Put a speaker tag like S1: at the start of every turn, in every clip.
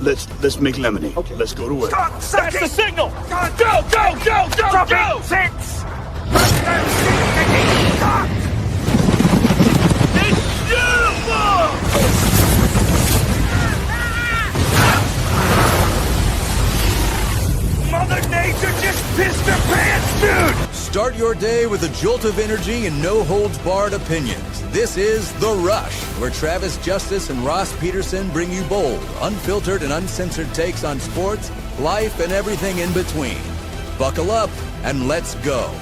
S1: let's make lemonade. Okay. Let's go to work.
S2: That's the signal. Go, go, go, go,
S3: Drop
S2: go.
S3: it. 6.
S2: It's beautiful. Mother Nature just pissed her pants, dude!
S4: Start your day with a jolt of energy and no-holds-barred opinions. This is The Rush, where Travis Justice and Ross Peterson bring you bold, unfiltered, and uncensored takes on sports, life, and everything in between. Buckle up, and let's go.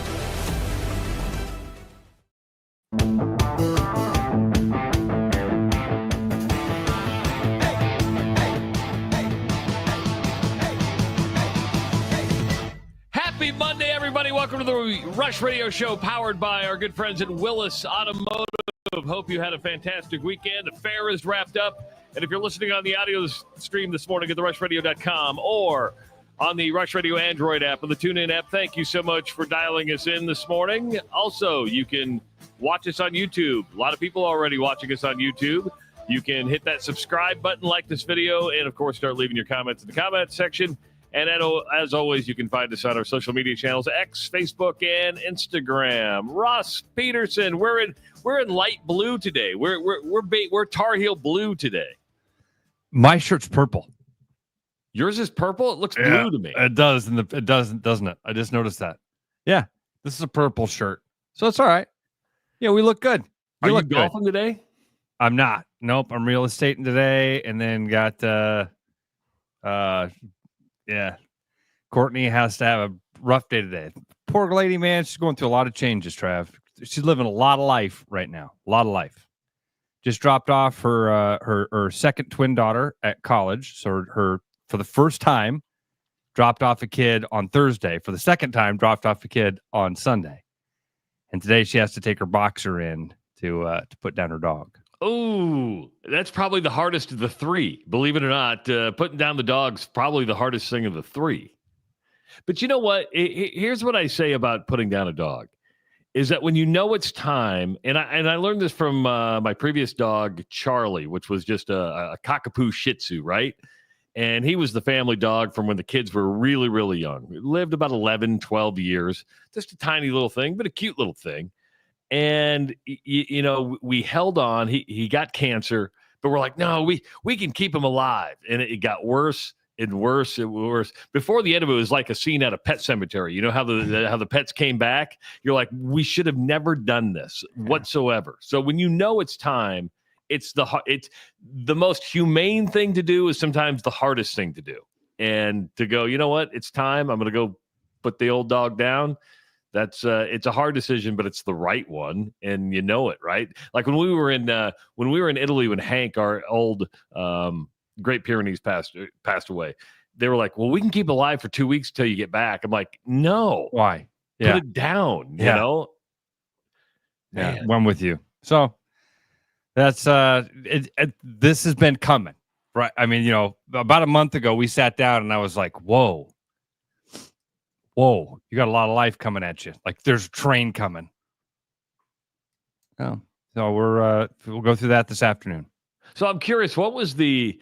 S5: Happy Monday, everybody. Welcome to the Rush Radio Show, powered by our good friends at Willis Automotive. Hope you had a fantastic weekend. The fair is wrapped up. And if you're listening on the audio stream this morning at therushradio.com or on the Rush Radio Android app or the TuneIn app, thank you so much for dialing us in this morning. Also, you can watch us on YouTube. A lot of people already watching us on YouTube. You can hit that subscribe button, like this video, and, of course, start leaving your comments in the comment section. And as always, you can find us on our social media channels, X, Facebook, and Instagram. Ross Peterson, we're in light blue today. We're Tar Heel blue today.
S6: My shirt's purple.
S5: Yours is purple? It looks blue to me.
S6: It does, and it doesn't it? I just noticed that. Yeah, this is a purple shirt, so it's all right. Yeah, we look good.
S5: Are you golfing today?
S6: I'm not. Nope, I'm real estating today, and then got yeah, Courtney has to have a rough day today. Poor lady, man, she's going through a lot of changes, Trav. She's living a lot of life right now. A lot of life. Just dropped off her second twin daughter at college. So her for the first time, dropped off a kid on Thursday. For the second time, dropped off a kid on Sunday. And today she has to take her boxer in to put down her dog.
S5: Oh, that's probably the hardest of the three. Believe it or not, putting down the dog's probably the hardest thing of the three. But you know what? Here's what I say about putting down a dog, is that when you know it's time, and I learned this from my previous dog, Charlie, which was just a cockapoo Shih Tzu, right? And he was the family dog from when the kids were really, really young. He lived about 11, 12 years. Just a tiny little thing, but a cute little thing. And, you know, we held on. He got cancer, but we're like, no, we can keep him alive. And it got worse and worse and worse. Before the end of it was like a scene at a pet cemetery. You know how the pets came back? You're like, we should have never done this whatsoever. So when you know it's time, it's the most humane thing to do is sometimes the hardest thing to do. And to go, you know what? It's time. I'm going to go put the old dog down. That's it's a hard decision, but it's the right one, and you know it, right? Like when we were in Italy, when Hank, our old Great Pyrenees, passed away, they were like, "Well, we can keep it alive for 2 weeks till you get back." I'm like, "No,
S6: why?
S5: Put it down." You know?
S6: Yeah, I'm with you. So that's this has been coming, right? I mean, you know, about a month ago, we sat down, and I was like, "Whoa." Whoa, you got a lot of life coming at you. Like there's a train coming. Oh, so we'll go through that this afternoon.
S5: So I'm curious, what was the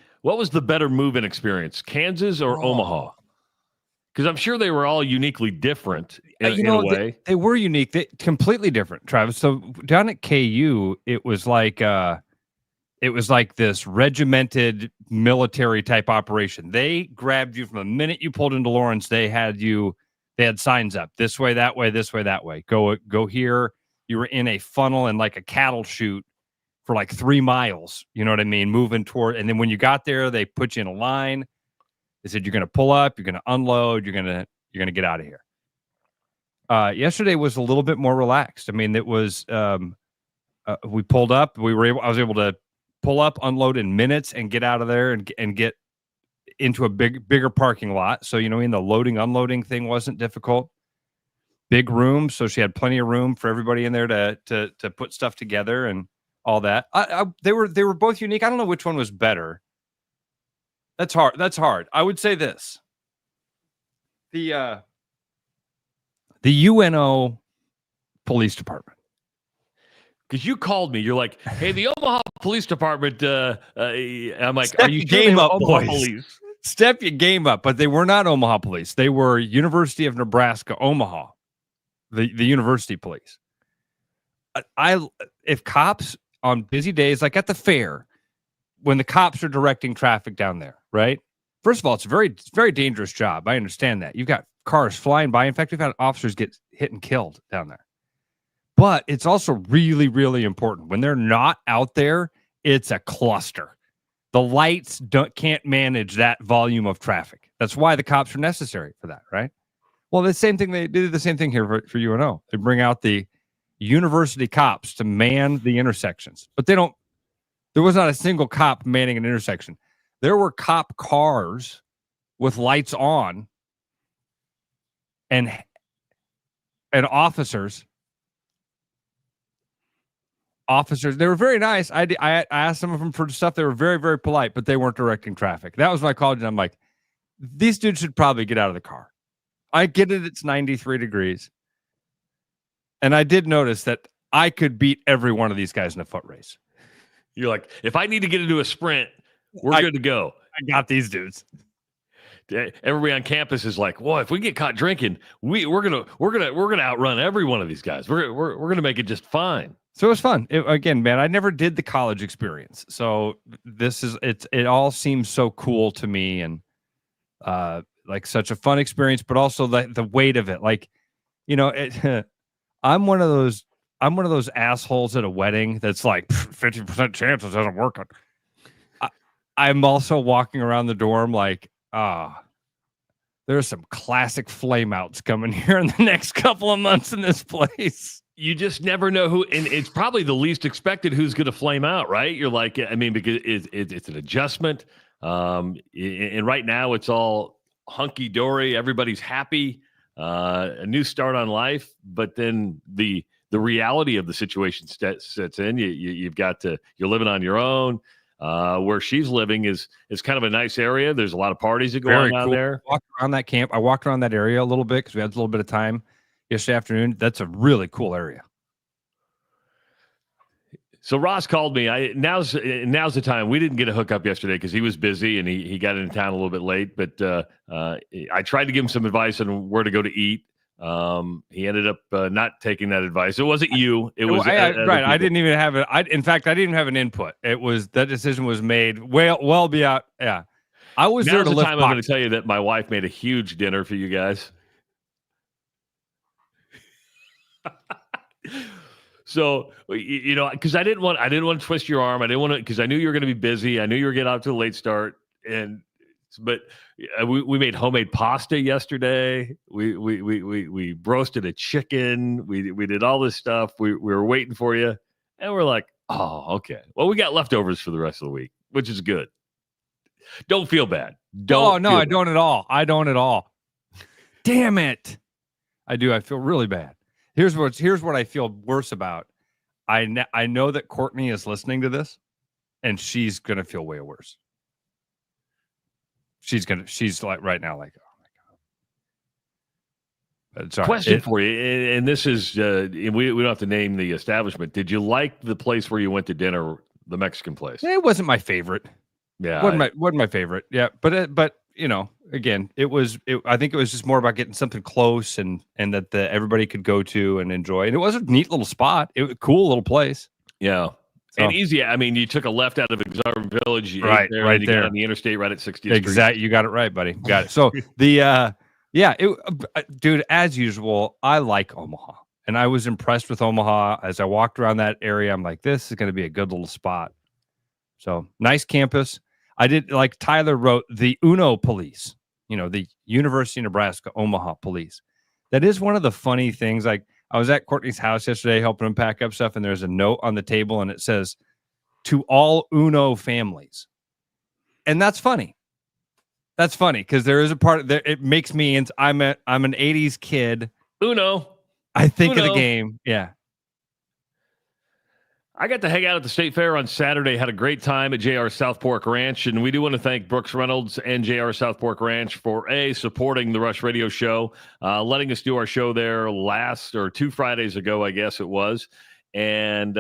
S5: better move-in experience, Kansas or Omaha? Because I'm sure they were all uniquely different in a way.
S6: They were unique. Completely different, Travis. So down at KU, it was like this regimented military type operation. They grabbed you from the minute you pulled into Lawrence. They had signs up this way, that way, this way, that way. Go here. You were in a funnel and like a cattle chute for like 3 miles. You know what I mean? Moving toward, and then when you got there, they put you in a line. They said, you're going to pull up, you're going to unload, you're going to get out of here. Yesterday was a little bit more relaxed. I mean, it was, we pulled up, I was able to pull up, unload in minutes and get out of there and get into a bigger parking lot. So, you know, in the loading, unloading thing wasn't difficult. Big room. So she had plenty of room for everybody in there to put stuff together and all that. They were both unique. I don't know which one was better. That's hard. I would say this. The UNO police department.
S5: Because you called me, you're like, "Hey, the Omaha Police Department." I'm like,
S6: Step
S5: "Are you
S6: game up,
S5: Omaha
S6: boys?"
S5: Police?
S6: Step your game up. But they were not Omaha police. They were University of Nebraska, Omaha, the university police. If cops on busy days, like at the fair, when the cops are directing traffic down there, right? First of all, it's a very dangerous job. I understand that. You've got cars flying by. In fact, we've had officers get hit and killed down there. But it's also really, really important. When they're not out there, it's a cluster. The lights can't manage that volume of traffic. That's why the cops are necessary for that, right? Well, the same thing, they do the same thing here for UNO. They bring out the university cops to man the intersections. But there was not a single cop manning an intersection. There were cop cars with lights on and officers. They were very nice. I asked some of them for stuff. They were very, very polite, but they weren't directing traffic. That was my call. And I'm like, these dudes should probably get out of the car. I get it. It's 93 degrees. And I did notice that I could beat every one of these guys in a foot race.
S5: You're like, if I need to get into a sprint, we're good to go.
S6: I got these dudes.
S5: Everybody on campus is like, well, if we get caught drinking, we're gonna outrun every one of these guys. We're gonna make it just fine.
S6: So it was fun. Again, man, I never did the college experience. So it all seems so cool to me, and like such a fun experience, but also the weight of it. Like, you know, I'm one of those assholes at a wedding that's like 50% chance it doesn't work. I'm also walking around the dorm like, there's some classic flameouts coming here in the next couple of months in this place.
S5: You just never know who, and it's probably the least expected who's going to flame out, right? You're like, I mean, because it's an adjustment. And right now it's all hunky dory. Everybody's happy, a new start on life. But then the reality of the situation sets in. You're living on your own. Where she's living is kind of a nice area. There's a lot of parties that go on down there.
S6: I walked around that area a little bit because we had a little bit of time yesterday afternoon. That's a really cool area.
S5: So Ross called me. Now's the time. We didn't get a hookup yesterday because he was busy and he got into town a little bit late. But I tried to give him some advice on where to go to eat. He ended up not taking that advice. It wasn't you. It was
S6: right. I didn't even have it. In fact, I didn't even have an input. It was that decision was made well beyond. Yeah, I was there to lift
S5: boxes. I'm going to tell you that my wife made a huge dinner for you guys. So, you know, because I didn't want to twist your arm. I didn't want to, because I knew you were going to be busy. I knew you were getting out to a late start, but we made homemade pasta yesterday. We roasted a chicken. We did all this stuff. We were waiting for you, and we're like, oh, okay. Well, we got leftovers for the rest of the week, which is good. Don't feel bad.
S6: I don't at all. I don't at all. Damn it. I do. I feel really bad. Here's what I feel worse about. I know that Courtney is listening to this, and she's gonna feel way worse. She's like right now, like, oh my God. Sorry.
S5: Question for you, and this is we don't have to name the establishment. Did you like the place where you went to dinner, the Mexican place?
S6: It wasn't my favorite.
S5: Yeah,
S6: wasn't my favorite. Yeah, but you know, again, I think it was just more about getting something close and that everybody could go to and enjoy. And it was a neat little spot. It was a cool little place.
S5: Yeah. So, and easy. I mean, you took a left out of Exarban Village,
S6: right there, got
S5: on the interstate right at 60th
S6: Exactly.
S5: Street.
S6: You got it right, buddy. Got it. So dude, as usual, I like Omaha, and I was impressed with Omaha as I walked around that area. I'm like, this is going to be a good little spot. So nice campus. I did, like Tyler wrote, the UNO police, you know, the University of Nebraska, Omaha police. That is one of the funny things. Like, I was at Courtney's house yesterday helping him pack up stuff, and there's a note on the table, and it says, to all UNO families. And that's funny. That's funny because there is a part there. It makes me, I'm an 80s kid.
S5: UNO.
S6: I think of the game. Yeah.
S5: I got to hang out at the State Fair on Saturday, had a great time at JR South Fork Ranch, and we do want to thank Brooks Reynolds and JR South Fork Ranch for supporting the Rush Radio Show, letting us do our show there 2 Fridays ago, I guess it was. And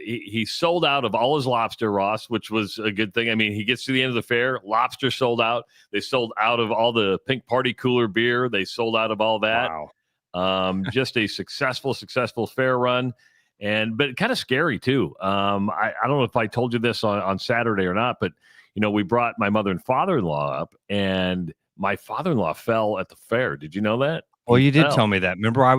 S5: he sold out of all his lobster, Ross, which was a good thing. I mean, he gets to the end of the fair, lobster sold out. They sold out of all the pink party cooler beer. They sold out of all that.
S6: Wow.
S5: Just a successful fair run. But kind of scary too. I don't know if I told you this on Saturday or not, but we brought my mother and father-in-law up, and my father-in-law fell at the fair. Did you know that?
S6: Well, you did tell me that. Remember, I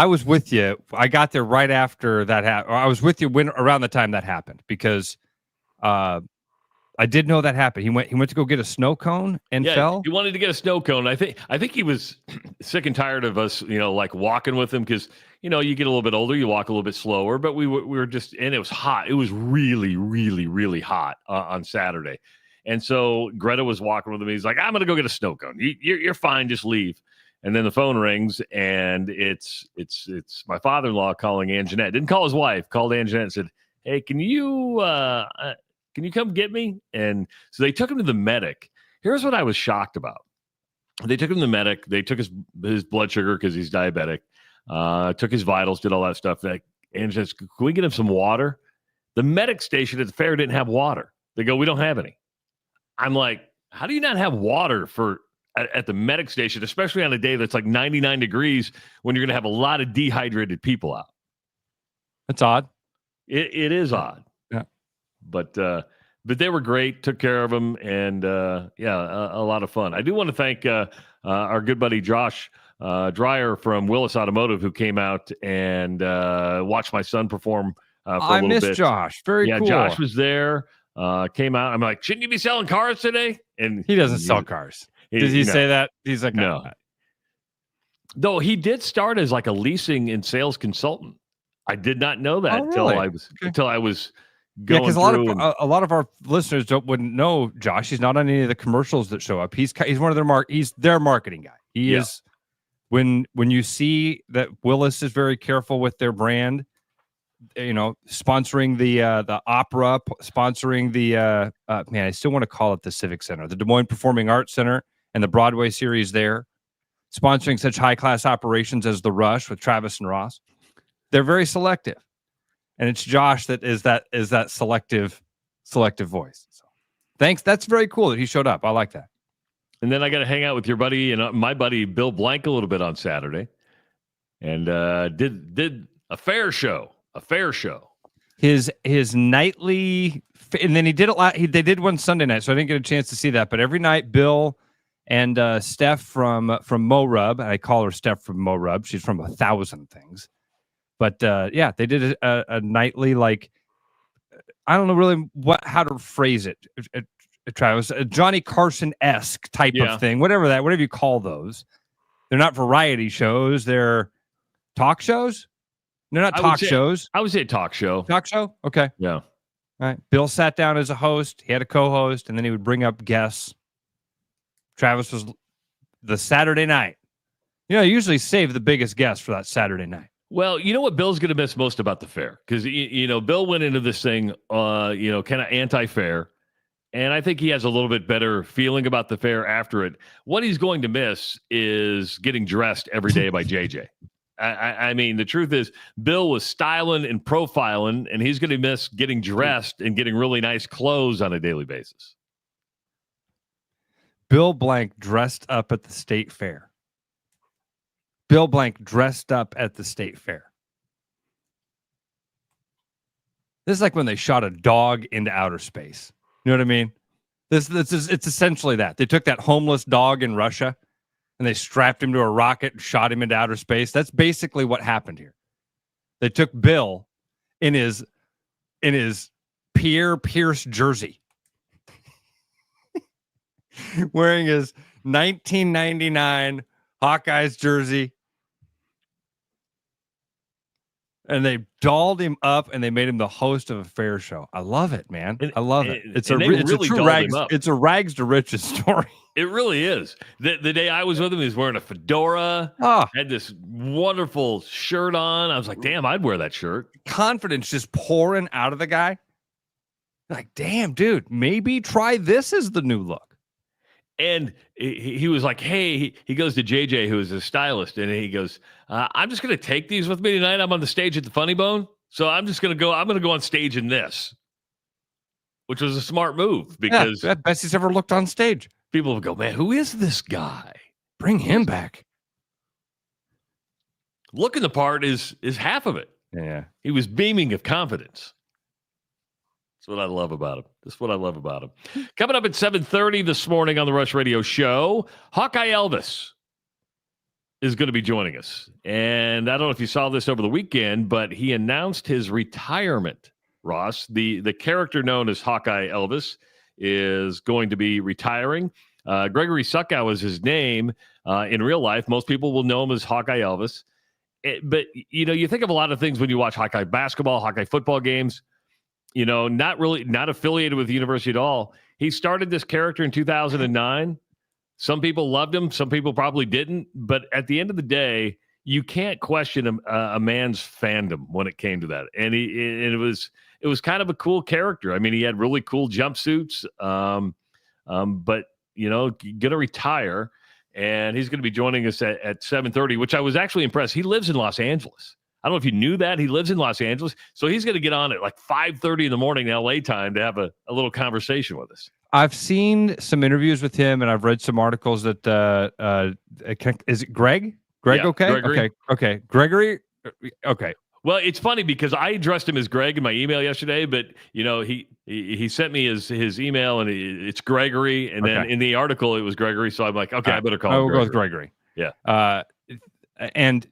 S6: was with you. I got there right after that happened. I was with you around the time that happened, because I did know that happened. He went to go get a snow cone and fell.
S5: He wanted to get a snow cone. I think he was sick and tired of us, like walking with him, because you get a little bit older, you walk a little bit slower. But we were just, and it was hot. It was really, really, really hot on Saturday, and so Greta was walking with him. He's like, "I'm going to go get a snow cone. You're fine. Just leave." And then the phone rings, and it's my father-in-law calling Ann Jeanette. Didn't call his wife. Called Ann Jeanette and said, "Hey, can you come get me?" And so they took him to the medic. Here's what I was shocked about. They took him to the medic. They took his blood sugar because he's diabetic. Took his vitals, did all that stuff. And says, "Can we get him some water?" The medic station at the fair didn't have water. They go, "We don't have any." I'm like, how do you not have water at the medic station, especially on a day that's like 99 degrees when you're going to have a lot of dehydrated people out?
S6: That's odd.
S5: It is odd.
S6: Yeah.
S5: But they were great, took care of them, and a lot of fun. I do want to thank our good buddy Josh Dreyer from Willis Automotive, who came out and watched my son perform for a little bit. I missed
S6: Josh. Very cool.
S5: Yeah, Josh was there, came out. I'm like, shouldn't you be selling cars today? And
S6: he doesn't sell cars. Did he say that? He's like,
S5: no. Though he did start as like a leasing and sales consultant. I did not know that until I was going
S6: because a lot of our listeners wouldn't know Josh. He's not on any of the commercials that show up. He's one of he's their marketing guy. He is. When you see that Willis is very careful with their brand, sponsoring the opera, sponsoring the I still want to call it the Civic Center, the Des Moines Performing Arts Center, and the Broadway series there, sponsoring such high class operations as The Rush with Travis and Ross. They're very selective, and it's Josh that is that selective voice. So, thanks. That's very cool that he showed up. I like that.
S5: And then I got to hang out with your buddy and my buddy Bill Blank a little bit on Saturday, and did a fair show. His nightly,
S6: and then he did they did one Sunday night, so I didn't get a chance to see that. But every night, Bill and Steph from MoRub, I call her Steph from MoRub. She's from 1,000 things. But they did a nightly, like, I don't know really how to phrase it. Travis, a Johnny Carson-esque type of thing, whatever you call those. They're not variety shows. They're talk shows. They're not talk shows.
S5: I would say talk show.
S6: Talk show? Okay.
S5: Yeah.
S6: All right. Bill sat down as a host. He had a co-host, and then he would bring up guests. Travis was the Saturday night. You usually save the biggest guest for that Saturday night.
S5: Well, you know what Bill's going to miss most about the fair? Because, Bill went into this thing, kind of anti-fair. And I think he has a little bit better feeling about the fair after it. What he's going to miss is getting dressed every day by JJ. I mean, the truth is, Bill was styling and profiling, and he's going to miss getting dressed and getting really nice clothes on a daily basis.
S6: Bill Blank dressed up at the state fair. Bill Blank dressed up at the state fair. This is like when they shot a dog into outer space. You know what I mean? It's essentially that. They took that homeless dog in Russia and they strapped him to a rocket and shot him into outer space. That's basically what happened here. They took Bill in his Pierre Pierce jersey, wearing his 1999 Hawkeyes jersey, and they dolled him up and they made him the host of a fair show. I love it, man. I love it. It's a true rags. It's a rags to riches story.
S5: It really is. The day I was with him, he was wearing a fedora, had this wonderful shirt on. I was like, damn, I'd wear that shirt.
S6: Confidence just pouring out of the guy. Like, damn, dude, maybe try this as the new look.
S5: And he was like, hey, he goes to JJ, who is a stylist, and he goes, I'm just going to take these with me tonight. I'm on the stage at the Funny Bone. So I'm going to go on stage in this, which was a smart move because
S6: best he's ever looked on stage.
S5: People will go, man, who is this guy?
S6: Bring him back.
S5: Looking the part is half of it.
S6: Yeah.
S5: He was beaming of confidence. That's what I love about him. That's what I love about him. Coming up at 7:30 this morning on the Rush Radio Show, Hawkeye Elvis is going to be joining us. And I don't know if you saw this over the weekend, but he announced his retirement, Ross. The character known as Hawkeye Elvis is going to be retiring. Gregory Suckow was his name in real life. Most people will know him as Hawkeye Elvis. But, you think of a lot of things when you watch Hawkeye basketball, Hawkeye football games. Not affiliated with the university at all. He started this character in 2009. Some people loved him. Some people probably didn't. But at the end of the day, you can't question a man's fandom when it came to that. And it was kind of a cool character. I mean, he had really cool jumpsuits. But going to retire, and he's going to be joining us at 7:30, which I was actually impressed. He lives in Los Angeles. I don't know if you knew that. He lives in Los Angeles. So he's going to get on at like 5:30 in the morning LA time to have a little conversation with us.
S6: I've seen some interviews with him, and I've read some articles that is it Greg? Greg,
S5: yeah,
S6: okay?
S5: Gregory.
S6: Okay. Gregory, okay.
S5: Well, it's funny because I addressed him as Greg in my email yesterday, but he sent me his email and it's Gregory, and then in the article it was Gregory. So I'm like, okay, I better call him.
S6: We'll go with Gregory.
S5: Yeah.
S6: And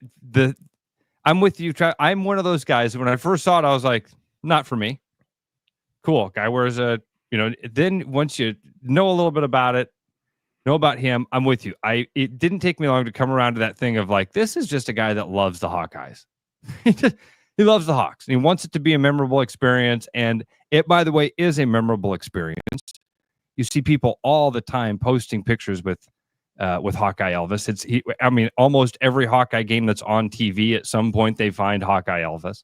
S6: I'm with you. I'm one of those guys. When I first saw it, I was like, not for me. Cool. Guy wears then once you know a little bit about it, know about him, I'm with you. It didn't take me long to come around to that thing of like, this is just a guy that loves the Hawkeyes. He loves the Hawks. And he wants it to be a memorable experience. And it, by the way, is a memorable experience. You see people all the time posting pictures with Hawkeye Elvis. Almost every Hawkeye game that's on TV, at some point they find Hawkeye Elvis.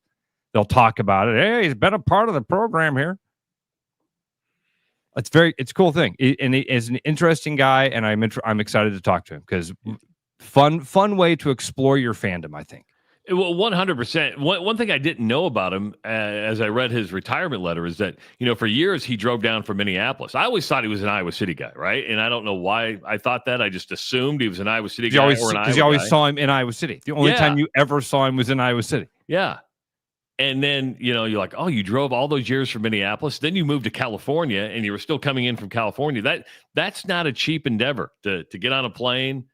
S6: They'll talk about it. Hey, he's been a part of the program here. It's a cool thing. He is an interesting guy, and I'm excited to talk to him because fun way to explore your fandom, I think.
S5: Well, 100%. One thing I didn't know about him as I read his retirement letter is that, for years he drove down from Minneapolis. I always thought he was an Iowa City guy, right? And I don't know why I thought that. I just assumed he was an Iowa City guy
S6: because you always saw him in Iowa City. The only time you ever saw him was in Iowa City.
S5: Yeah. And then, you're like, oh, you drove all those years from Minneapolis. Then you moved to California and you were still coming in from California. That's not a cheap endeavor to get on a plane.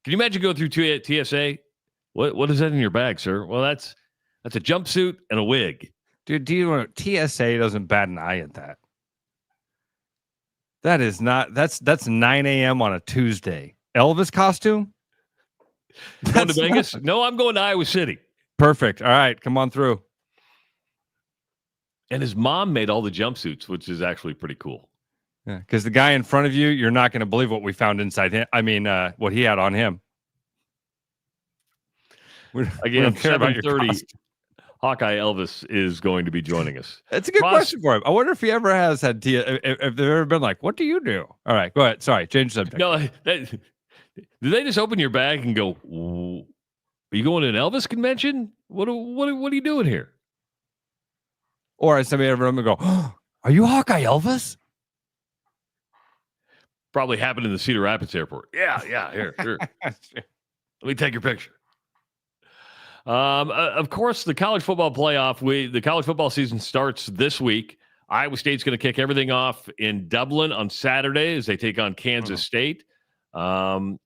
S5: Can you imagine going through TSA? What is that in your bag, sir? Well, that's a jumpsuit and a wig.
S6: Dude, TSA doesn't bat an eye at that. That is not, that's 9 a.m. on a Tuesday. Elvis costume?
S5: Going to Vegas? No, I'm going to Iowa City.
S6: Perfect. All right, come on through.
S5: And his mom made all the jumpsuits, which is actually pretty cool.
S6: Yeah, because the guy in front of you, you're not going to believe what we found inside him. What he had on him.
S5: Again, 7:30, Hawkeye Elvis is going to be joining us.
S6: That's a good question for him. I wonder if he ever has had if they've ever been like, what do you do? All right, go ahead. Sorry, change subject.
S5: No, did they just open your bag and go, are you going to an Elvis convention? What are you doing here?
S6: Or has somebody ever go, oh, are you Hawkeye Elvis?
S5: Probably happened in the Cedar Rapids airport. Yeah, here. Let me take your picture. Of course, the college football playoff, the college football season starts this week. Iowa State's going to kick everything off in Dublin on Saturday as they take on Kansas State. One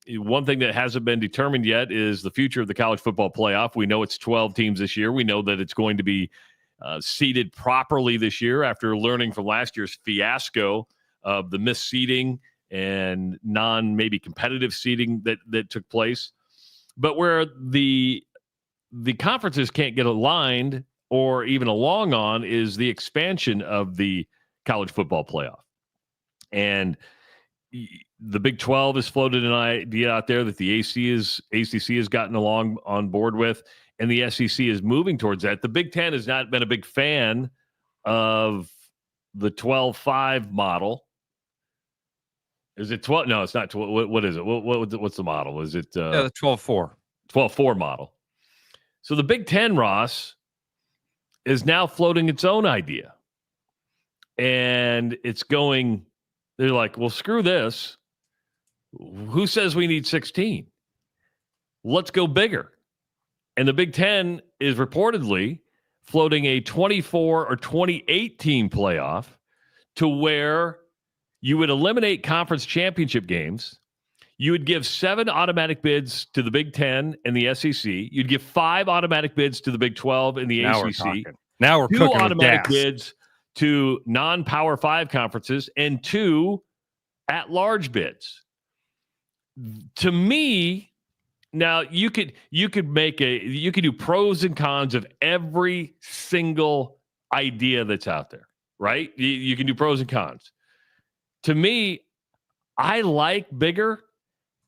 S5: thing that hasn't been determined yet is the future of the college football playoff. We know it's 12 teams this year. We know that it's going to be seeded properly this year after learning from last year's fiasco of the misseeding and maybe competitive seeding that took place. But where the conferences can't get aligned or even along on is the expansion of the college football playoff. And the Big 12 has floated an idea out there that the ACC has gotten along on board with, and the SEC is moving towards that. The Big 10 has not been a big fan of the 12-5 model. Is it 12? No, it's not 12. What is it? What's the model? Is it
S6: the 12-4?
S5: 12-4 model. So the Big Ten, Ross, is now floating its own idea. And it's going, they're like, well, screw this. Who says we need 16? Let's go bigger. And the Big Ten is reportedly floating a 24 or 28 team playoff to where you would eliminate conference championship games. You would give 7 automatic bids to the Big Ten and the SEC. You'd give 5 automatic bids to the Big 12 and the ACC.
S6: Now we're
S5: 2
S6: cooking
S5: automatic
S6: with gas.
S5: bids to non-Power 5 conferences and 2 at-large bids. To me, now you could do pros and cons of every single idea that's out there, right? You can do pros and cons. To me, I like bigger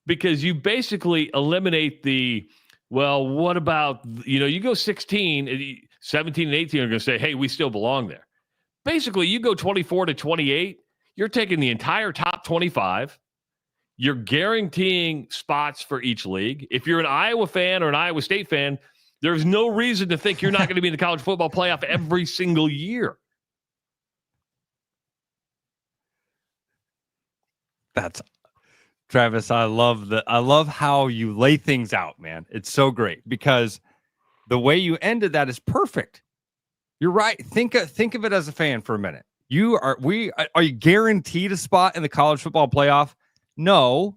S5: because you basically eliminate what about, you go 16, 17 and 18 are going to say, hey, we still belong there. Basically, you go 24 to 28, you're taking the entire top 25. You're guaranteeing spots for each league. If you're an Iowa fan or an Iowa State fan, there's no reason to think you're not going to be in the college football playoff every single year.
S6: That's Travis. I love how you lay things out, man. It's so great because the way you ended that is perfect. You're right. Think of it as a fan for a minute. Are you guaranteed a spot in the college football playoff? No,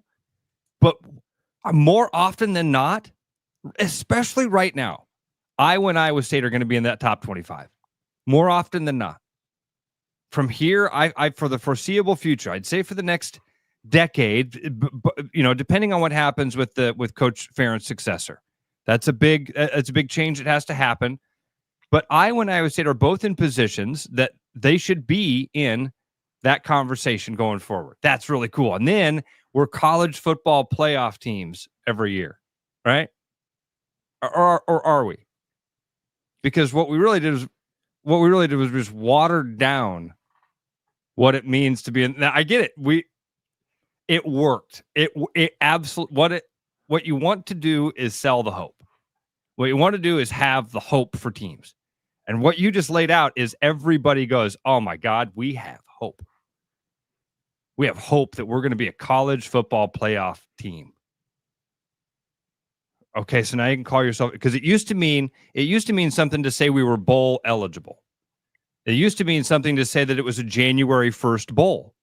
S6: but more often than not, especially right now, Iowa and Iowa State are going to be in that top 25. More often than not. From here, I for the foreseeable future, I'd say for the next decade, depending on what happens with Coach Ferentz' successor, that's a big change that has to happen. But Iowa and Iowa State are both in positions that they should be in that conversation going forward. That's really cool. And then we're college football playoff teams every year, right? Or are we? Because what we really did was just watered down what it means to be in. Now I get it. It worked. It absolutely what you want to do is sell the hope. What you want to do is have the hope for teams. And what you just laid out is everybody goes, oh my God, we have hope. We have hope that we're going to be a college football playoff team. Okay, so now you can call yourself, because it used to mean something to say we were bowl eligible. It used to mean something to say that it was a January 1st bowl.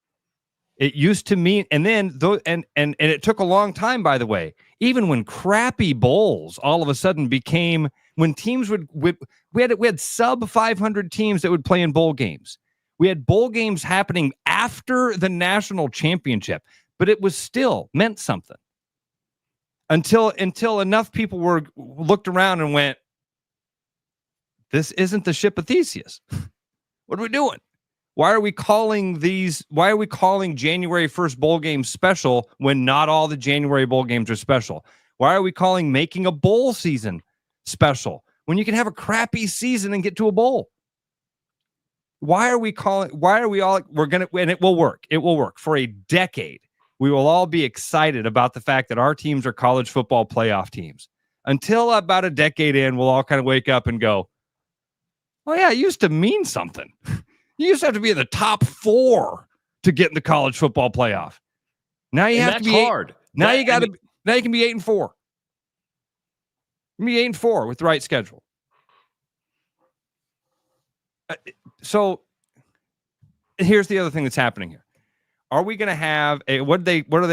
S6: It used to mean, and then and it took a long time, by the way. Even when crappy bowls all of a sudden became, when teams we had sub 500 teams that would play in bowl games. We had bowl games happening after the national championship, but it was still meant something. Until enough people looked around and went, this isn't the ship of Theseus. What are we doing? Why are we calling January 1st bowl games special when not all the January bowl games are special? Why are we calling making a bowl season special when you can have a crappy season and get to a bowl? And it will work. It will work for a decade. We will all be excited about the fact that our teams are college football playoff teams. Until about a decade in, we'll all kind of wake up and go, oh yeah, it used to mean something. You used to have to be in the top 4 to get in the college football playoff. Now you have to be hard. Now you can be 8-4. You can be 8-4 with the right schedule. So here's the other thing that's happening here. Are we going to have what are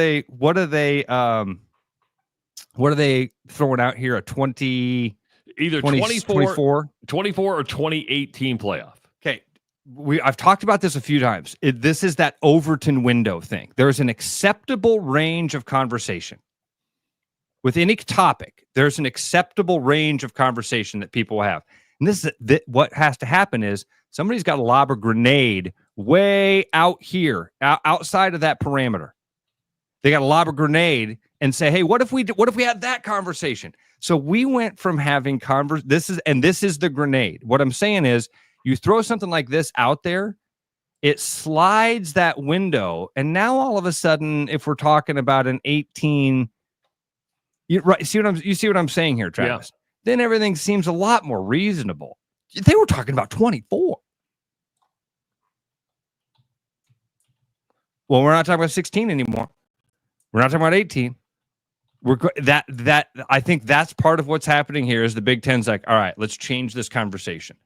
S6: they throwing out here? A 20,
S5: either 24 or 28 team playoff.
S6: Okay. I've talked about this a few times. This is that Overton window thing. There's an acceptable range of conversation. With any topic, there's an acceptable range of conversation that people have. And this is what has to happen is somebody's got to lob a grenade way out here, outside of that parameter. They got to lob a grenade and say, "Hey, what if we had that conversation?" So we went from having this is the grenade. What I'm saying is, you throw something like this out there, it slides that window. And now all of a sudden, if we're talking about an 18, you see what I'm saying here, Travis? Yeah. Then everything seems a lot more reasonable. They were talking about 24. Well, we're not talking about 16 anymore. We're not talking about 18. I think that's part of what's happening here is the Big Ten's like, all right, let's change this conversation.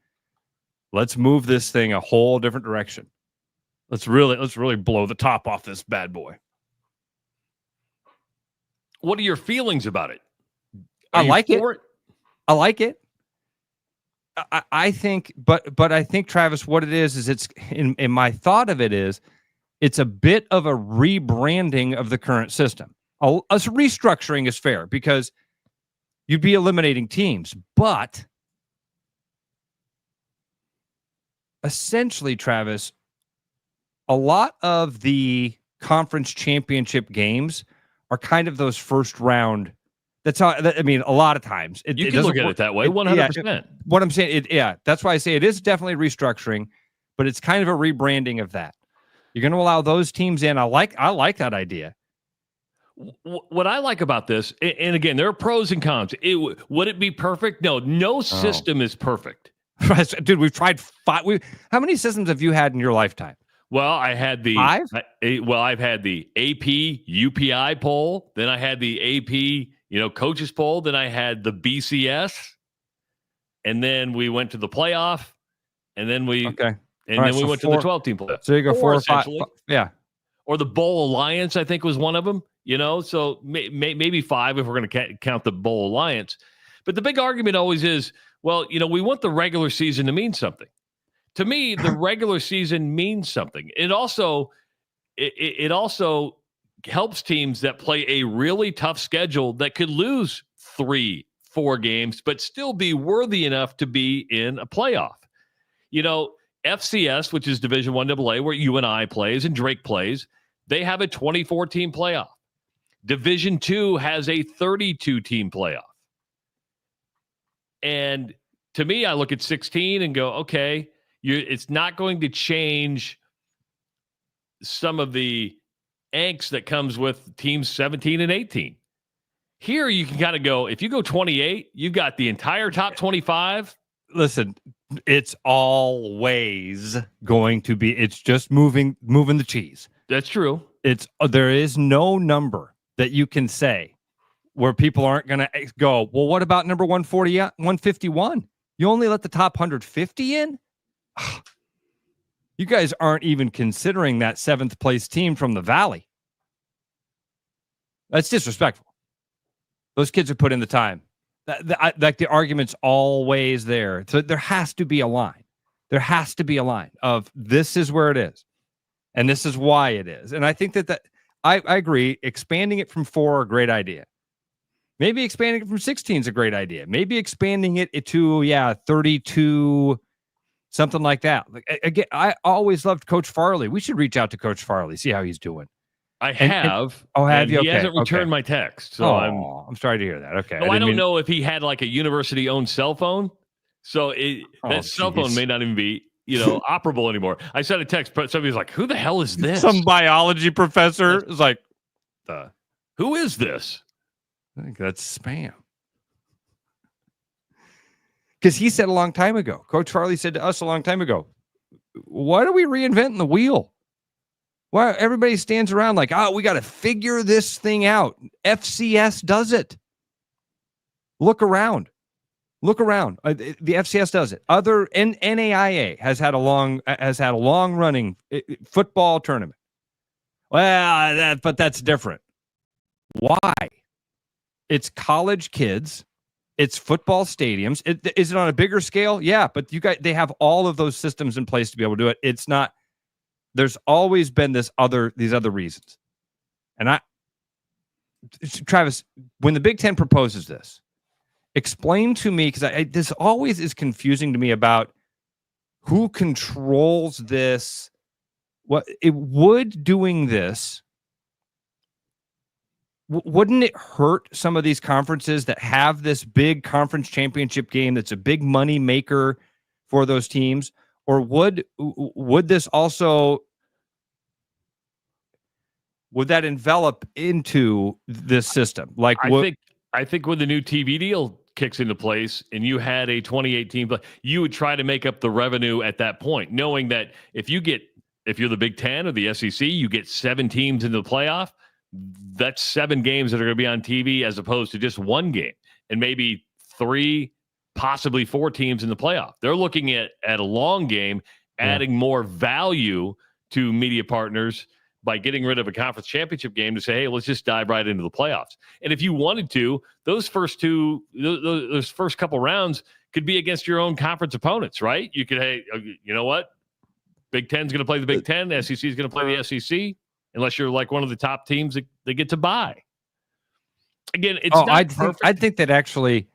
S6: Let's move this thing a whole different direction. Let's really blow the top off this bad boy.
S5: What are your feelings about it?
S6: I like it. I like it. I think, but I think, Travis, what it is it's in my thought of it is it's a bit of a rebranding of the current system. A restructuring is fair because you'd be eliminating teams, but essentially, Travis, a lot of the conference championship games are kind of those first round. That's how, I mean, a lot of times.
S5: You can look at it that way, 100%.
S6: What I'm saying, that's why I say it is definitely restructuring, but it's kind of a rebranding of that. You're going to allow those teams in. I like that idea.
S5: What I like about this, and again, there are pros and cons. Would it be perfect? No system is perfect.
S6: Dude, we've tried 5. How many systems have you had in your lifetime?
S5: Well, I had the
S6: 5.
S5: I've had the AP UPI poll. Then I had the AP, coaches poll. Then I had the BCS, and then we went to the playoff, and then we went to the 12-team playoff.
S6: So you go 4 or 5, yeah.
S5: Or the Bowl Alliance, I think was one of them. So maybe 5 if we're going to count the Bowl Alliance. But the big argument always is, well, we want the regular season to mean something. To me, the regular season means something. It also helps teams that play a really tough schedule that could lose 3-4 games, but still be worthy enough to be in a playoff. FCS, which is Division I AA, where UNI plays and Drake plays, they have a 24-team playoff. Division II has a 32-team playoff. And to me, I look at 16 and go, okay, it's not going to change some of the angst that comes with teams 17 and 18. Here, you can kind of go, if you go 28, you've got the entire top 25.
S6: Listen, it's always going to be, it's just moving the cheese.
S5: That's true.
S6: There is no number that you can say where people aren't going to go, well, what about number 140, 151? You only let the top 150 in? You guys aren't even considering that 7th place team from the Valley. That's disrespectful. Those kids have put in the time. Like the argument's always there. So there has to be a line. There has to be a line of this is where it is. And this is why it is. And I think that I agree. Expanding it from 4, a great idea. Maybe expanding it from 16 is a great idea. Maybe expanding it to 32, something like that. Again, I always loved Coach Farley. We should reach out to Coach Farley, see how he's doing.
S5: Have you?
S6: Okay.
S5: He hasn't returned my text, so
S6: I'm sorry to hear that. Okay,
S5: I don't know if he had like a university-owned cell phone, so that cell phone may not even be operable anymore. I sent a text, but somebody was like, "Who the hell is this?"
S6: Some biology professor is like,
S5: "Who is this?"
S6: I think that's spam. Because he said a long time ago, Coach Farley said to us a long time ago, why are we reinventing the wheel? Why everybody stands around like, we got to figure this thing out. FCS does it. Look around. The FCS does it. NAIA has had a long running football tournament. Well, but that's different. Why? It's college kids. It's football stadiums. Is it on a bigger scale? Yeah, but they have all of those systems in place to be able to do it. It's not. There's always been these other reasons. And Travis, when the Big Ten proposes this, explain to me, because this always is confusing to me about who controls this. Doing this, wouldn't it hurt some of these conferences that have this big conference championship game that's a big money maker for those teams? Or would this also, would that envelop into this system? Like,
S5: I think when the new TV deal kicks into place and you had a 2018, you would try to make up the revenue at that point, knowing that if you're the Big Ten or the SEC, you get 7 teams into the playoff. That's 7 games that are going to be on TV as opposed to just 1 game, and maybe 3, possibly 4 teams in the playoff. They're looking at a long game, adding more value to media partners by getting rid of a conference championship game to say, hey, let's just dive right into the playoffs. And if you wanted to, those first couple rounds could be against your own conference opponents, right? You could, hey, you know what? Big Ten's going to play the Big Ten. The SEC is going to play the SEC, unless you're like one of the top teams that they get to buy. Again, it's not perfect.
S6: I think that actually,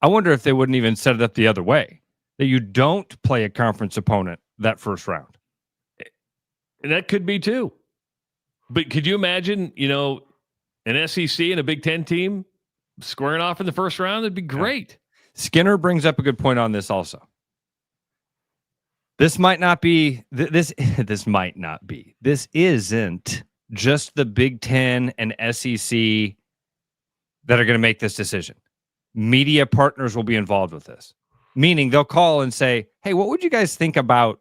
S6: I wonder if they wouldn't even set it up the other way, that you don't play a conference opponent that first round.
S5: And that could be too. But could you imagine, an SEC and a Big Ten team squaring off in the first round? That'd be great.
S6: Yeah. Skinner brings up a good point on this also. This might not be, this isn't just the Big Ten and SEC that are going to make this decision. Media partners will be involved with this. Meaning they'll call and say, hey, what would you guys think about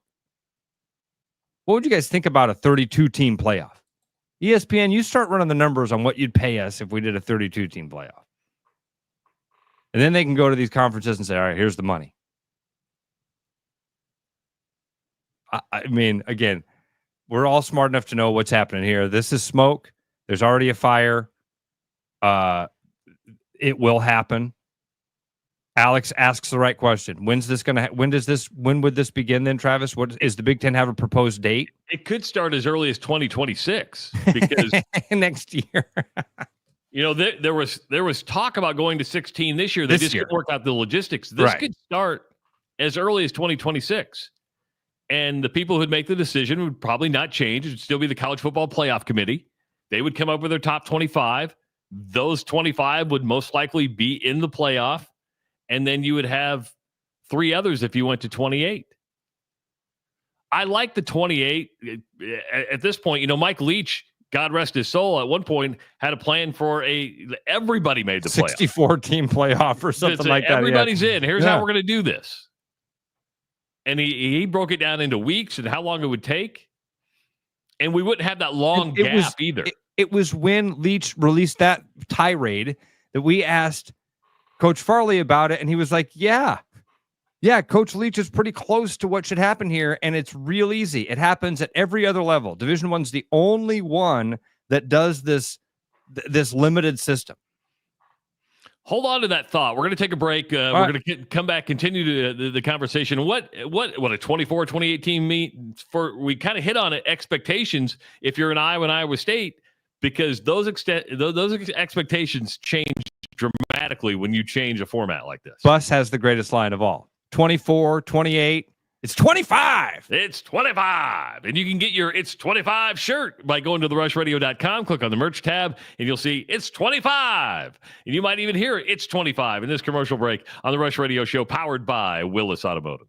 S6: a 32-team playoff? ESPN, you start running the numbers on what you'd pay us if we did a 32-team playoff. And then they can go to these conferences and say, all right, here's the money. I mean, again, we're all smart enough to know what's happening here. This is smoke. There's already a fire. It will happen. Alex asks the right question. When would this begin then, Travis? What is the Big Ten have a proposed date?
S5: It could start as early as 2026 because
S6: next year.
S5: There was talk about going to 16 this year. They just couldn't work out the logistics. This could start as early as 2026. And the people who'd make the decision would probably not change. It would still be the College Football Playoff Committee. They would come up with their top 25. Those 25 would most likely be in the playoff. And then you would have 3 others if you went to 28. I like the 28. At this point, Mike Leach, God rest his soul, at one point had a plan for everybody made the playoff.
S6: 64-team playoff or something like that.
S5: Everybody's in. Here's how we're going to do this. And he broke it down into weeks and how long it would take. And we wouldn't have that long gap either.
S6: It was when Leach released that tirade that we asked Coach Farley about it, and he was like, yeah, Coach Leach is pretty close to what should happen here, and it's real easy. It happens at every other level. Division I's the only one that does this limited system.
S5: Hold on to that thought. We're going to take a break. We're going to come back, continue the conversation. What a 24, 2018 meet for? We kind of hit on it. Expectations. If you're in Iowa and Iowa State, because those expectations change dramatically when you change a format like this.
S6: Bus has the greatest line of all. 24, 28. It's 25.
S5: It's 25. And you can get your It's 25 shirt by going to therushradio.com, click on the merch tab, and you'll see It's 25. And you might even hear It's 25 in this commercial break on the Rush Radio Show, powered by Willis Automotive.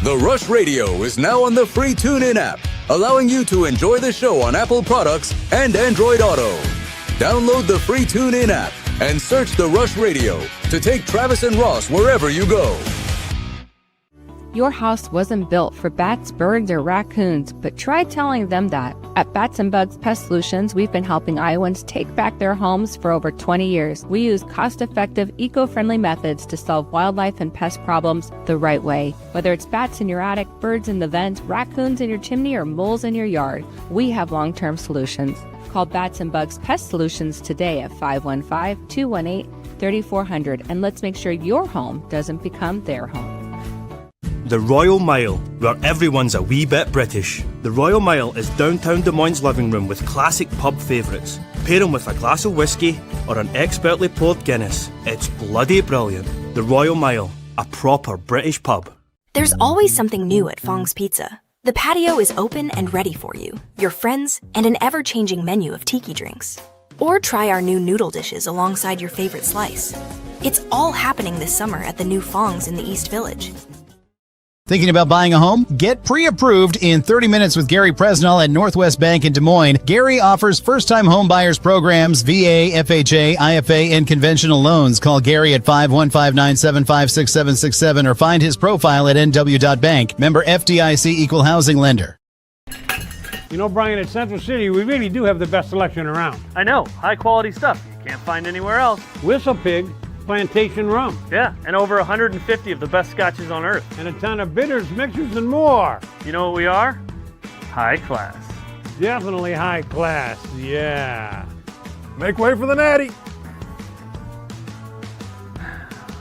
S4: The Rush Radio is now on the free TuneIn app, allowing you to enjoy the show on Apple products and Android Auto. Download the free TuneIn app and search The Rush Radio to take Travis and Ross wherever you go.
S3: Your house wasn't built for bats, birds, or raccoons, but try telling them that. At Bats and Bugs Pest Solutions, we've been helping Iowans take back their homes for over 20 years. We use cost-effective, eco-friendly methods to solve wildlife and pest problems the right way. Whether it's bats in your attic, birds in the vent, raccoons in your chimney, or moles in your yard, we have long-term solutions. Call Bats and Bugs Pest Solutions today at 515-218-3400, and let's make sure your home doesn't become their home.
S7: The Royal Mile, where everyone's a wee bit British. The Royal Mile is downtown Des Moines' living room with classic pub favourites. Pair them with a glass of whiskey or an expertly poured Guinness. It's bloody brilliant. The Royal Mile, a proper British pub.
S8: There's always something new at Fong's Pizza. The patio is open and ready for you, your friends, and an ever-changing menu of tiki drinks. Or try our new noodle dishes alongside your favorite slice. It's all happening this summer at the new Fong's in the East Village.
S9: Thinking about buying a home? Get pre-approved in 30 minutes with Gary Presnell at Northwest Bank in Des Moines. Gary offers first-time home buyers programs, VA, FHA, IFA, and conventional loans. Call Gary at 515-975-6767 or find his profile at nw.bank. Member FDIC Equal Housing Lender.
S10: You know, Brian, at Central City, we really do have the best selection around.
S11: I know. High-quality stuff you can't find anywhere else.
S10: Whistle Pig Plantation Rum.
S11: Yeah, and over 150 of the best scotches on earth.
S10: And a ton of bitters, mixers, and more.
S11: You know what we are? High class.
S10: Definitely high class, yeah.
S2: Make way for the natty.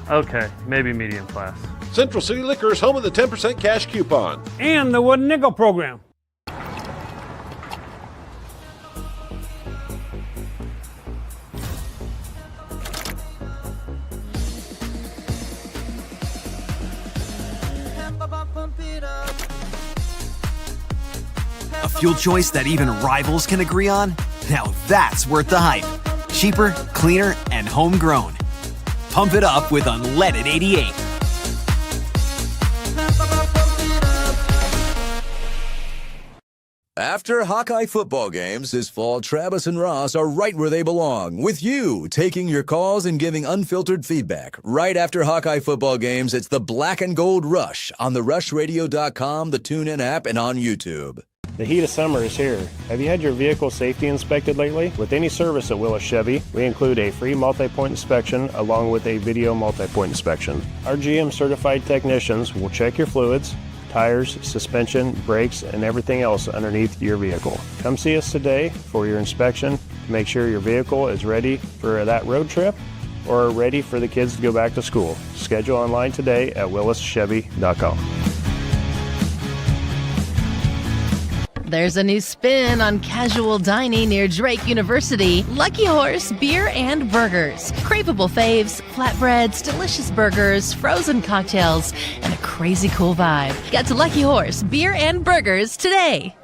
S11: Okay, maybe medium class.
S2: Central City Liquor is home of the 10% cash coupon.
S10: And the Wooden Nickel program.
S12: A fuel choice that even rivals can agree on? Now that's worth the hype. Cheaper, cleaner, and homegrown. Pump it up with Unleaded 88.
S4: After Hawkeye football games this fall, Travis and Ross are right where they belong, with you taking your calls and giving unfiltered feedback. Right after Hawkeye football games, it's the Black and Gold Rush on the rushradio.com, the TuneIn app, and on YouTube.
S13: The heat of summer is here. Have you had your vehicle safety inspected lately? With any service at Willis Chevy, we include a free multi-point inspection along with a video multi-point inspection. Our GM certified technicians will check your fluids, tires, suspension, brakes, and everything else underneath your vehicle. Come see us today for your inspection to make sure your vehicle is ready for that road trip or ready for the kids to go back to school. Schedule online today at willischevy.com.
S14: There's a new spin on casual dining near Drake University. Lucky Horse Beer and Burgers. Craveable faves, flatbreads, delicious burgers, frozen cocktails, and a crazy cool vibe. Get to Lucky Horse Beer and Burgers today.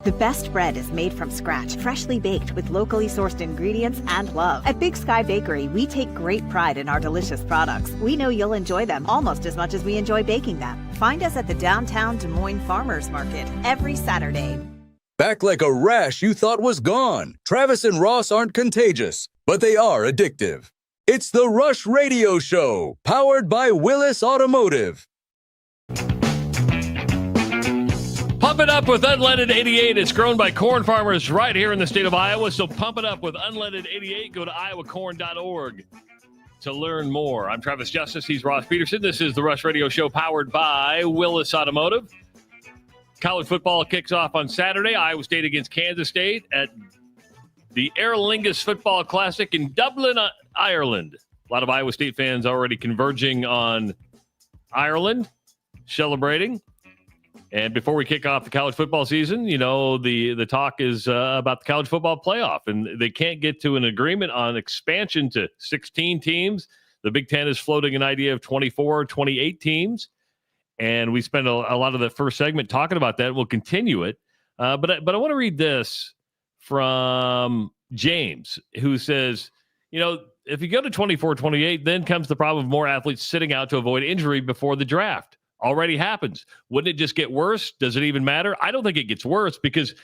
S15: The best bread is made from scratch, freshly baked with locally sourced ingredients and love. At Big Sky Bakery, we take great pride in our delicious products. We know you'll enjoy them almost as much as we enjoy baking them. Find us at the downtown Des Moines Farmers Market every Saturday.
S4: Back like a rash you thought was gone. Travis and Ross aren't contagious, but they are addictive. It's the Rush Radio Show, powered by Willis Automotive.
S5: Pump it up with Unleaded 88. It's grown by corn farmers right here in the state of Iowa. So pump it up with Unleaded 88. Go to iowacorn.org to learn more. I'm Travis Justice. He's Ross Peterson. This is the Rush Radio Show powered by Willis Automotive. College football kicks off on Saturday. Iowa State against Kansas State at the Aer Lingus Football Classic in Dublin, Ireland. A lot of Iowa State fans already converging on Ireland, celebrating. And before we kick off the college football season, you know, the talk is about the college football playoff, and they can't get to an agreement on expansion to 16 teams. The Big Ten is floating an idea of 24, 28 teams. And we spent a lot of the first segment talking about that. We'll continue it. But I want to read this from James, who says, you know, if you go to 24, 28, then comes the problem of more athletes sitting out to avoid injury before the draft. Already happens. Wouldn't it just get worse? Does it even matter? I don't think it gets worse because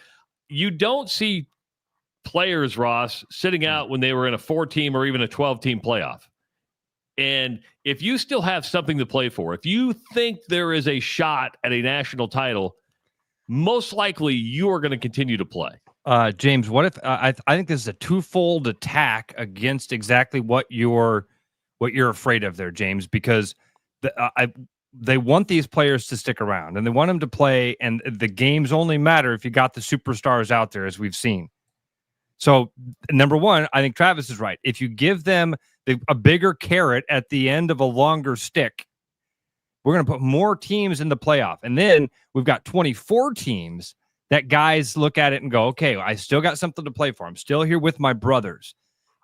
S5: you don't see players, Ross, sitting out when they were in a 4-team or even a 12-team playoff. And if you still have something to play for, if you think there is a shot at a national title, most likely you are going to continue to play.
S6: James, what if I think this is a twofold attack against exactly what you're afraid of there, James, because they want these players to stick around and they want them to play, and the games only matter if you got the superstars out there, as we've seen. So, number one, I think Travis is right. If you give them a bigger carrot at the end of a longer stick, We're going to put more teams in the playoff. And then we've got 24 teams that guys look at it and go, okay, I still got something to play for. I'm still here with my brothers.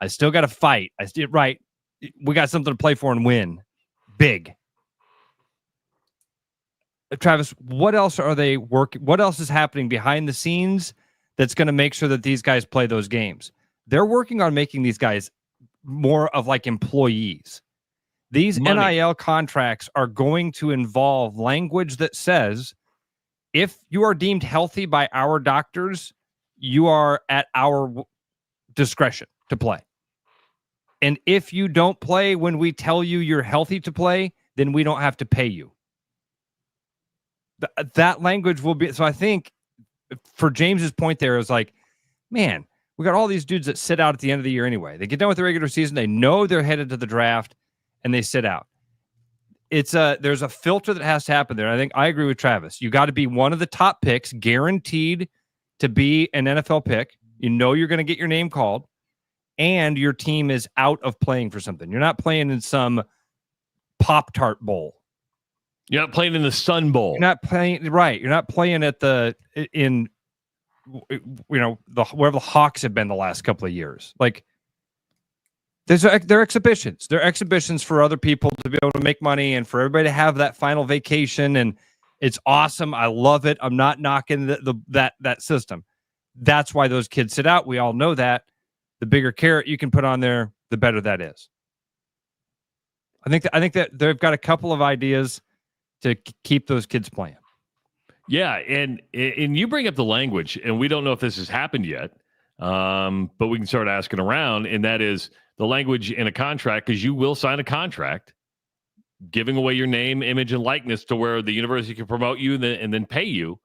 S6: I still got to fight. Right. We got something to play for and win big. Travis, what else are they working? What else is happening behind the scenes that's going to make sure that these guys play those games? They're working on making these guys more of like employees. These NIL contracts are going to involve language that says, if you are deemed healthy by our doctors, you are at our discretion to play. And if you don't play when we tell you you're healthy to play, then we don't have to pay you. That language will be. So I think for James's point there is like, man, we got all these dudes that sit out at the end of the year anyway. They get done with the regular season. They know they're headed to the draft and they sit out. There's a filter that has to happen there. I think I agree with Travis. You got to be one of the top picks, guaranteed to be an NFL pick. You know you're going to get your name called, and your team is out of playing for something. You're not playing in some Pop-Tart Bowl.
S5: You're not playing in the Sun Bowl.
S6: You're not playing right. You're not playing at wherever the Hawks have been the last couple of years. Like, they're exhibitions. They're exhibitions for other people to be able to make money and for everybody to have that final vacation. And it's awesome. I love it. I'm not knocking that system. That's why those kids sit out. We all know that. The bigger carrot you can put on there, the better that is. I think that they've got a couple of ideas to keep those kids playing.
S5: Yeah, and you bring up the language, and we don't know if this has happened yet, but we can start asking around, and that is the language in a contract, because you will sign a contract giving away your name, image, and likeness to where the university can promote you and then pay you.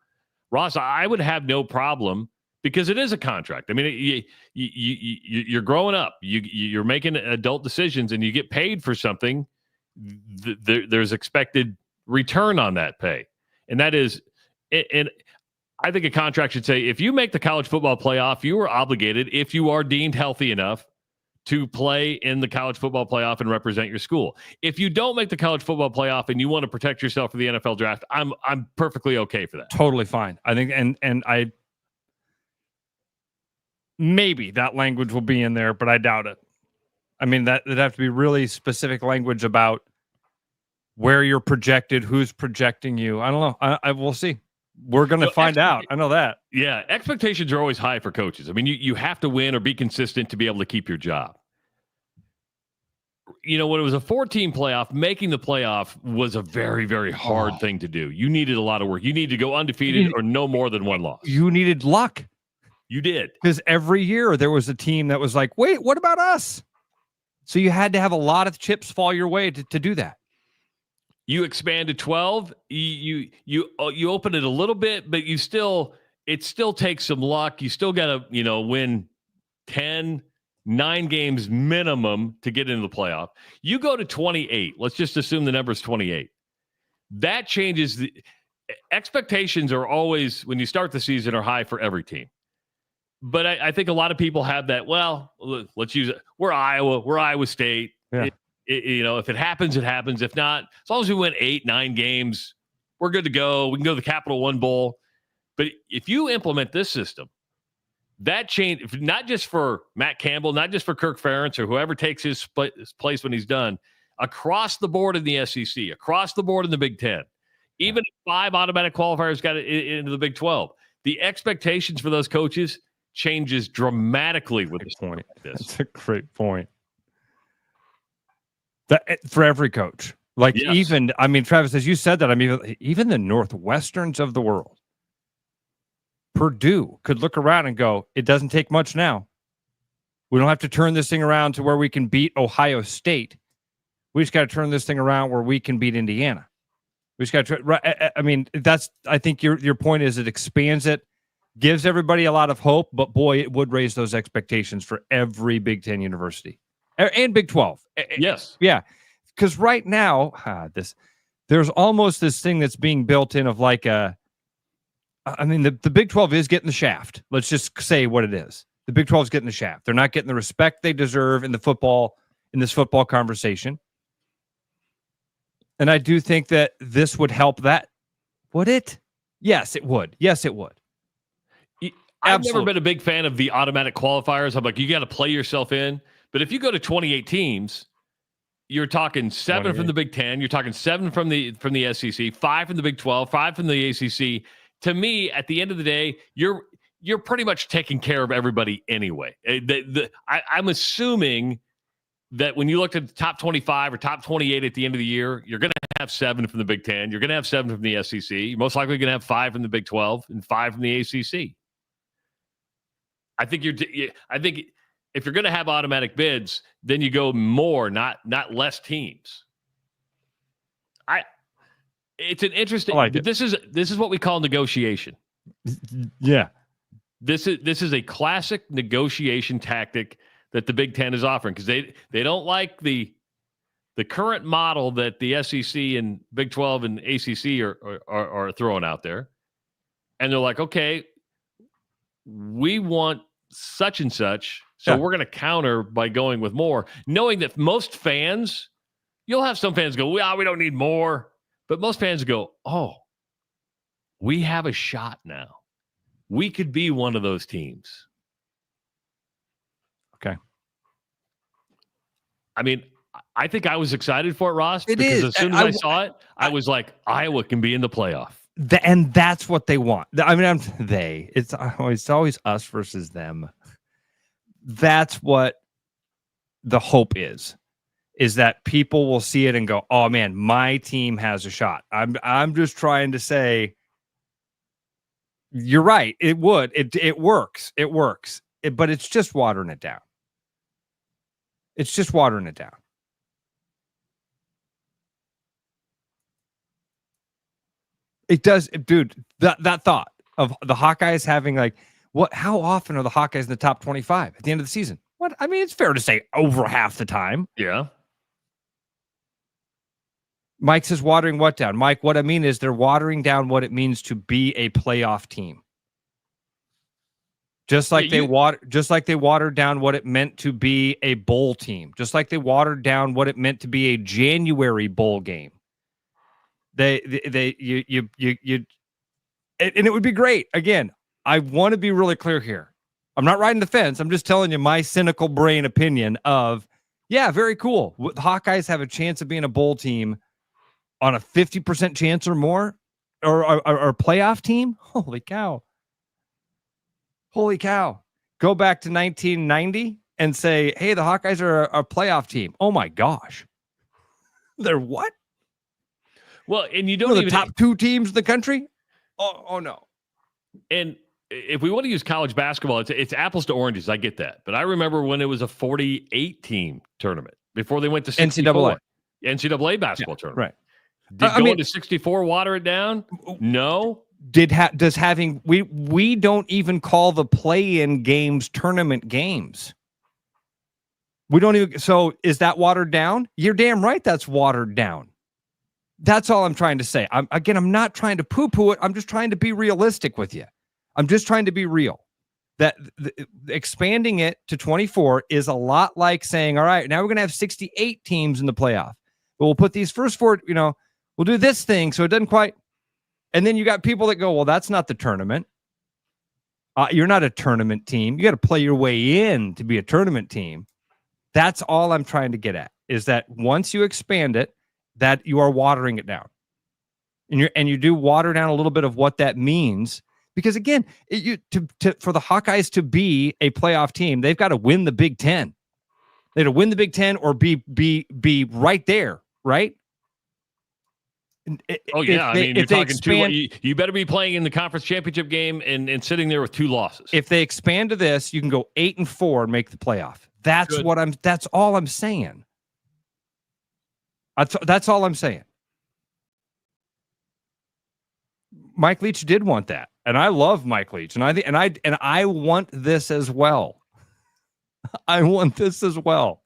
S5: Ross, I would have no problem, because it is a contract. I mean, you're growing up. You're making adult decisions, and you get paid for something. There's expected return on that pay. And that is, and I think a contract should say, if you make the college football playoff, you are obligated, if you are deemed healthy enough, to play in the college football playoff and represent your school. If you don't make the college football playoff and you want to protect yourself for the NFL draft, I'm perfectly okay for that.
S6: Totally fine. I think, and I maybe that language will be in there, but I doubt it. I mean, that'd have to be really specific language about where you're projected, who's projecting you. I don't know. I will see. We're going to find out. I know that.
S5: Yeah, expectations are always high for coaches. I mean, you have to win or be consistent to be able to keep your job. You know, when it was a 14 playoff, making the playoff was a very, very hard thing to do. You needed a lot of work. You needed to go undefeated or no more than one loss.
S6: You needed luck.
S5: You did.
S6: Because every year there was a team that was like, wait, what about us? So you had to have a lot of chips fall your way to do that.
S5: You expand to 12, you open it a little bit, but it still takes some luck. You still got to, win 9 games minimum to get into the playoff. You go to 28. Let's just assume the number is 28. That changes. The expectations are always, when you start the season, are high for every team. But I think a lot of people have that, well, let's use it. We're Iowa State.
S6: Yeah.
S5: If it happens, it happens. If not, as long as we win 8-9 games, we're good to go. We can go to the Capital One Bowl. But if you implement this system, that change, not just for Matt Campbell, not just for Kirk Ferentz or whoever takes his place when he's done, across the board in the SEC, across the board in the Big Ten, even if 5 automatic qualifiers got it into the Big 12, the expectations for those coaches changes dramatically with this point.
S6: That's a great point. For every coach, like yes. Even, I mean, Travis, as you said that, I mean, even the Northwesterns of the world, Purdue could look around and go, it doesn't take much now. We don't have to turn this thing around to where we can beat Ohio State. We just got to turn this thing around where we can beat Indiana. We just got to, I mean, I think your point is it expands it, gives everybody a lot of hope, but boy, it would raise those expectations for every Big Ten university. And Big 12.
S5: Yes.
S6: Yeah. Because right now, there's almost this thing that's being built in of like the Big 12 is getting the shaft. Let's just say what it is. The Big 12 is getting the shaft. They're not getting the respect they deserve in this football conversation. And I do think that this would help that. Would it? Yes, it would. Yes, it would.
S5: I've never been a big fan of the automatic qualifiers. I'm like, you got to play yourself in. But if you go to 28 teams, you're talking 7 from the Big Ten. You're talking 7 from the SEC, 5 from the Big 12, 5 from the ACC. To me, at the end of the day, you're pretty much taking care of everybody anyway. I'm assuming that when you looked at the top 25 or top 28 at the end of the year, you're going to have 7 from the Big Ten. You're going to have 7 from the SEC. You're most likely going to have 5 from the Big 12 and 5 from the ACC. I think if you're going to have automatic bids, then you go more, not less teams. It's an interesting. This is what we call negotiation.
S6: Yeah,
S5: this is a classic negotiation tactic that the Big Ten is offering because they don't like the current model that the SEC and Big 12 and ACC are throwing out there, and they're like, okay, we want such and such, so we're going to counter by going with more, knowing that most fans, you'll have some fans go, well, we don't need more, but most fans go, oh, we have a shot now. We could be one of those teams.
S6: Okay.
S5: I mean, I think I was excited for it, Ross,
S6: It
S5: because
S6: is.
S5: as soon as I saw it, I was like, Iowa can be in the playoff.
S6: And that's what they want. I mean, it's always us versus them. That's what the hope is that people will see it and go, oh man, my team has a shot. I'm just trying to say, you're right. It would. It works. It works. But it's just watering it down. It's just watering it down. It does, dude. That thought of the Hawkeyes having how often are the Hawkeyes in the top 25 at the end of the season? What? I mean, it's fair to say over half the time.
S5: Yeah.
S6: Mike says watering what down? Mike, what I mean is they're watering down what it means to be a playoff team. Just like they watered down what it meant to be a bowl team. Just like they watered down what it meant to be a January bowl game. And it would be great. Again, I want to be really clear here. I'm not riding the fence. I'm just telling you my cynical brain opinion of, yeah, very cool. The Hawkeyes have a chance of being a bowl team on a 50% chance or more, or a playoff team. Holy cow. Holy cow. Go back to 1990 and say, hey, the Hawkeyes are a playoff team. Oh my gosh. They're what?
S5: Well, and you don't even
S6: the top 2 teams in the country. Oh no.
S5: And if we want to use college basketball, it's apples to oranges. I get that, but I remember when it was a 48 team tournament before they went to 64. NCAA basketball tournament.
S6: Right.
S5: Did going to 64 water it down? No. We don't even call the play-in games tournament games. We don't even. So is that watered down? You're damn right. That's watered down. That's all I'm trying to say. I'm not trying to poo-poo it. I'm just trying to be realistic with you. I'm just trying to be real. That expanding it to 24 is a lot like saying, all right, now we're going to have 68 teams in the playoff. But we'll put these first 4, we'll do this thing so it doesn't quite. And then you got people that go, well, that's not the tournament. You're not a tournament team. You got to play your way in to be a tournament team. That's all I'm trying to get at, is that once you expand it, that you are watering it down. And you do water down a little bit of what that means. Because again, for the Hawkeyes to be a playoff team, they've got to win the Big Ten. They got to win the Big Ten or be right there, right? You're talking you better be playing in the conference championship game and sitting there with 2 losses.
S6: If they expand to this, you can go 8-4 and make the playoff. That's all I'm saying. That's all I'm saying. Mike Leach did want that, and I love Mike Leach, and I want this as well. I want this as well.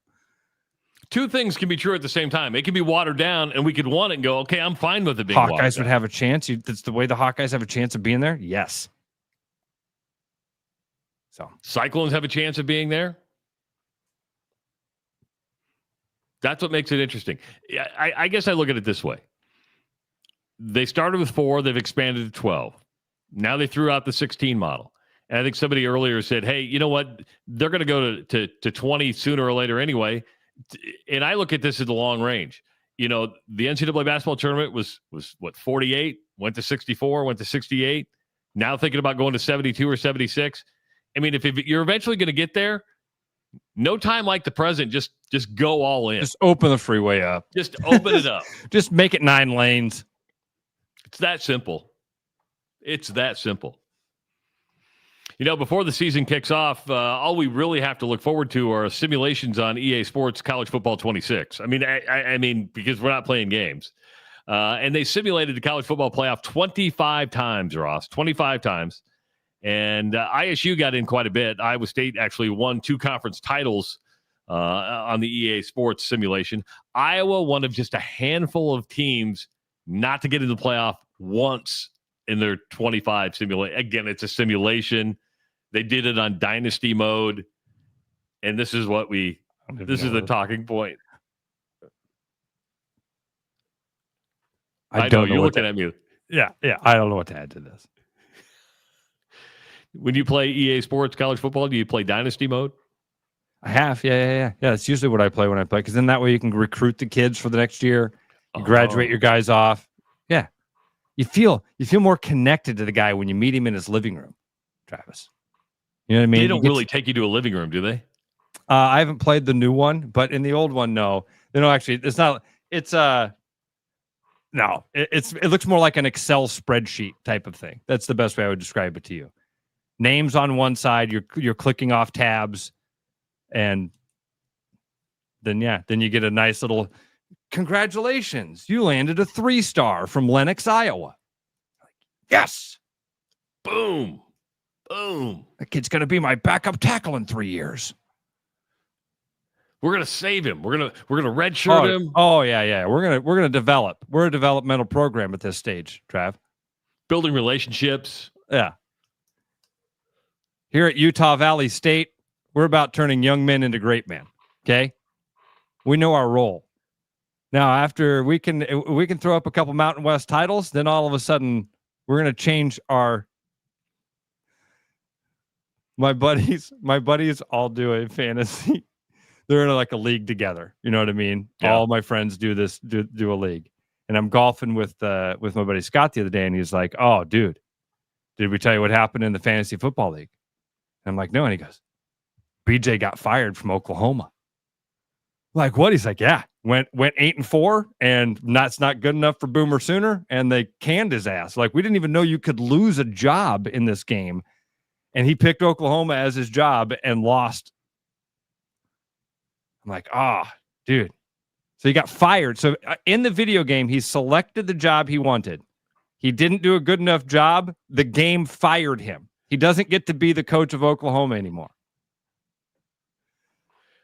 S5: 2 things can be true at the same time. It can be watered down, and we could want it and go, okay, I'm fine with it being watered down.
S6: Hawkeyes would have a chance. That's the way the Hawkeyes have a chance of being there. Yes. So
S5: Cyclones have a chance of being there. That's what makes it interesting. I guess I look at it this way. they started with 4. They've expanded to 12. Now they threw out the 16 model. And I think somebody earlier said, hey, you know what? They're going to go to 20 sooner or later anyway. And I look at this as the long range. You know, the NCAA basketball tournament was what, 48, went to 64, went to 68. Now thinking about going to 72 or 76. I mean, if you're eventually going to get there, no time like the present. Just go all in.
S6: Just open the freeway up.
S5: Just open it up.
S6: Just make it 9 lanes.
S5: It's that simple. It's that simple. You know, before the season kicks off, all we really have to look forward to are simulations on EA Sports College Football 26. I mean, because we're not playing games. And they simulated the college football playoff 25 times, Ross, 25 times. And ISU got in quite a bit. Iowa State actually won 2 conference titles on the EA Sports simulation. Iowa, one of just a handful of teams not to get into the playoff once in their 25 simulation. Again, it's a simulation. They did it on dynasty mode. And this is the talking point. I know you're looking at me.
S6: Yeah. I don't know what to add to this.
S5: When you play EA Sports College Football, do you play dynasty mode?
S6: I have. Yeah. That's usually what I play when I play. Because then that way you can recruit the kids for the next year. You graduate your guys off. Yeah. You feel more connected to the guy when you meet him in his living room, Travis. You know what I mean?
S5: They don't really take you to a living room, do they?
S6: I haven't played the new one, but in the old one, no. Actually, it's not. It's no. It looks more like an Excel spreadsheet type of thing. That's the best way I would describe it to you. Names on one side, you're clicking off tabs, and then you get a nice little congratulations. You landed a 3-star from Lenox, Iowa. Yes.
S5: Boom.
S6: That kid's going to be my backup tackle in 3 years.
S5: We're going to save him. We're going to redshirt him.
S6: Oh yeah. We're going to develop. We're a developmental program at this stage, Trav.
S5: Building relationships.
S6: Yeah. Here at Utah Valley State, we're about turning young men into great men. Okay? We know our role. Now, after we can throw up a couple Mountain West titles, then all of a sudden we're going to change our. My buddies all do a fantasy. They're in like a league together. You know what I mean? Yeah. All my friends do this, do a league. And I'm golfing with my buddy Scott the other day, and he's like, "Oh, dude, did we tell you what happened in the fantasy football league?" And I'm like, "No." And he goes, "BJ got fired from Oklahoma." I'm like, what? He's like, "Yeah, went 8-4, and that's not good enough for Boomer Sooner, and they canned his ass. Like, we didn't even know you could lose a job in this game." And he picked Oklahoma as his job and lost. I'm like, dude. So he got fired. So in the video game, he selected the job he wanted. He didn't do a good enough job. The game fired him. He doesn't get to be the coach of Oklahoma anymore.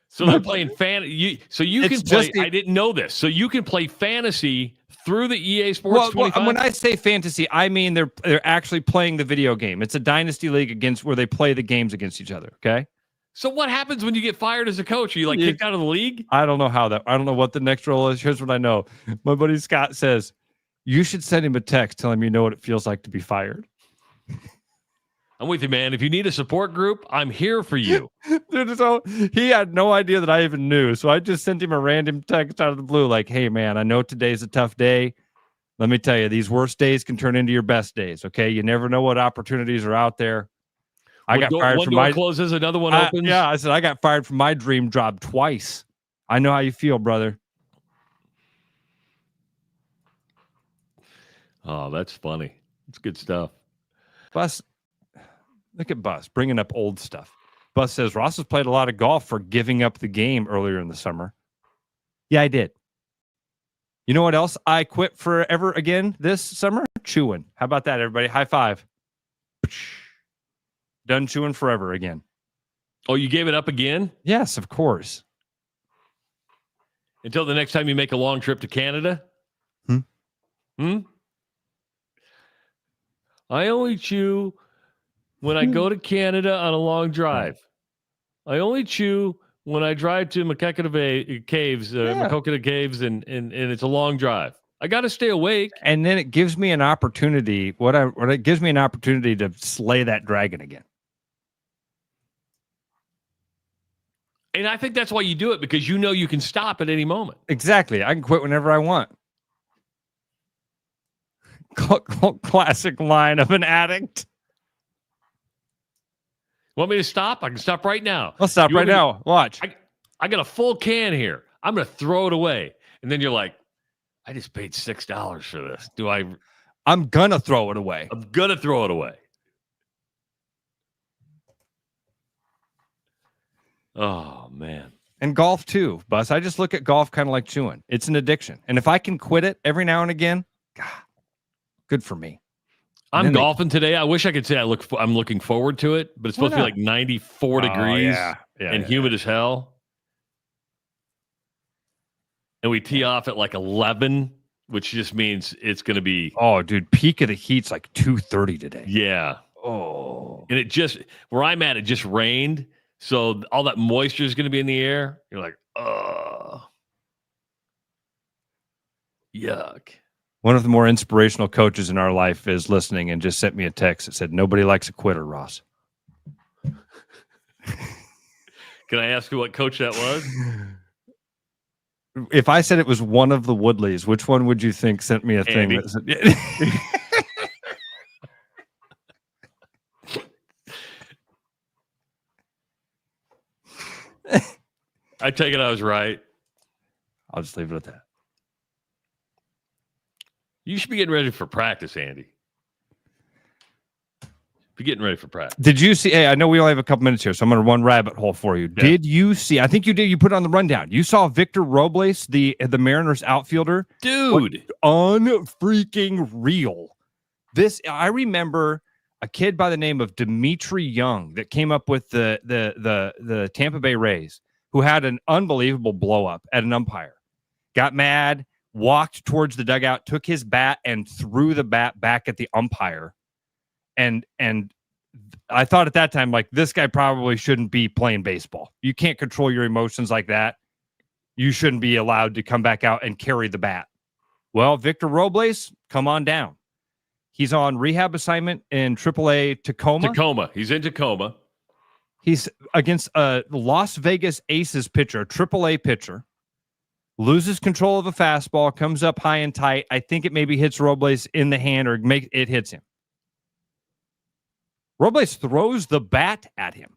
S5: So they're playing fantasy. So you can play. I didn't know this. So you can play fantasy through the EA Sports 25?
S6: When I say fantasy, I mean they're actually playing the video game. It's a dynasty league where they play the games against each other. Okay.
S5: So what happens when you get fired as a coach? Are you kicked out of the league?
S6: I don't know I don't know what the next role is. Here's what I know. My buddy Scott says you should send him a text, tell him you know what it feels like to be fired.
S5: I'm with you, man. If you need a support group, I'm here for you.
S6: Dude, so he had no idea that I even knew. So I just sent him a random text out of the blue like, "Hey, man, I know today's a tough day. Let me tell you, these worst days can turn into your best days, okay? You never know what opportunities are out there." I got fired from
S5: one door closes, another one opens.
S6: Yeah, I said, I got fired from my dream job twice. I know how you feel, brother.
S5: Oh, that's funny. It's good stuff.
S6: Bus. Look at Bus bringing up old stuff. Bus says, Ross has played a lot of golf for giving up the game earlier in the summer. Yeah, I did. You know what else I quit forever again this summer? Chewing. How about that, everybody? High five. Done chewing forever again.
S5: Oh, you gave it up again?
S6: Yes, of course.
S5: Until the next time you make a long trip to Canada? I only chew when I go to Canada on a long drive. I only chew when I drive to Makeketa Caves, Makoketa Caves, and it's a long drive. I got to stay awake.
S6: And then it gives me an opportunity. It gives me an opportunity to slay that dragon again.
S5: And I think that's why you do it, because you know you can stop at any moment.
S6: Exactly. I can quit whenever I want. Classic line of an addict.
S5: Want me to stop? I can stop right now.
S6: I'll stop right now. Watch.
S5: I got a full can here. I'm going to throw it away. And then you're like, I just paid $6 for this.
S6: I'm going to throw it away.
S5: I'm going to throw it away. Oh, man.
S6: And golf, too, Bus. I just look at golf kind of like chewing. It's an addiction. And if I can quit it every now and again, God, good for me.
S5: I'm golfing today. I wish I could say I'm looking forward to it, but it's supposed to be like 94 degrees and humid as hell. And we tee off at like 11, which just means it's going to be...
S6: Oh, dude, peak of the heat's like 2:30 today.
S5: Yeah.
S6: Oh.
S5: And where I'm at, it just rained. So all that moisture is going to be in the air. You're like, yuck.
S6: One of the more inspirational coaches in our life is listening and just sent me a text that said, nobody likes a quitter, Ross.
S5: Can I ask you what coach that was?
S6: If I said it was one of the Woodleys, which one would you think sent me a thing? That said,
S5: I take it I was right.
S6: I'll just leave it at that.
S5: You should be getting ready for practice, Andy. Be getting ready for practice.
S6: Did you see? Hey, I know we only have a couple minutes here, so I'm going to run rabbit hole for you. Yeah. Did you see? I think you did. You put it on the rundown. You saw Victor Robles, the Mariners outfielder,
S5: dude,
S6: unfreaking real. I remember a kid by the name of Dimitri Young that came up with the Tampa Bay Rays, who had an unbelievable blow up at an umpire, got mad, walked towards the dugout, took his bat and threw the bat back at the umpire. And I thought at that time, like, this guy probably shouldn't be playing baseball. You can't control your emotions like that. You shouldn't be allowed to come back out and carry the bat. Well, Victor Robles, come on down. He's on rehab assignment in AAA Tacoma.
S5: He's in Tacoma.
S6: He's against a Las Vegas Aces pitcher, AAA pitcher. Loses control of a fastball, comes up high and tight. I think it maybe hits Robles in the hand or it hits him. Robles throws the bat at him.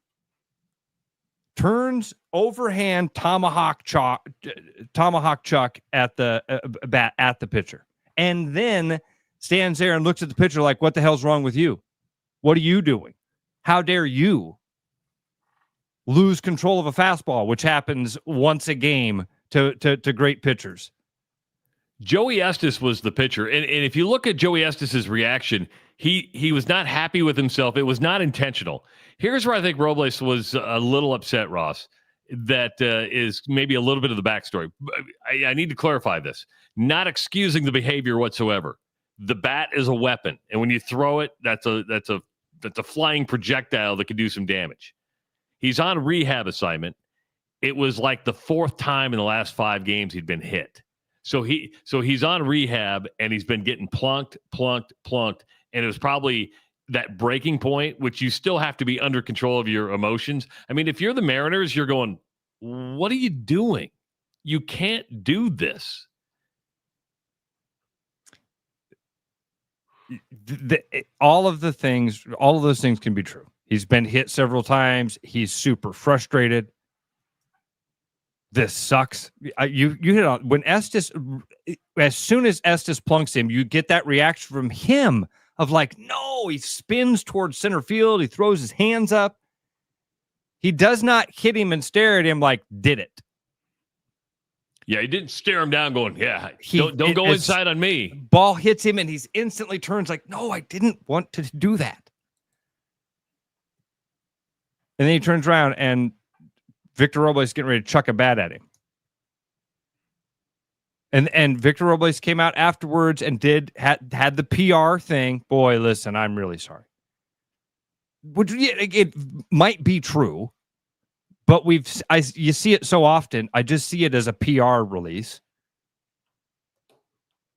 S6: Turns overhand tomahawk chuck at the bat at the pitcher. And then stands there and looks at the pitcher like, what the hell's wrong with you? What are you doing? How dare you lose control of a fastball, which happens once a game to great pitchers.
S5: Joey Estes was the pitcher. And if you look at Joey Estes' reaction, he was not happy with himself. It was not intentional. Here's where I think Robles was a little upset, Ross. That is maybe a little bit of the backstory. I need to clarify this. Not excusing the behavior whatsoever. The bat is a weapon. And when you throw it, that's a flying projectile that can do some damage. He's on rehab assignment. It was like the fourth time in the last 5 games he'd been hit. So he's on rehab and he's been getting plunked. And it was probably that breaking point, which you still have to be under control of your emotions. I mean, if you're the Mariners, you're going, what are you doing? You can't do this.
S6: All of those things can be true. He's been hit several times. He's super frustrated. This sucks. You hit on when Estes, as soon as Estes plunks him, you get that reaction from him of like, no, he spins towards center field. He throws his hands up. He does not hit him and stare at him like, did it.
S5: Yeah, he didn't stare him down going, yeah, don't go inside on me.
S6: Ball hits him and he's instantly turns like, no, I didn't want to do that. And then he turns around and Victor Robles is getting ready to chuck a bat at him. And Victor Robles came out afterwards and had the PR thing. Boy, listen, I'm really sorry. Which it might be true, but you see it so often. I just see it as a PR release.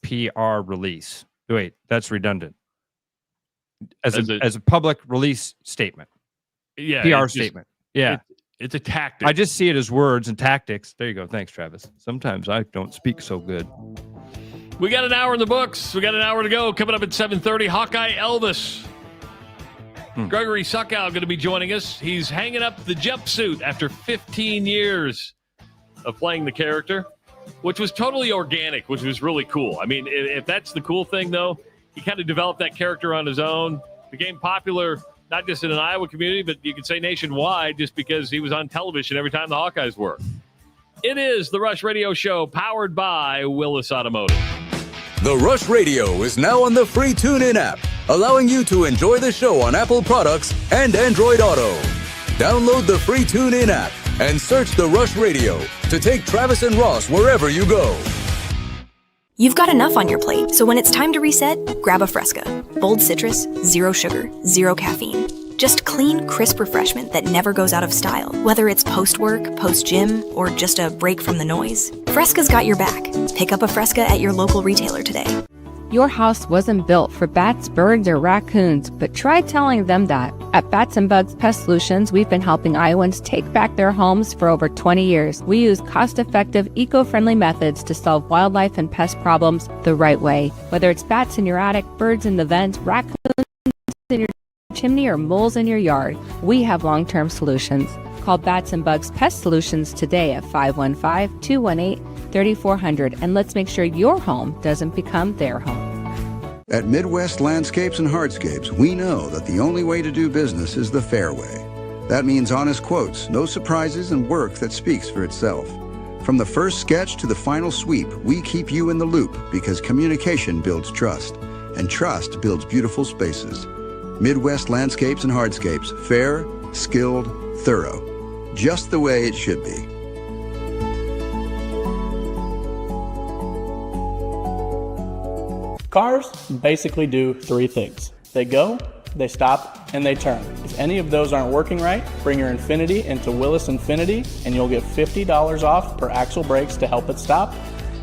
S6: PR release. Wait, that's redundant. As a public release statement.
S5: Yeah.
S6: PR statement. Yeah.
S5: It's a tactic.
S6: I just see it as words and tactics. There you go. Thanks, Travis. Sometimes I don't speak so good.
S5: We got an hour in the books. We got an hour to go. Coming up at 7:30, Hawkeye Elvis. Gregory Suckow going to be joining us. He's hanging up the jumpsuit after 15 years of playing the character, which was totally organic, which was really cool. I mean, if that's the cool thing, though, he kind of developed that character on his own, became popular, not just in an Iowa community, but you could say nationwide, just because he was on television every time the Hawkeyes were. It is the Rush Radio Show, powered by Willis Automotive.
S4: The Rush Radio is now on the free TuneIn app, allowing you to enjoy the show on Apple products and Android Auto. Download the free TuneIn app and search The Rush Radio to take Travis and Ross wherever you go.
S8: You've got enough on your plate, so when it's time to reset, grab a Fresca. Bold citrus, zero sugar, zero caffeine. Just clean, crisp refreshment that never goes out of style, whether it's post-work, post-gym, or just a break from the noise. Fresca's got your back. Pick up a Fresca at your local retailer today.
S3: Your house wasn't built for bats, birds, or raccoons, but try telling them that. At Bats and Bugs Pest Solutions, we've been helping Iowans take back their homes for over 20 years. We use cost-effective, eco-friendly methods to solve wildlife and pest problems the right way. Whether it's bats in your attic, birds in the vent, raccoons in your chimney, or moles in your yard, we have long-term solutions. Call Bats and Bugs Pest Solutions today at 515-218-3400, and let's make sure your home doesn't become their home.
S16: At Midwest Landscapes and Hardscapes, we know that the only way to do business is the fair way. That means honest quotes, no surprises, and work that speaks for itself. From the first sketch to the final sweep, we keep you in the loop because communication builds trust, and trust builds beautiful spaces. Midwest Landscapes and Hardscapes, fair, skilled, thorough. Just the way it should be.
S17: Cars basically do three things. They go, they stop, and they turn. If any of those aren't working right, bring your Infiniti into Willis Infiniti, and you'll get $50 off per axle brakes to help it stop,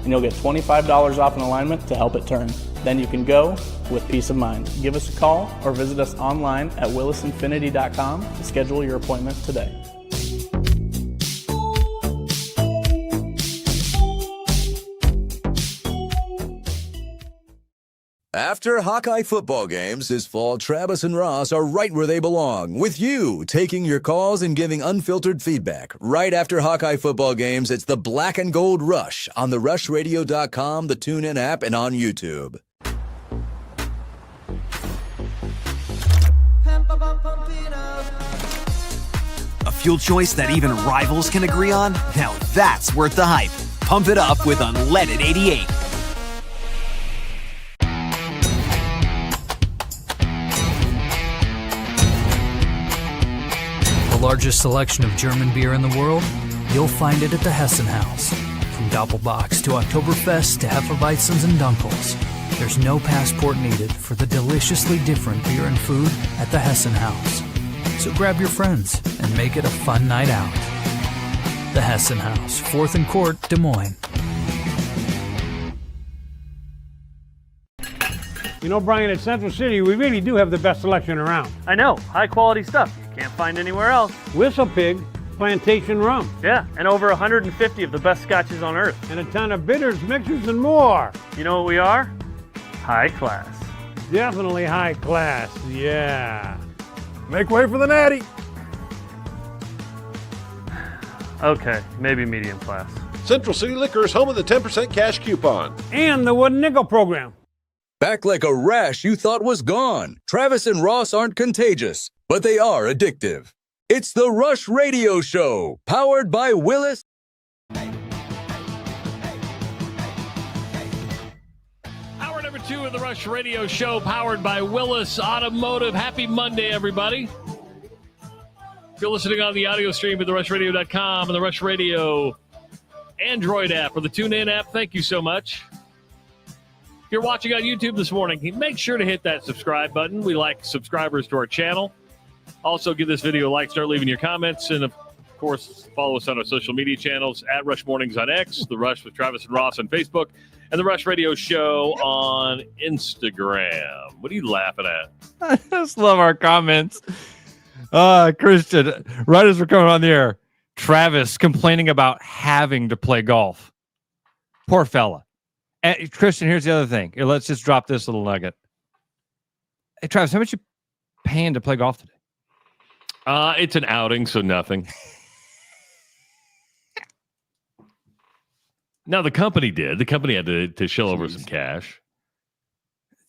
S17: and you'll get $25 off an alignment to help it turn. Then you can go with peace of mind. Give us a call or visit us online at willisinfinity.com to schedule your appointment today.
S4: After Hawkeye football games this fall, Travis and Ross are right where they belong, with you taking your calls and giving unfiltered feedback. Right after Hawkeye football games, it's the Black and Gold Rush on the rushradio.com, the TuneIn app, and on YouTube.
S12: A fuel choice that even rivals can agree on? Now that's worth the hype. Pump it up with unleaded 88.
S18: The largest selection of German beer in the world? You'll find it at the Hessen House. From Doppelbocks to Oktoberfest to Hefeweizens and Dunkels, there's no passport needed for the deliciously different beer and food at the Hessen House. So grab your friends and make it a fun night out. The Hessen House, 4th and Court, Des Moines.
S10: You know, Brian, at Central City, we really do have the best selection around.
S11: I know, high quality stuff you can't find anywhere else.
S10: Whistle Pig Plantation Rum.
S11: Yeah, and over 150 of the best scotches on earth.
S10: And a ton of bitters, mixers, and more.
S11: You know what we are? High class.
S10: Definitely high class, yeah.
S2: Make way for the natty.
S11: Okay, maybe medium class.
S2: Central City Liquors, home of the 10% cash coupon.
S10: And the Wooden Nickel program.
S4: Back like a rash you thought was gone. Travis and Ross aren't contagious, but they are addictive. It's the Rush Radio Show, powered by Willis.
S5: Hour number 2 of the Rush Radio Show, powered by Willis Automotive. Happy Monday, everybody. If you're listening on the audio stream at therushradio.com and the Rush Radio Android app or the TuneIn app, thank you so much. If you're watching on YouTube this morning, make sure to hit that subscribe button. We like subscribers to our channel. Also, give this video a like, start leaving your comments, and, of course, follow us on our social media channels, at Rush Mornings on X, The Rush with Travis and Ross on Facebook, And the Rush Radio Show on Instagram. What are you laughing at?
S6: I just love our comments. Christian, right as we're coming on the air, Travis complaining about having to play golf. Poor fella. And Christian, here's the other thing. Here, let's just drop this little nugget. Hey, Travis, how much you paying to play golf today?
S5: It's an outing, so nothing. No, the company did. The company had to shell over some cash.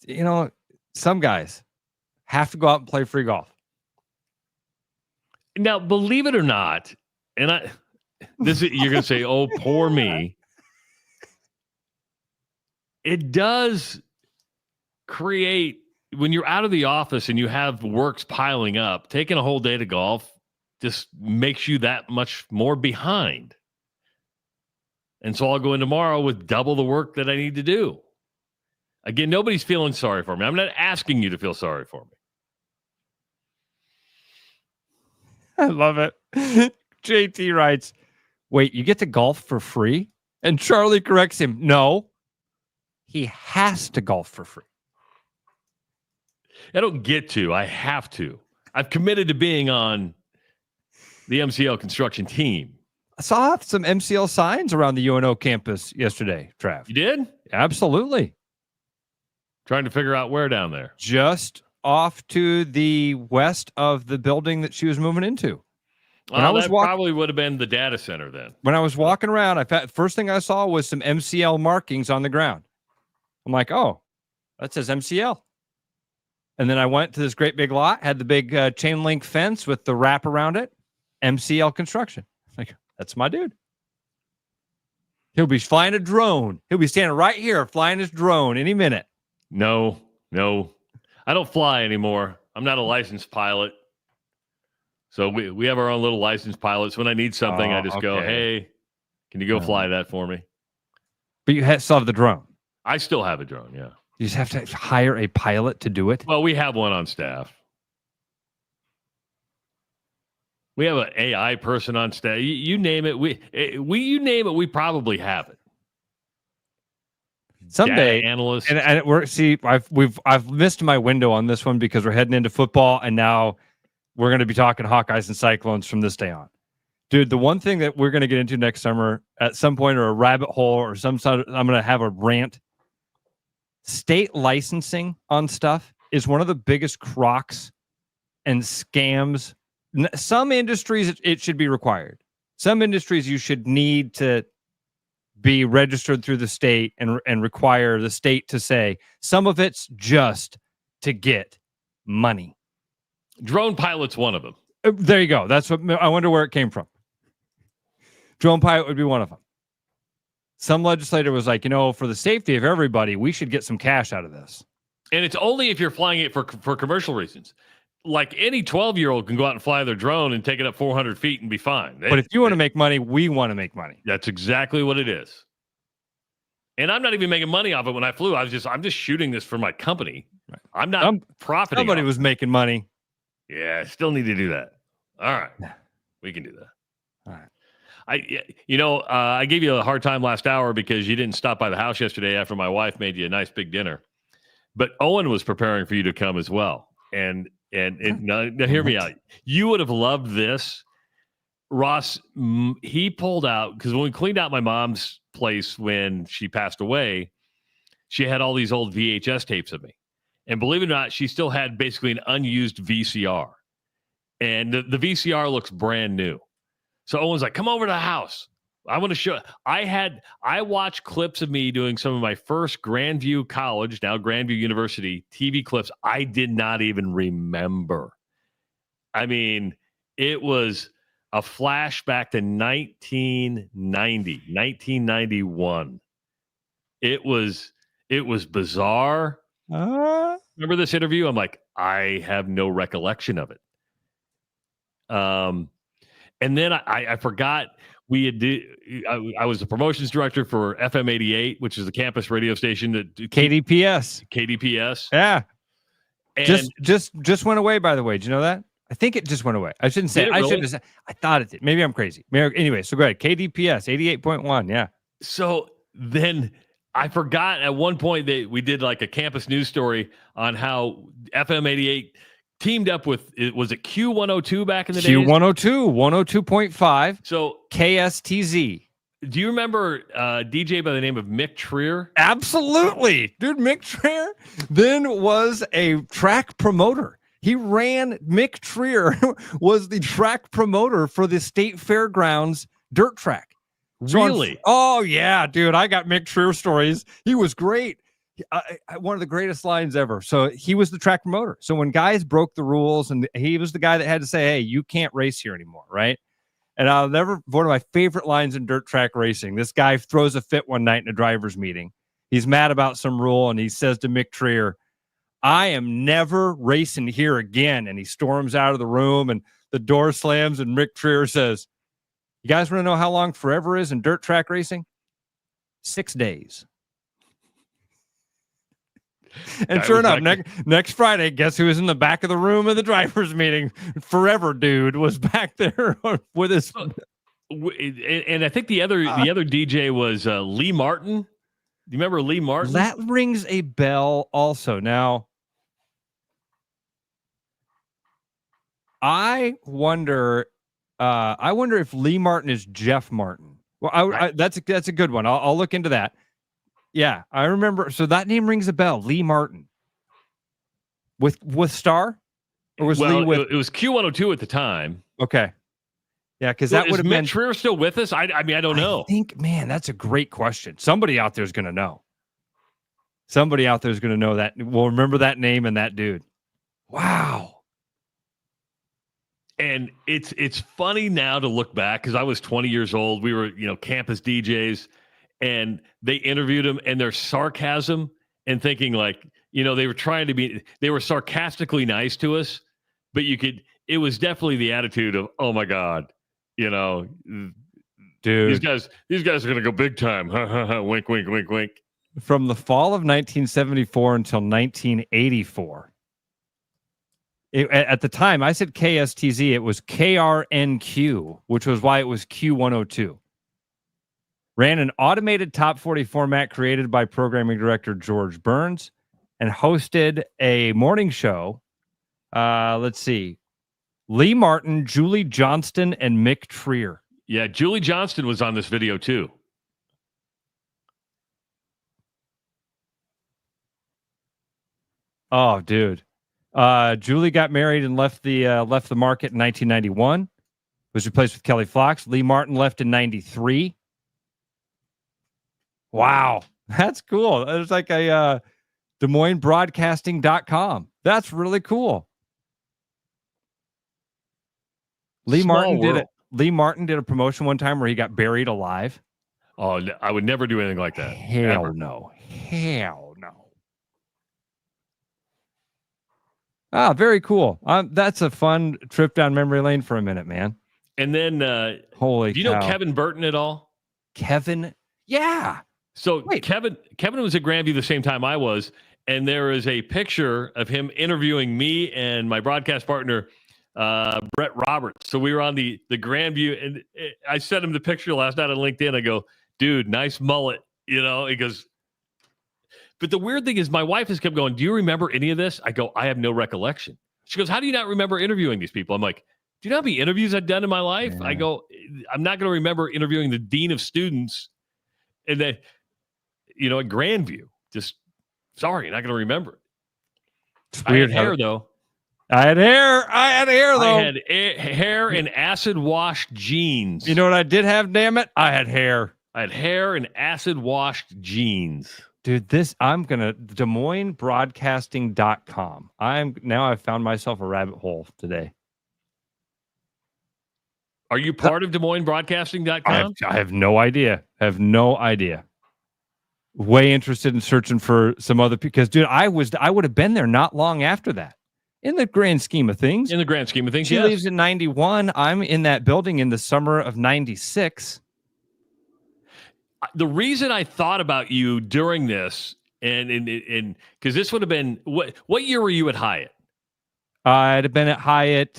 S6: You know, some guys have to go out and play free golf.
S5: Now, believe it or not, and you're going to say, "Oh, poor me." It does create, when you're out of the office and you have works piling up, taking a whole day to golf just makes you that much more behind. And so I'll go in tomorrow with double the work that I need to do. Again, nobody's feeling sorry for me. I'm not asking you to feel sorry for me.
S6: I love it. JT writes, wait, you get to golf for free? And Charlie corrects him. No, he has to golf for free.
S5: I don't get to. I have to. I've committed to being on the MCL Construction team.
S6: I saw some MCL signs around the UNO campus yesterday, Trav.
S5: You did?
S6: Absolutely.
S5: Trying to figure out where down there.
S6: Just off to the west of the building that she was moving into.
S5: That probably would have been the data center then.
S6: When I was walking around, first thing I saw was some MCL markings on the ground. I'm like, oh, that says MCL. And then I went to this great big lot, had the big chain link fence with the wrap around it, MCL Construction. Like, that's my dude. He'll be flying a drone. He'll be standing right here flying his drone any minute.
S5: No. I don't fly anymore. I'm not a licensed pilot. So we have our own little licensed pilots. When I need something, I just go, hey, can you go fly that for me?
S6: But you still have the drone.
S5: I still have a drone, yeah.
S6: You just have to hire a pilot to do it?
S5: Well, we have one on staff. We have an AI person on staff. You name it. You name it. We probably have it.
S6: Someday,
S5: data analyst.
S6: And I've missed my window on this one because we're heading into football, and now we're going to be talking Hawkeyes and Cyclones from this day on. Dude, the one thing that we're going to get into next summer at some point, or a rabbit hole, or some sort of, I'm going to have a rant. State licensing on stuff is one of the biggest crocs and scams. Some industries, it should be required. Some industries, you should need to be registered through the state and require the state to say. Some of it's just to get money.
S5: Drone pilot's one of them.
S6: There you go. That's what I wonder where it came from. Drone pilot would be one of them. Some legislator was like, for the safety of everybody, we should get some cash out of this.
S5: And it's only if you're flying it for commercial reasons. Like any 12-year-old can go out and fly their drone and take it up 400 feet and be fine.
S6: But if you want to make money, we want to make money.
S5: That's exactly what it is. And I'm not even making money off it when I flew. I'm just shooting this for my company. Right. I'm not profiting.
S6: Somebody was making money.
S5: Yeah, I still need to do that. All right. We can do that.
S6: All right.
S5: I gave you a hard time last hour because you didn't stop by the house yesterday after my wife made you a nice big dinner. But Owen was preparing for you to come as well. And now hear me out. You would have loved this. Ross, he pulled out, because when we cleaned out my mom's place when she passed away, she had all these old VHS tapes of me. And believe it or not, she still had basically an unused VCR. And the VCR looks brand new. So Owen's like, come over to the house. I want to show. I watched clips of me doing some of my first Grandview College, now Grandview University, TV clips I did not even remember. I mean, it was a flashback to 1991. It was bizarre. Remember this interview? I'm like, I have no recollection of it. And then I forgot we had I was the promotions director for FM 88, which is the campus radio station that
S6: KDPS. Yeah.
S5: And
S6: just went away, by the way. Did you know that? I think it just went away. I shouldn't say it.
S5: Really?
S6: I shouldn't have said. I thought it did. Maybe I'm crazy. Anyway, so go ahead. KDPS 88.1. Yeah.
S5: So then I forgot at one point that we did like a campus news story on how FM 88 teamed up with, was it Q102 back in the day?
S6: Q102, 102.5.
S5: So
S6: KSTZ.
S5: Do you remember a DJ by the name of Mick Trier?
S6: Absolutely. Dude, Mick Trier then was a track promoter. Mick Trier was the track promoter for the State Fairgrounds dirt track.
S5: Really?
S6: Oh, yeah, dude. I got Mick Trier stories. He was great. One of the greatest lines ever. So he was the track promoter. So when guys broke the rules, and he was the guy that had to say, hey, you can't race here anymore, right? And one of my favorite lines in dirt track racing, this guy throws a fit one night in a driver's meeting. He's mad about some rule, and he says to Mick Trier, I am never racing here again. And he storms out of the room, and the door slams, and Mick Trier says, you guys want to know how long forever is in dirt track racing? 6 days. And sure enough, next Friday, guess who was in the back of the room of the driver's meeting? Forever dude was back there with his.
S5: And I think the other DJ was Lee Martin. Do you remember Lee Martin?
S6: That rings a bell also. Now, I wonder if Lee Martin is Jeff Martin. Well, that's a good one. I'll look into that. Yeah, I remember. So that name rings a bell. Lee Martin. With Star? Or was Lee with...
S5: It was Q102 at the time.
S6: Okay. Yeah, because that would have been...
S5: Is Mick Trier still with us? I mean, I don't know.
S6: I think, man, that's a great question. Somebody out there is going to know. Somebody out there is going to know that. We'll remember that name and that dude. Wow.
S5: And it's funny now to look back because I was 20 years old. We were, campus DJs. And they interviewed him, and their sarcasm and thinking like, they were sarcastically nice to us, but it was definitely the attitude of, oh my God, dude, these guys are going to go big time. Wink, wink, wink, wink.
S6: From the fall of 1974 until 1984. At the time, I said KSTZ, it was KRNQ, which was why it was Q102. Ran an automated top 40 format created by programming director George Burns and hosted a morning show. Let's see. Lee Martin, Julie Johnston, and Mick Trier.
S5: Yeah, Julie Johnston was on this video too.
S6: Oh, dude. Julie got married and left the market in 1991. Was replaced with Kelly Fox. Lee Martin left in 93. Wow, that's cool. It's like a Des Moines Broadcasting.com. That's really cool. Lee Martin did a promotion one time where he got buried alive.
S5: Oh, I would never do anything like that.
S6: Hell no. Ah, very cool. That's a fun trip down memory lane for a minute, man.
S5: And then,
S6: holy
S5: do you know Kevin Burton at all?
S6: Kevin? Yeah.
S5: So Kevin was at Grandview the same time I was, and there is a picture of him interviewing me and my broadcast partner, Brett Roberts. So we were on the Grandview, and I sent him the picture last night on LinkedIn. I go, dude, nice mullet. He goes, but the weird thing is my wife has kept going, do you remember any of this? I go, I have no recollection. She goes, how do you not remember interviewing these people? I'm like, do you know how many interviews I've done in my life? Yeah. I go, I'm not going to remember interviewing the dean of students. And then, at Grandview, just sorry, not going to remember it.
S6: It's weird.
S5: I had hair, though.
S6: I had hair, though.
S5: I had hair and acid washed jeans.
S6: You know what I did have, damn it? I had hair.
S5: I had hair and acid washed jeans.
S6: Dude, I'm going to Des Moines Broadcasting.com. I've found myself a rabbit hole today.
S5: Are you part of Des Moines Broadcasting.com?
S6: I have no idea. Way interested in searching for some other, because dude, I would have been there not long after that. In the grand scheme of things.
S5: She
S6: leaves in 91. I'm in that building in the summer of 96.
S5: The reason I thought about you during this, and because this would have been, what year were you at Hyatt?
S6: I'd have been at Hyatt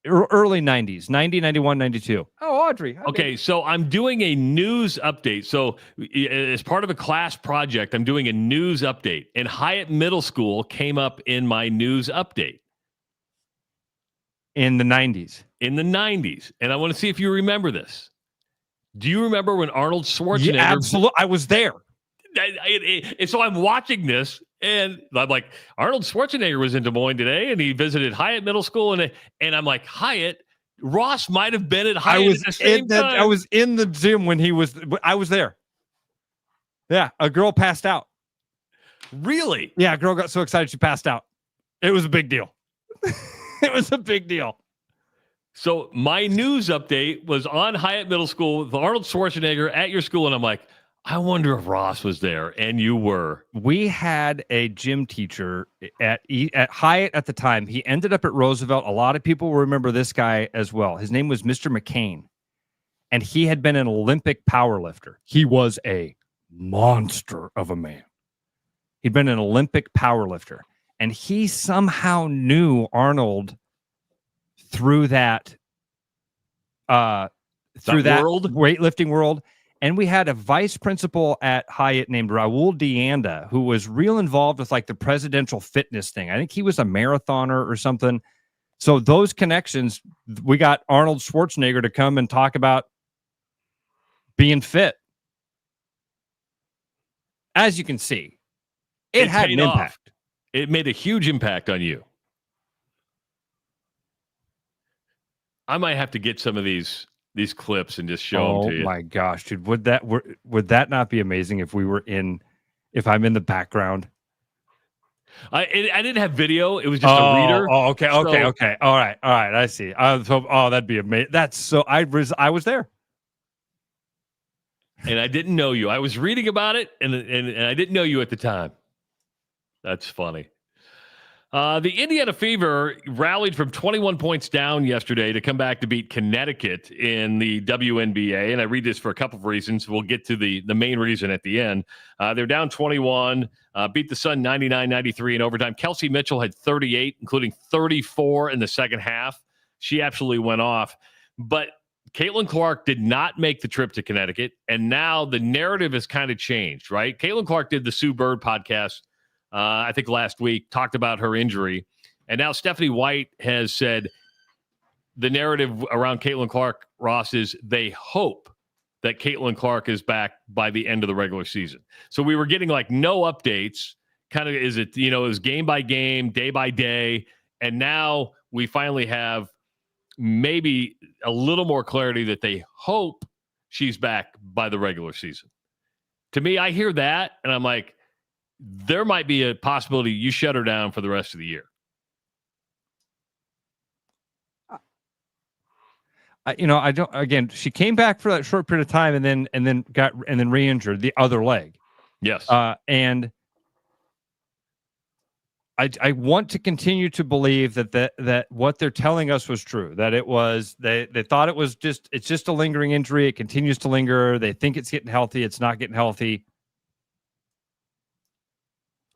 S6: early 90s, 90, 91, 92. Oh, Audrey.
S5: Okay, so I'm doing a news update. So as part of a class project, I'm doing a news update. And Hyatt Middle School came up in my news update.
S6: In the 90s.
S5: In the 90s. And I want to see if you remember this. Do you remember when Arnold Schwarzenegger...
S6: Yeah, absolutely. I was there.
S5: And so I'm watching this, and I'm like, Arnold Schwarzenegger was in Des Moines today, and he visited Hyatt Middle School, and I'm like, Hyatt, Ross might have been at Hyatt at the same time.
S6: I was in the gym when I was there. Yeah, a girl passed out.
S5: Really?
S6: Yeah, a girl got so excited she passed out. It was a big deal. It was a big deal.
S5: So my news update was on Hyatt Middle School with Arnold Schwarzenegger at your school, and I'm like, I wonder if Ross was there, and you were.
S6: We had a gym teacher at Hyatt at the time. He ended up at Roosevelt. A lot of people will remember this guy as well. His name was Mr. McCain, and he had been an Olympic powerlifter. He was a monster of a man. He'd been an Olympic powerlifter, and he somehow knew Arnold through that
S5: world?
S6: Weightlifting world. And we had a vice principal at Hyatt named Raul Deanda, who was real involved with like the presidential fitness thing. I think he was a marathoner or something. So those connections, we got Arnold Schwarzenegger to come and talk about being fit. As you can see, it had an impact.
S5: It made a huge impact on you. I might have to get some of these clips and just show them to you.
S6: Oh my gosh, dude. Would that not be amazing if if I'm in the background?
S5: I didn't have video. It was just a reader.
S6: Oh, okay. All right. I see. That'd be amazing. I was there.
S5: And I didn't know you. I was reading about it and I didn't know you at the time. That's funny. The Indiana Fever rallied from 21 points down yesterday to come back to beat Connecticut in the WNBA. And I read this for a couple of reasons. We'll get to the main reason at the end. They're down 21, beat the Sun 99-93 in overtime. Kelsey Mitchell had 38, including 34 in the second half. She absolutely went off. But Caitlin Clark did not make the trip to Connecticut. And now the narrative has kind of changed, right? Caitlin Clark did the Sue Bird podcast I think last week, talked about her injury. And now Stephanie White has said the narrative around Caitlin Clark, Ross, is they hope that Caitlin Clark is back by the end of the regular season. So we were getting like no updates. Kind of is it, it was game by game, day by day. And now we finally have maybe a little more clarity that they hope she's back by the regular season. To me, I hear that and I'm like, there might be a possibility you shut her down for the rest of the year.
S6: I don't. Again, she came back for that short period of time, and then re-injured the other leg.
S5: Yes,
S6: and I want to continue to believe that what they're telling us was true. That it was they thought it's just a lingering injury. It continues to linger. They think it's getting healthy. It's not getting healthy.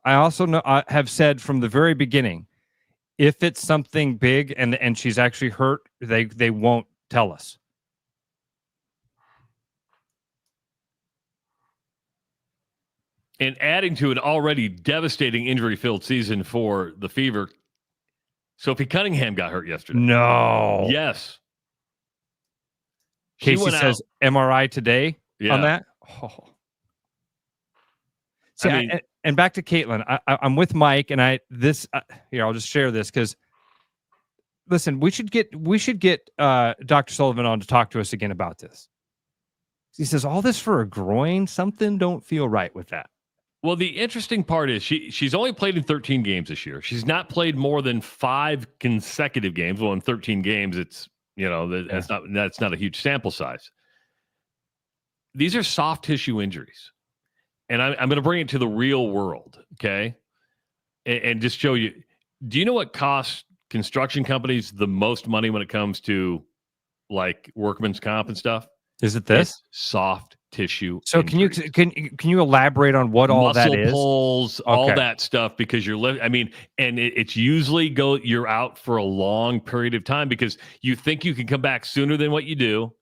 S6: I also have said from the very beginning, if it's something big and she's actually hurt, they won't tell us.
S5: And adding to an already devastating injury-filled season for the Fever, Sophie Cunningham got hurt yesterday.
S6: No.
S5: Yes.
S6: Casey says MRI today on that. Oh. See, and back to Caitlin, I'm with Mike, and here I'll just share this because, listen, we should get Dr. Sullivan on to talk to us again about this. He says all this for a groin, something don't feel right with that.
S5: Well, the interesting part is she's only played in 13 games this year. She's not played more than 5 consecutive games. Well, in 13 games, it's that's not a huge sample size. These are soft tissue injuries. And I'm going to bring it to the real world, okay? And just show you. Do you know what costs construction companies the most money when it comes to like workman's comp and stuff?
S6: Is it this?
S5: It's soft tissue.
S6: So
S5: injuries.
S6: can you elaborate on what all that is?
S5: Muscle pulls, all that stuff, because you're I mean, and it's usually you're out for a long period of time because you think you can come back sooner than what you do,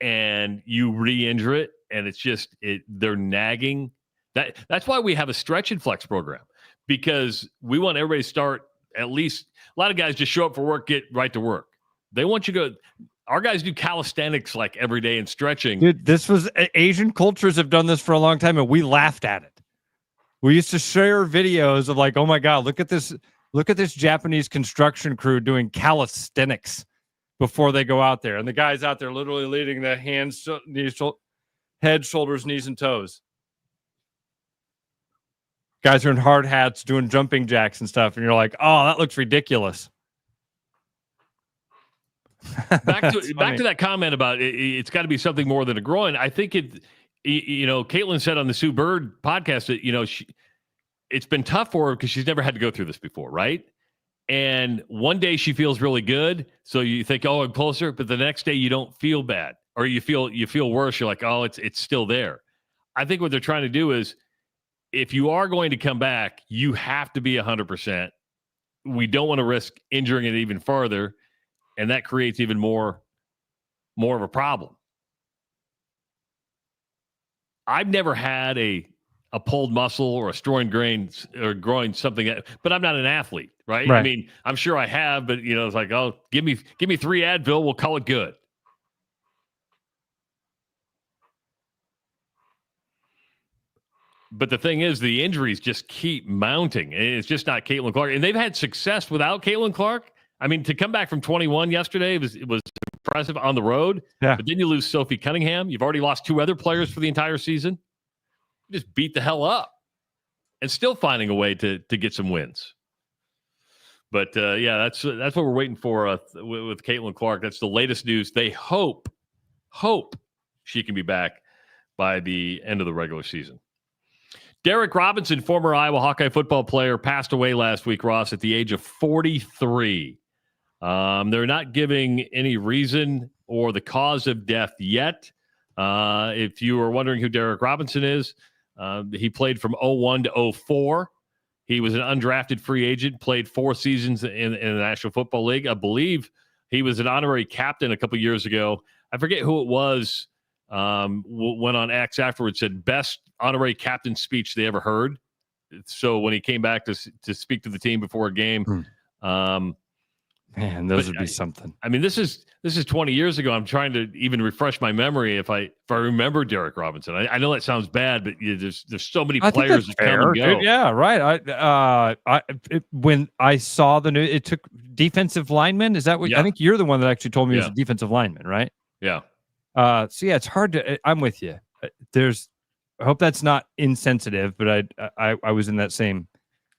S5: and you re-injure it, and it's just they're nagging. That's why we have a stretch and flex program, because we want everybody to start at least. A lot of guys just show up for work, get right to work. They want you to go. Our guys do calisthenics like every day and stretching.
S6: Dude, this was Asian cultures have done this for a long time, and we laughed at it. We used to share videos of like, oh my God, look at this Japanese construction crew doing calisthenics before they go out there. And the guys out there literally leading the hands, knees, head, shoulders, knees, and toes. Guys are in hard hats doing jumping jacks and stuff, and you're like, oh, that looks ridiculous.
S5: Back to that comment about it's got to be something more than a groin. I think Caitlin said on the Sue Bird podcast that it's been tough for her because she's never had to go through this before, right? And one day she feels really good, so you think, oh, I'm closer, but the next day you don't feel bad, or you feel worse. You're like, oh, it's still there. I think what they're trying to do is, if you are going to come back, you have to be 100%. We don't want to risk injuring it even further. And that creates even more of a problem. I've never had a pulled muscle or a strained groin something, but I'm not an athlete, right? I mean, I'm sure I have, but it's like, oh, give me 3 Advil, we'll call it good. But the thing is, the injuries just keep mounting. It's just not Caitlin Clark, and they've had success without Caitlin Clark. I mean, to come back from 21 yesterday, it was impressive on the road.
S6: Yeah.
S5: But then you lose Sophie Cunningham. You've already lost 2 other players for the entire season. You just beat the hell up and still finding a way to get some wins. But, that's what we're waiting for with Caitlin Clark. That's the latest news. They hope she can be back by the end of the regular season. Derek Robinson, former Iowa Hawkeye football player, passed away last week, Ross, at the age of 43. They're not giving any reason or the cause of death yet. If you were wondering who Derek Robinson is, he played from 01 to 04. He was an undrafted free agent, played 4 seasons in the National Football League. I believe he was an honorary captain a couple years ago. I forget who it was. Went on X afterwards, said best honorary captain speech they ever heard. So when he came back to speak to the team before a game,
S6: man, those would be something.
S5: I mean, this is 20 years ago. I'm trying to even refresh my memory if I remember Derek Robinson. I know that sounds bad, but there's so many players that come and go.
S6: Yeah, right. When I saw the news, it took defensive lineman. Is that what? Yeah. I think you're the one that actually told me he was a defensive lineman, right?
S5: Yeah.
S6: So yeah, it's hard to. I'm with you. I hope that's not insensitive, but I was in that same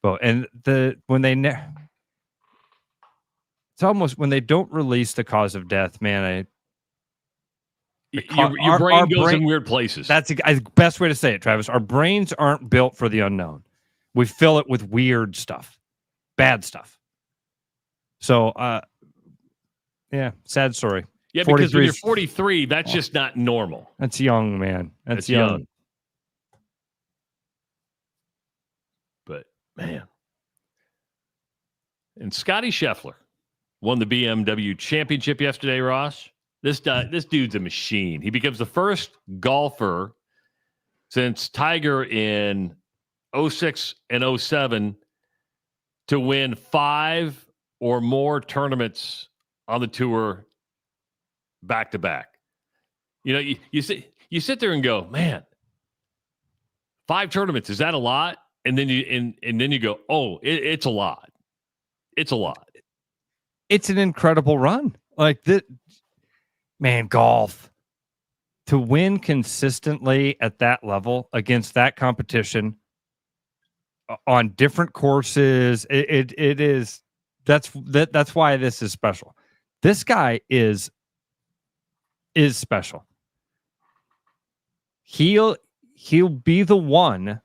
S6: boat. And it's almost when they don't release the cause of death, man.
S5: Your brain goes in weird places.
S6: That's the best way to say it, Travis. Our brains aren't built for the unknown. We fill it with weird stuff, bad stuff. So, yeah, sad story.
S5: Yeah, because when you're 43, that's just not normal.
S6: That's young, man. That's young.
S5: But, man. And Scottie Scheffler won the BMW championship yesterday, Ross. This dude's a machine. He becomes the first golfer since Tiger in 06 and 07 to win 5 or more tournaments on the tour back to back. You sit there and go, man, 5 tournaments, is that a lot? And then you go, oh, it's a lot. It's a lot.
S6: It's an incredible run. Like that, man, golf. To win consistently at that level against that competition on different courses, it is that's why this is special. This guy is special. He'll be the one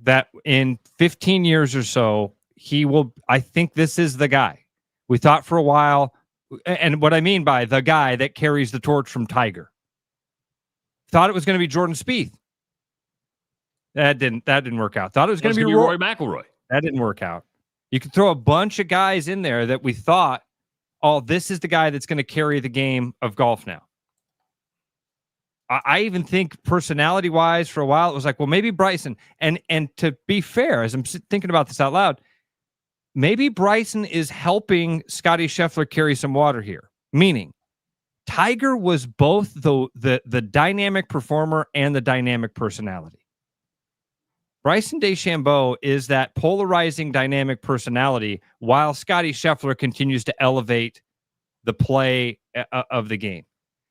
S6: that in 15 years or so, he will. I think this is the guy. We thought for a while, and what I mean by the guy that carries the torch from Tiger. Thought it was going to be Jordan Spieth. That didn't work out. Thought it was going to be
S5: Rory McIlroy.
S6: That didn't work out. You could throw a bunch of guys in there that we thought, oh, this is the guy that's going to carry the game of golf now. I even think personality-wise, for a while, it was like, well, maybe Bryson. And to be fair, as I'm thinking about this out loud, maybe Bryson is helping Scottie Scheffler carry some water here. Meaning, Tiger was both the dynamic performer and the dynamic personality. Bryson DeChambeau is that polarizing dynamic personality while Scottie Scheffler continues to elevate the play of the game.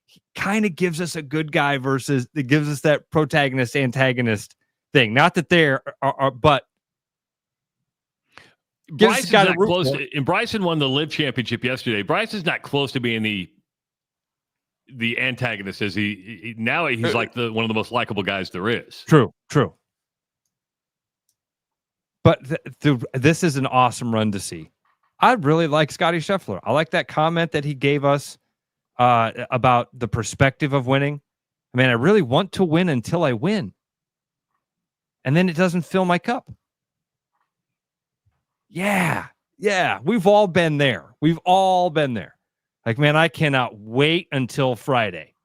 S6: He kind of gives us a good guy versus it gives us that protagonist antagonist thing. Not that there are but
S5: Bryson's not close to, and Bryson won the Live Championship yesterday. Bryson's not close to being the antagonist as he now he's like one of the most likable guys there is.
S6: True. But this is an awesome run to see. I really like Scottie Scheffler. I like that comment that he gave us about the perspective of winning. I mean, I really want to win until I win. And then it doesn't fill my cup. Yeah. We've all been there. Like, man, I cannot wait until Friday.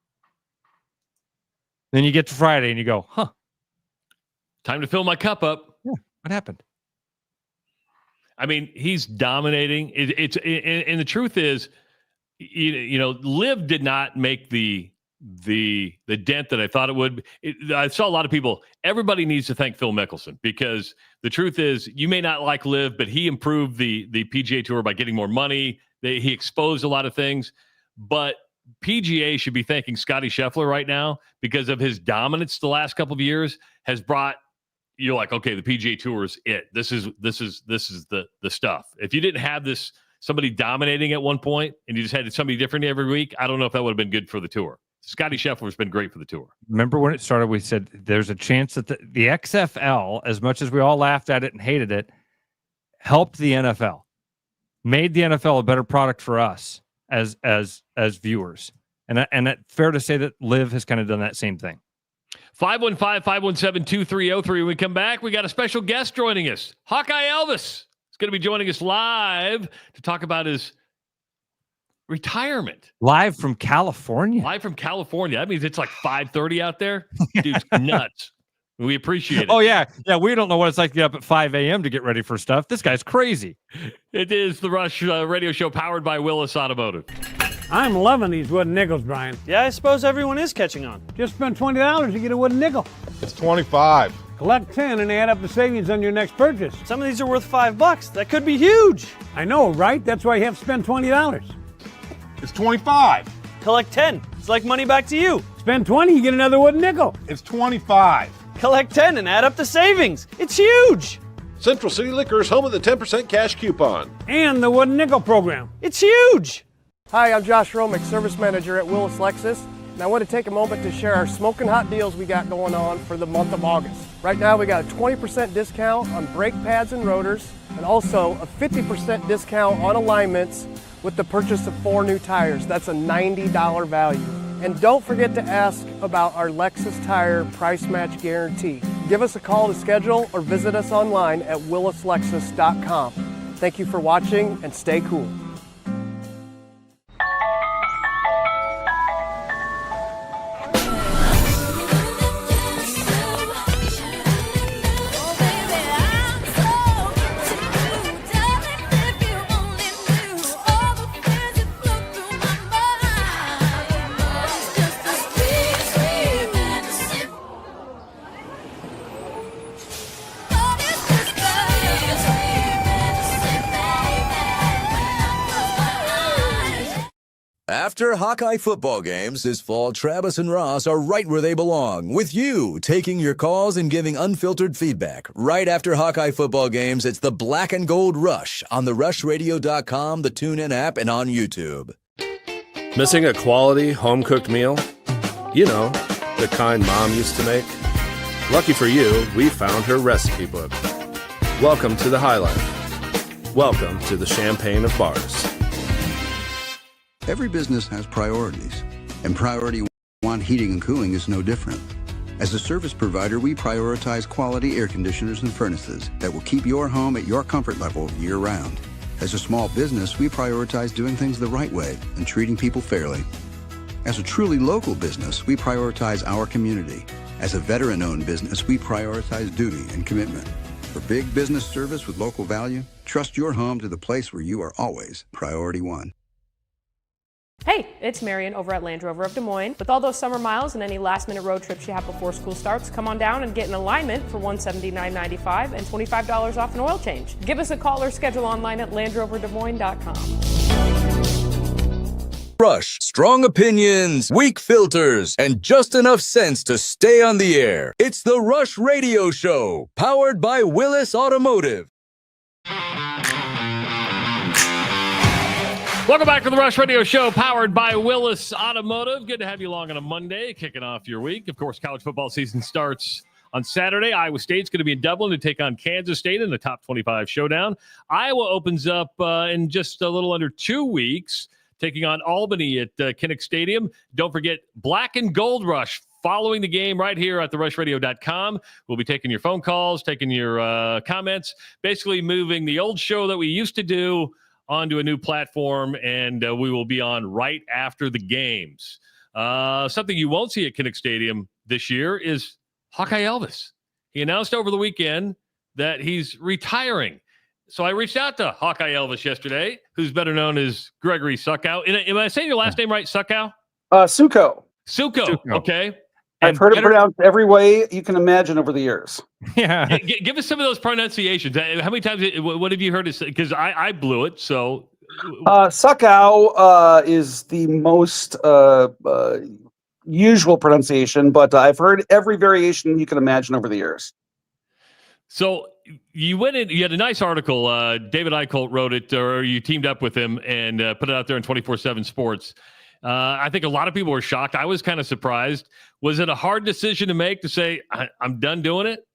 S6: Then you get to Friday and you go, huh.
S5: Time to fill my cup up.
S6: Yeah. What happened?
S5: I mean, he's dominating. And the truth is, Liv did not make the dent that I thought it would. I saw a lot of people. Everybody needs to thank Phil Mickelson because the truth is, you may not like Liv, but he improved the PGA Tour by getting more money. He exposed a lot of things, but PGA should be thanking Scottie Scheffler right now because of his dominance the last couple of years has brought. You're like, okay, the PGA Tour is it. This is the stuff. If you didn't have somebody dominating at one point and you just had somebody different every week, I don't know if that would have been good for the tour. Scottie Scheffler has been great for the tour.
S6: Remember when it started, we said there's a chance that the XFL, as much as we all laughed at it and hated it, helped the NFL, made the NFL a better product for us as viewers. And it's fair to say that Liv has kind of done that same thing.
S5: 515-517-2303. When we come back, we got a special guest joining us. Hawkeye Elvis is going to be joining us live to talk about his retirement.
S6: Live from California.
S5: That means it's like 5:30 out there. Dude's nuts. We appreciate it.
S6: Oh, yeah. Yeah, we don't know what it's like to get up at 5 a.m. to get ready for stuff. This guy's crazy.
S5: It is the Rush radio show powered by Willis Automotive.
S10: I'm loving these wooden nickels, Brian.
S11: Yeah, I suppose everyone is catching on.
S10: Just spend $20 to get a wooden nickel.
S2: It's $25.
S10: Collect 10 and add up the savings on your next purchase.
S11: Some of these are worth $5. That could be huge.
S10: I know, right? That's why you have to spend $20.
S2: It's $25.
S11: Collect 10. It's like money back to you.
S10: Spend 20, you get another wooden nickel.
S2: It's $25.
S11: Collect 10 and add up the savings. It's huge.
S2: Central City Liquors, home of the 10% cash coupon.
S10: And the wooden nickel program.
S11: It's huge.
S19: Hi, I'm Josh Romick, Service Manager at Willis Lexus, and I want to take a moment to share our smoking hot deals we got going on for the month of August. Right now we got a 20% discount on brake pads and rotors, and also a 50% discount on alignments with the purchase of 4 new tires. That's a $90 value. And don't forget to ask about our Lexus Tire Price Match Guarantee. Give us a call to schedule or visit us online at willislexus.com. Thank you for watching and stay cool.
S4: After Hawkeye football games this fall, Travis and Ross are right where they belong, with you, taking your calls and giving unfiltered feedback. Right after Hawkeye football games, it's the Black and Gold Rush on the RushRadio.com, the TuneIn app, and on YouTube.
S20: Missing a quality, home-cooked meal? You know, the kind Mom used to make? Lucky for you, we found her recipe book. Welcome to the High Life. Welcome to the Champagne of Bars.
S16: Every business has priorities, and priority 1 Swan Heating and Cooling is no different. As a service provider, we prioritize quality air conditioners and furnaces that will keep your home at your comfort level year-round. As a small business, we prioritize doing things the right way and treating people fairly. As a truly local business, we prioritize our community. As a veteran-owned business, we prioritize duty and commitment. For big business service with local value, trust your home to the place where you are always priority one.
S21: Hey, it's Marion over at Land Rover of Des Moines. With all those summer miles and any last-minute road trips you have before school starts, come on down and get an alignment for $179.95 and $25 off an oil change. Give us a call or schedule online at LandRoverDesMoines.com.
S4: Rush, strong opinions, weak filters, and just enough sense to stay on the air. It's the Rush Radio Show, powered by Willis Automotive.
S5: Welcome back to the Rush Radio Show, powered by Willis Automotive. Good to have you along on a Monday, kicking off your week. Of course, college football season starts on Saturday. Iowa State's going to be in Dublin to take on Kansas State in the top 25 showdown. Iowa opens up in just a little under 2 weeks, taking on Albany at Kinnick Stadium. Don't forget Black and Gold Rush following the game right here at therushladio.com. We'll be taking your phone calls, taking your comments, basically moving the old show that we used to do onto a new platform, and we will be on right after the games. Something you won't see at Kinnick Stadium this year is Hawkeye Elvis. He announced over the weekend that he's retiring. So I reached out to Hawkeye Elvis yesterday, who's better known as Gregory Suckow. Am I saying your last name right, Suckow?
S22: Succo.
S5: Succo, okay.
S22: I've heard it pronounced every way you can imagine over the years.
S6: Yeah.
S5: Give us some of those pronunciations. How many times, what have you heard it say? Because I blew it, so.
S22: Suckow is the most usual pronunciation, but I've heard every variation you can imagine over the years.
S5: So you went in, you had a nice article. David Eicholt wrote it, or you teamed up with him and put it out there in 24/7 Sports. I think a lot of people were shocked. I was kind of surprised. Was it a hard decision to make to say, I'm done doing it?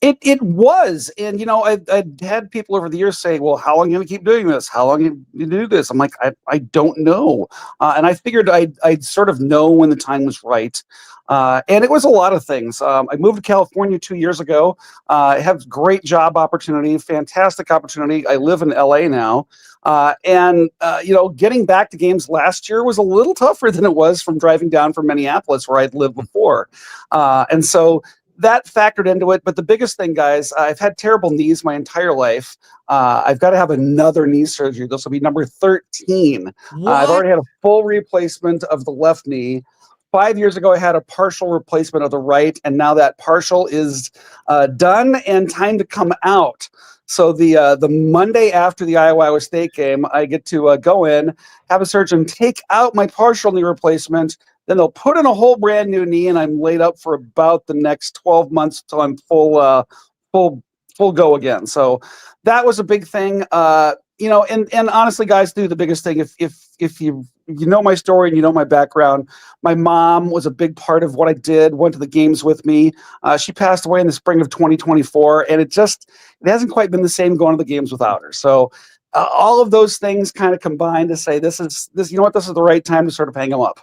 S22: It was. And, you know, I'd had people over the years say, well, how long are you going to keep doing this? How long are you going to do this? I'm like, I don't know. And I figured I'd sort of know when the time was right. And it was a lot of things. I moved to California 2 years ago. I have great job opportunity, fantastic opportunity. I live in LA now. You know, getting back to games last year was a little tougher than it was from driving down from Minneapolis where I'd lived before. And so that factored into it. But the biggest thing, guys, I've had terrible knees my entire life. I've got to have another knee surgery. This will be number 13. I've already had a full replacement of the left knee. 5 years ago, I had a partial replacement of the right, and now that partial is done and time to come out. So the Monday after the Iowa State game, I get to go in, have a surgeon take out my partial knee replacement. Then they'll put in a whole brand new knee, and I'm laid up for about the next 12 months until I'm full go again. So that was a big thing. You know, and honestly, guys, the biggest thing, if you know my story and you know my background, my mom was a big part of what I did, went to the games with me. She passed away in the spring of 2024, and it hasn't quite been the same going to the games without her. So all of those things kind of combined to say this, you know what, this is the right time to sort of hang them up.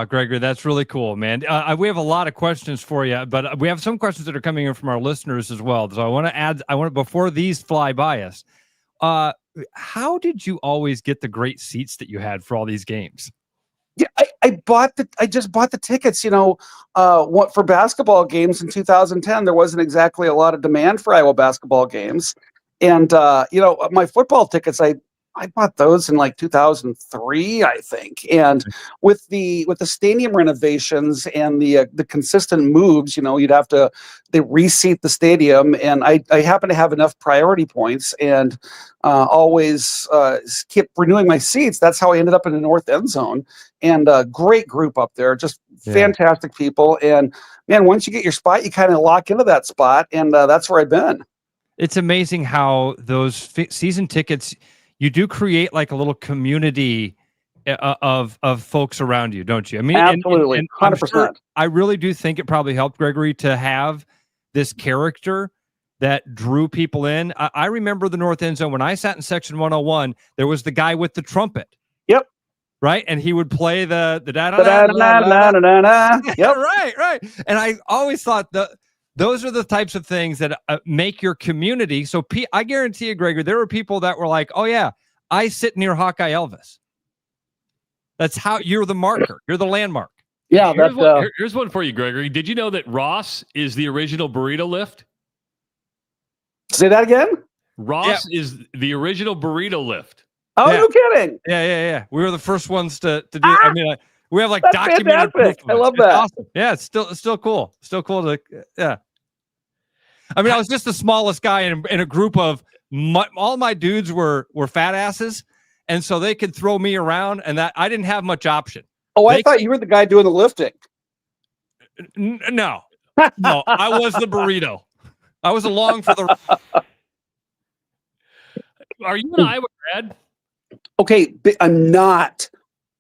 S6: Gregory, that's really cool, man. We have a lot of questions for you, but we have some questions that are coming in from our listeners as well. So I want to before these fly by us, how did you always get the great seats that you had for all these games?
S22: Yeah, I just bought the tickets, you know, for basketball games in 2010. There wasn't exactly a lot of demand for Iowa basketball games. And, you know, my football tickets, I bought those in like 2003, I think. And with the stadium renovations and the consistent moves, you know, they reseat the stadium. And I happen to have enough priority points and always keep renewing my seats. That's how I ended up in the north end zone. And a great group up there, just fantastic people. And man, once you get your spot, you kind of lock into that spot. And that's where I've been.
S6: It's amazing how those season tickets, you do create like a little community of folks around you, don't you? I mean,
S22: absolutely,
S6: and
S22: 100%.
S6: Sure, I really do think it probably helped Gregory to have this character that drew people in. I remember the north end zone when I sat in section 101. There was the guy with the trumpet.
S22: Yep.
S6: right? And he would play the
S22: Yep.
S6: right. And I always thought those are the types of things that make your community. So I guarantee you, Gregor, there were people that were like, oh yeah, I sit near Hawkeye Elvis. That's how you're the marker. You're the landmark.
S22: Yeah.
S5: Here's one for you, Gregory. Did you know that Ross is the original burrito lift?
S22: Say that again?
S5: Ross is the original burrito lift.
S22: Oh, no kidding.
S6: Yeah. We were the first ones to do. I mean, we have like documented proof.
S22: I love that.
S6: Awesome. Yeah, it's still cool. Still cool to yeah. I mean, I was just the smallest guy in a group of all my dudes were fat asses, and so they could throw me around, and that I didn't have much option.
S22: Oh, I thought you were the guy doing the lifting.
S6: No, I was the burrito. I was along for the.
S5: Are you an Iowa grad?
S22: Okay, I'm not.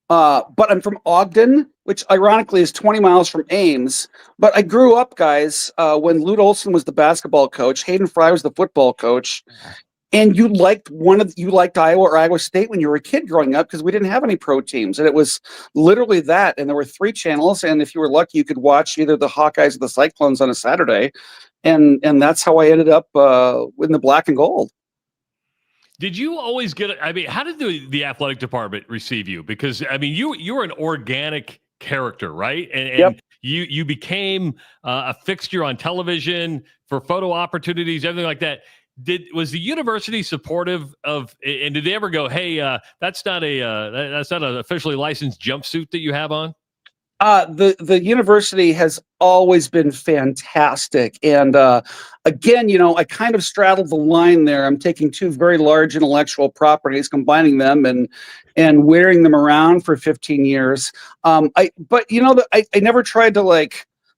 S22: But I'm from Ogden, which ironically is 20 miles from Ames. But I grew up, guys, when Lute Olson was the basketball coach, Hayden Fry was the football coach, and you liked Iowa or Iowa State when you were a kid growing up because we didn't have any pro teams, and it was literally that. And there were 3 channels, and if you were lucky, you could watch either the Hawkeyes or the Cyclones on a Saturday, and that's how I ended up in the black and gold.
S5: Did you always get? I mean, how did the athletic department receive you? Because I mean, you were an organic character, right? And you became a fixture on television for photo opportunities, everything like that. Was the university supportive of? And did they ever go, "Hey, that's not an officially licensed jumpsuit that you have on"?
S22: The university has always been fantastic. And again, I kind of straddled the line there. I'm taking 2 very large intellectual properties, combining them and wearing them around for 15 years. I never tried to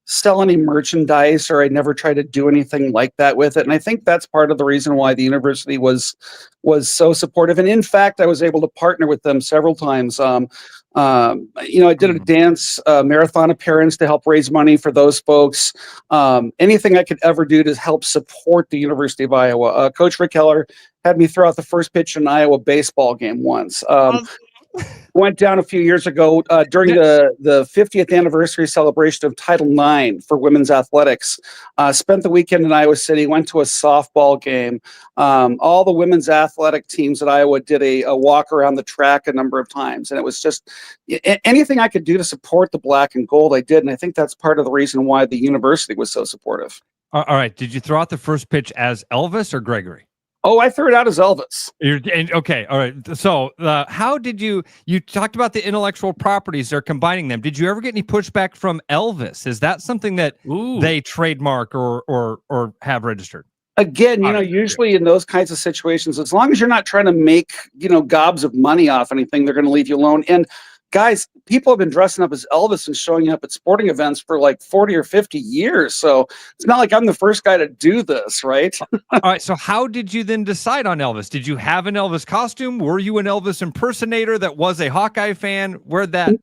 S22: sell any merchandise, or I never tried to do anything like that with it. And I think that's part of the reason why the university was so supportive. And in fact, I was able to partner with them several times. I did a dance marathon appearance to help raise money for those folks. Anything I could ever do to help support the University of Iowa. Coach Rick Heller had me throw out the first pitch in an Iowa baseball game once. Went down a few years ago during the 50th anniversary celebration of Title IX for women's athletics. Spent the weekend in Iowa City, went to a softball game. All the women's athletic teams at Iowa did a walk around the track a number of times. And it was just anything I could do to support the black and gold, I did. And I think that's part of the reason why the university was so supportive.
S6: All right. Did you throw out the first pitch as Elvis or Gregory?
S22: Oh, I threw it out as Elvis.
S6: Okay. All right. So how did you talked about the intellectual properties, they're combining them. Did you ever get any pushback from Elvis? Is that something that they trademark or have registered?
S22: Again, usually in those kinds of situations, as long as you're not trying to make, gobs of money off anything, they're going to leave you alone. And guys, people have been dressing up as Elvis and showing up at sporting events for 40 or 50 years. So it's not like I'm the first guy to do this, right?
S6: All right. So how did you then decide on Elvis? Did you have an Elvis costume? Were you an Elvis impersonator that was a Hawkeye fan? Where'd that?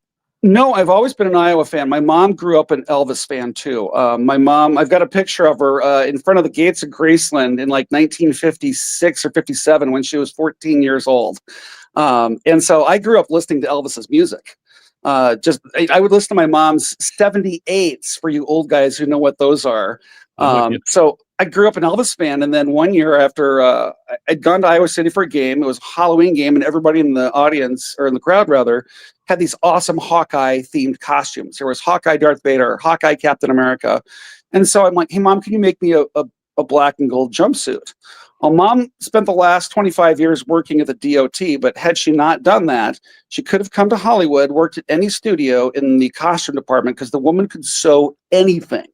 S22: No, I've always been an Iowa fan. My mom grew up an Elvis fan too. My mom, I've got a picture of her in front of the gates of Graceland in 1956 or 57 when she was 14 years old. And so I grew up listening to Elvis's music. I would listen to my mom's 78s for you old guys who know what those are. So I grew up an Elvis fan. And then one year after I'd gone to Iowa City for a game, it was a Halloween game, and everybody in the audience, or in the crowd rather, had these awesome Hawkeye themed costumes. There was Hawkeye Darth Vader, Hawkeye Captain America. And so I'm like, hey mom, can you make me a black and gold jumpsuit? Well, mom spent the last 25 years working at the DOT, but had she not done that, she could have come to Hollywood, worked at any studio in the costume department, because the woman could sew anything.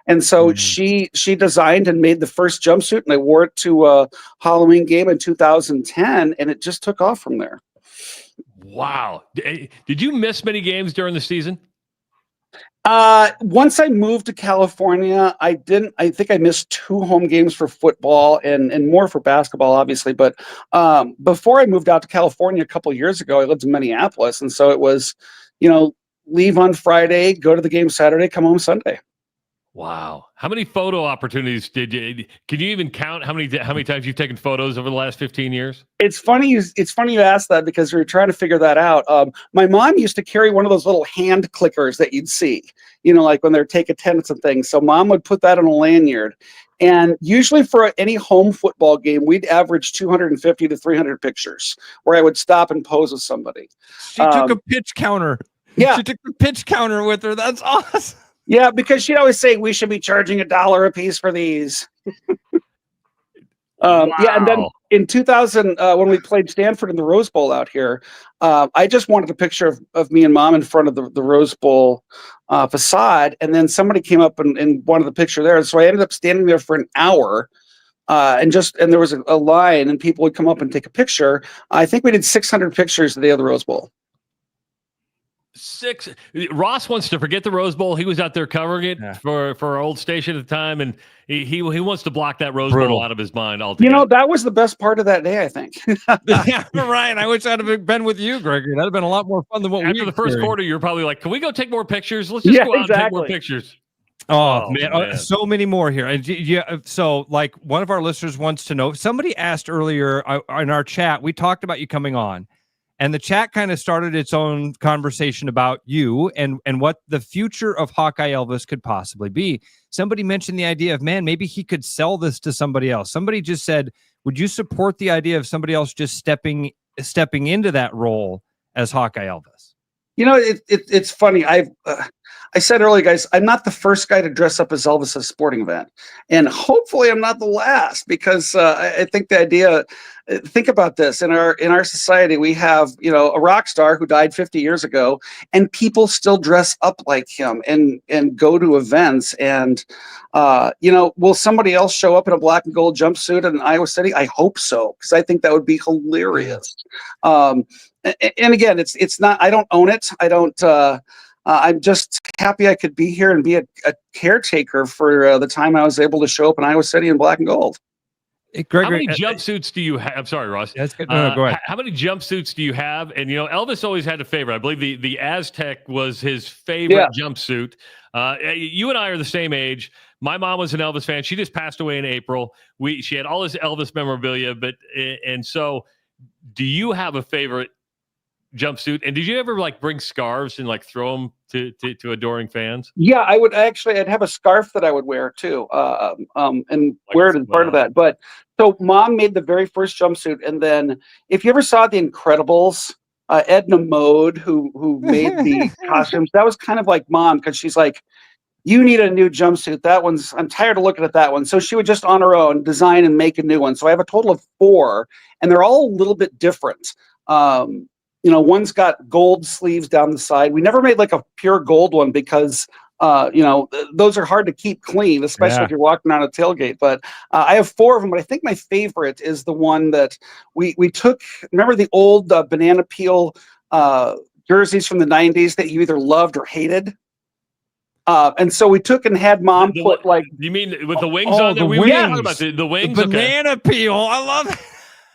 S22: And so she designed and made the first jumpsuit, and I wore it to a Halloween game in 2010, and it just took off from there.
S5: Wow. Did you miss many games during the season?
S22: Once I moved to California, I think I missed 2 home games for football and more for basketball, obviously. But before I moved out to California a couple of years ago, I lived in Minneapolis. And so it was, leave on Friday, go to the game Saturday, come home Sunday.
S5: Wow. How many photo opportunities can you even count how many times you've taken photos over the last 15 years?
S22: It's funny you asked that because we were trying to figure that out. My mom used to carry one of those little hand clickers that you'd see, like when they're taking attendance and things. So mom would put that on a lanyard. And usually for any home football game, we'd average 250 to 300 pictures where I would stop and pose with somebody.
S6: She took a pitch counter.
S22: Yeah.
S6: She took the pitch counter with her. That's awesome.
S22: Yeah, because she'd always say we should be charging $1 a piece for these.
S5: Wow.
S22: Yeah, and then in 2000, when we played Stanford in the Rose Bowl out here, I just wanted a picture of me and mom in front of the Rose Bowl facade, and then somebody came up and wanted the picture there. So I ended up standing there for an hour, and there was a line, and people would come up and take a picture. I think we did 600 pictures the day of the Rose Bowl.
S5: Ross wants to forget the Rose Bowl. He was out there covering it for our old station at the time, and he wants to block that Rose Bowl out of his mind altogether.
S22: That was the best part of that day, I think.
S6: Yeah, right. I wish I'd have been with you, Gregory. That'd have been a lot more fun than what
S5: After
S6: we
S5: the first quarter, you're probably like, "Can we go take more pictures? Let's just go out and take more pictures."
S6: Oh man, so many more here. And so like one of our listeners wants to know. Somebody asked earlier in our chat. We talked about you coming on. And the chat kind of started its own conversation about you and what the future of Hawkeye Elvis could possibly be. Somebody mentioned the idea of, man, maybe he could sell this to somebody else. Somebody just said, would you support the idea of somebody else just stepping into that role as Hawkeye Elvis?
S22: It's funny. I said earlier, guys, I'm not the first guy to dress up as Elvis at a sporting event. And hopefully I'm not the last, because I think the idea, think about this, in our society, we have, a rock star who died 50 years ago, and people still dress up like him and go to events. And, will somebody else show up in a black and gold jumpsuit in Iowa City? I hope so, because I think that would be hilarious. And again, it's not, I don't own it. I don't, I'm just happy I could be here and be a caretaker for the time I was able to show up in Iowa City in black and gold.
S6: Hey, Gregory,
S5: how many jumpsuits do you have? I'm sorry, Ross.
S6: That's good. No, go ahead.
S5: How many jumpsuits do you have? And, Elvis always had a favorite. I believe the Aztec was his favorite jumpsuit. You and I are the same age. My mom was an Elvis fan. She just passed away in April. She had all this Elvis memorabilia, and so do you have a favorite jumpsuit? And did you ever bring scarves and throw them to adoring fans?
S22: Yeah, I would actually. I'd have a scarf that I would wear too, and wear it as part of that. But so mom made the very first jumpsuit, and then if you ever saw The Incredibles, Edna Mode, who made the costumes, that was kind of like mom, because she's like, you need a new jumpsuit. I'm tired of looking at that one. So she would just on her own design and make a new one. So I have a total of 4, and they're all a little bit different. One's got gold sleeves down the side. We never made a pure gold one because, those are hard to keep clean, especially if you're walking down a tailgate. But I have 4 of them, but I think my favorite is the one that we took. Remember the old banana peel jerseys from the 90s that you either loved or hated? And so we took and had mom put
S5: You mean with the wings on there? We were talking about the wings.
S6: The banana peel. I love it.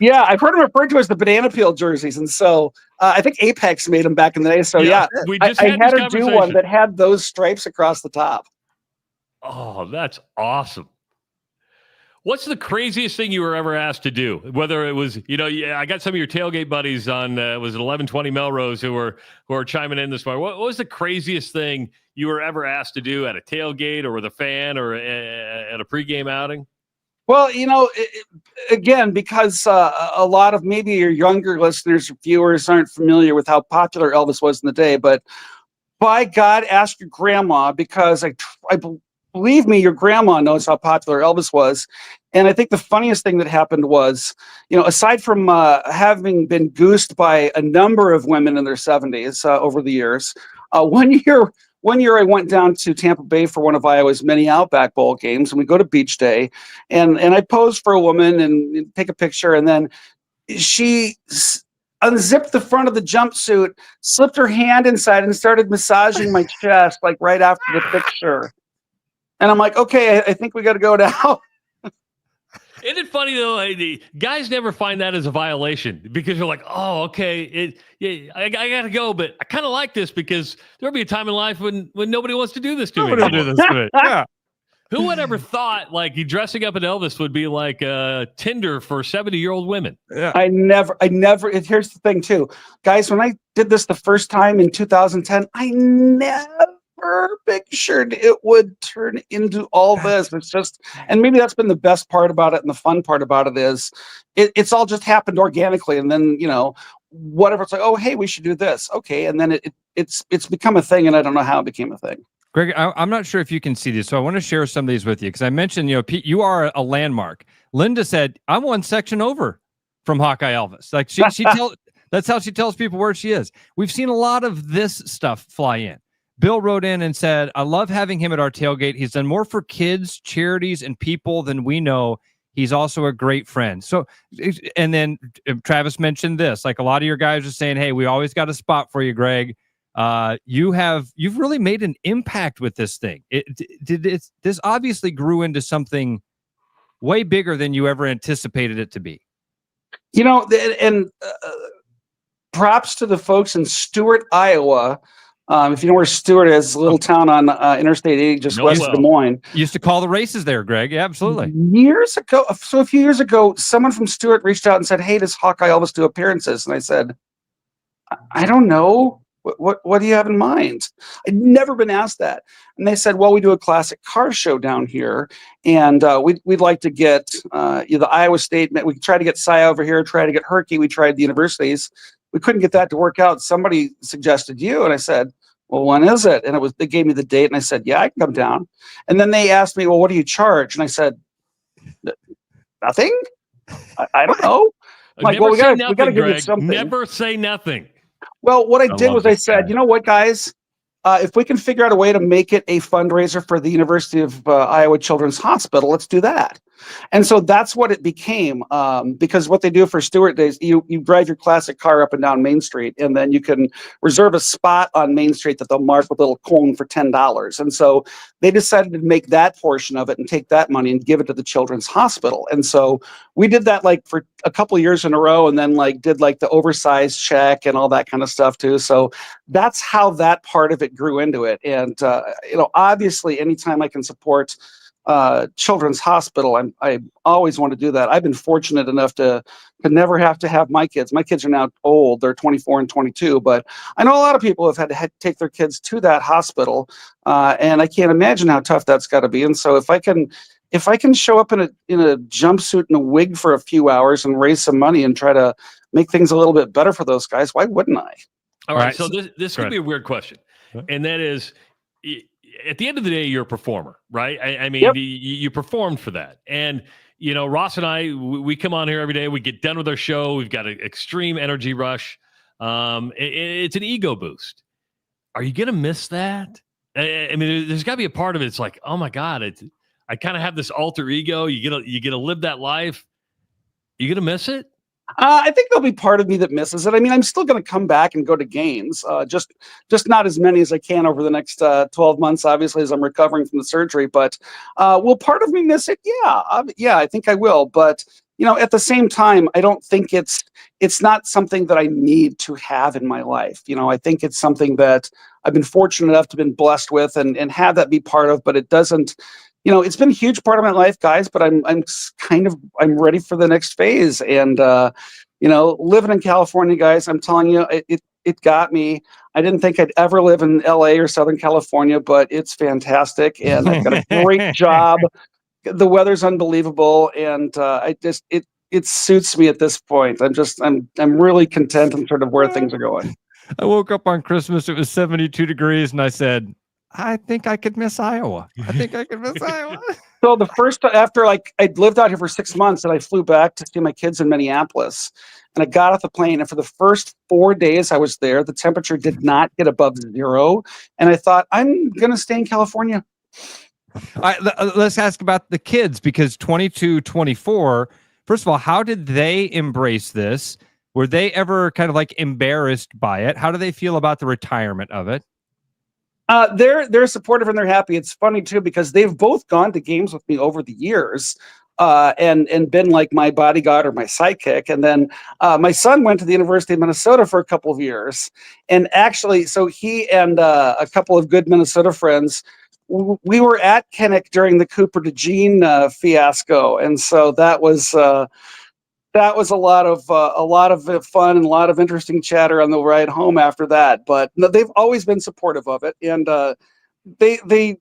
S22: Yeah, I've heard them referred to as the banana peel jerseys, and so I think Apex made them back in the day. So I had her do one that had those stripes across the top.
S5: Oh, that's awesome! What's the craziest thing you were ever asked to do? Whether it was, I got some of your tailgate buddies on was it 1120 Melrose who are chiming in this morning. What was the craziest thing you were ever asked to do at a tailgate or with a fan or at a pregame outing?
S22: Well, again, because a lot of maybe your younger listeners or viewers aren't familiar with how popular Elvis was in the day, but by God, ask your grandma, because I believe me, your grandma knows how popular Elvis was. And I think the funniest thing that happened was, aside from having been goosed by a number of women in their 70s over the years, One year I went down to Tampa Bay for one of Iowa's many Outback Bowl games, and we go to beach day, and I posed for a woman and take a picture, and then she unzipped the front of the jumpsuit, slipped her hand inside, and started massaging my chest right after the picture. And I'm like, okay, I think we got to go now.
S5: Isn't it funny though? The guys never find that as a violation because you're like, oh, okay, I got to go, but I kind of like this because there'll be a time in life when nobody wants to do this to me.
S6: Nobody will do this to me. Yeah.
S5: Who would ever thought like dressing up in Elvis would be like Tinder for 70-year-old women?
S22: I never, here's the thing too, guys, when I did this the first time in 2010, I never pictured it would turn into all this. It's just, and maybe that's been the best part about it. And the fun part about it is it's all just happened organically. And then, whatever, it's like, oh, hey, we should do this. Okay. And then it's become a thing. And I don't know how it became a thing.
S6: Greg, I'm not sure if you can see this, so I want to share some of these with you because I mentioned, Pete, you are a landmark. Linda said, I'm one section over from Hawkeye Elvis. Like that's how she tells people where she is. We've seen a lot of this stuff fly in. Bill wrote in and said, I love having him at our tailgate. He's done more for kids, charities, and people than we know. He's also a great friend. So, and then Travis mentioned this, like a lot of your guys are saying, hey, we always got a spot for you, Greg. You've really made an impact with this thing. This obviously grew into something way bigger than you ever anticipated it to be.
S22: And props to the folks in Stewart, Iowa. If you know where Stewart is, a little town on Interstate 80, just west of Des Moines.
S6: Used to call the races there, Greg. Yeah, absolutely.
S22: Years ago, so a few years ago, someone from Stewart reached out and said, hey, does Hawkeye Elvis do appearances? And I said, I don't know. What do you have in mind? I'd never been asked that. And they said, well, we do a classic car show down here. And we'd like to get the Iowa State. We tried to get Cy over here, try to get Herky. We tried the universities. We couldn't get that to work out. Somebody suggested you. And I said, well, when is it? And they gave me the date. And I said, yeah, I can come down. And then they asked me, well, what do you charge? And I said, nothing. I don't know. Like, well, we got to give you something.
S5: Never say nothing.
S22: Well, what I did was I said, you know what, guys, if we can figure out a way to make it a fundraiser for the University of Iowa Children's Hospital, let's do that. And so that's what it became, because what they do for Stewart Days, you drive your classic car up and down Main Street, and then you can reserve a spot on Main Street that they'll mark with a little coin for $10. And so they decided to make that portion of it and take that money and give it to the Children's Hospital. And so we did that like for a couple of years in a row, and then did the oversized check and all that kind of stuff too. So that's how that part of it grew into it. And obviously anytime I can support Children's Hospital, I always want to do that. I've been fortunate enough to never have to have my kids. My kids are now old; they're 24 and 22. But I know a lot of people have had to take their kids to that hospital, and I can't imagine how tough that's got to be. And so if I can show up in a jumpsuit and a wig for a few hours and raise some money and try to make things a little bit better for those guys, why wouldn't I?
S5: All right. So this could be a weird question, and that is, at the end of the day, you're a performer, right? I mean, yep. You performed for that. And, Ross and I, we come on here every day. We get done with our show. We've got an extreme energy rush. It's an ego boost. Are you going to miss that? I mean, there's got to be a part of it. It's like, oh my God, I kind of have this alter ego. You get to live that life. You going to miss it?
S22: I think there'll be part of me that misses it. I mean, I'm still going to come back and go to games, just not as many as I can over the next 12 months, obviously, as I'm recovering from the surgery. But will part of me miss it? Yeah, I think I will. But, at the same time, I don't think it's not something that I need to have in my life. I think it's something that I've been fortunate enough to have been blessed with and have that be part of, but it doesn't. It's been a huge part of my life, guys, but I'm ready for the next phase. And, living in California, guys, I'm telling you, it got me. I didn't think I'd ever live in LA or Southern California, but it's fantastic. And I've got a great job. The weather's unbelievable. And it suits me at this point. I'm really content and sort of where things are going.
S6: I woke up on Christmas. It was 72 degrees. And I said, I think I could miss Iowa.
S22: So after I'd lived out here for 6 months and I flew back to see my kids in Minneapolis, and I got off the plane, and for the first 4 days I was there, the temperature did not get above 0. And I thought, I'm going to stay in California.
S6: All right, let's ask about the kids, because 22, 24, first of all, how did they embrace this? Were they ever kind of embarrassed by it? How do they feel about the retirement of it?
S22: They're supportive and they're happy. It's funny too, because they've both gone to games with me over the years, and been like my bodyguard or my sidekick. And then my son went to the University of Minnesota for a couple of years, and actually, so he and a couple of good Minnesota friends we were at Kinnick during the Cooper DeJean fiasco, and so that was a lot of fun and a lot of interesting chatter on the ride home after that. But no, they've always been supportive of it, and they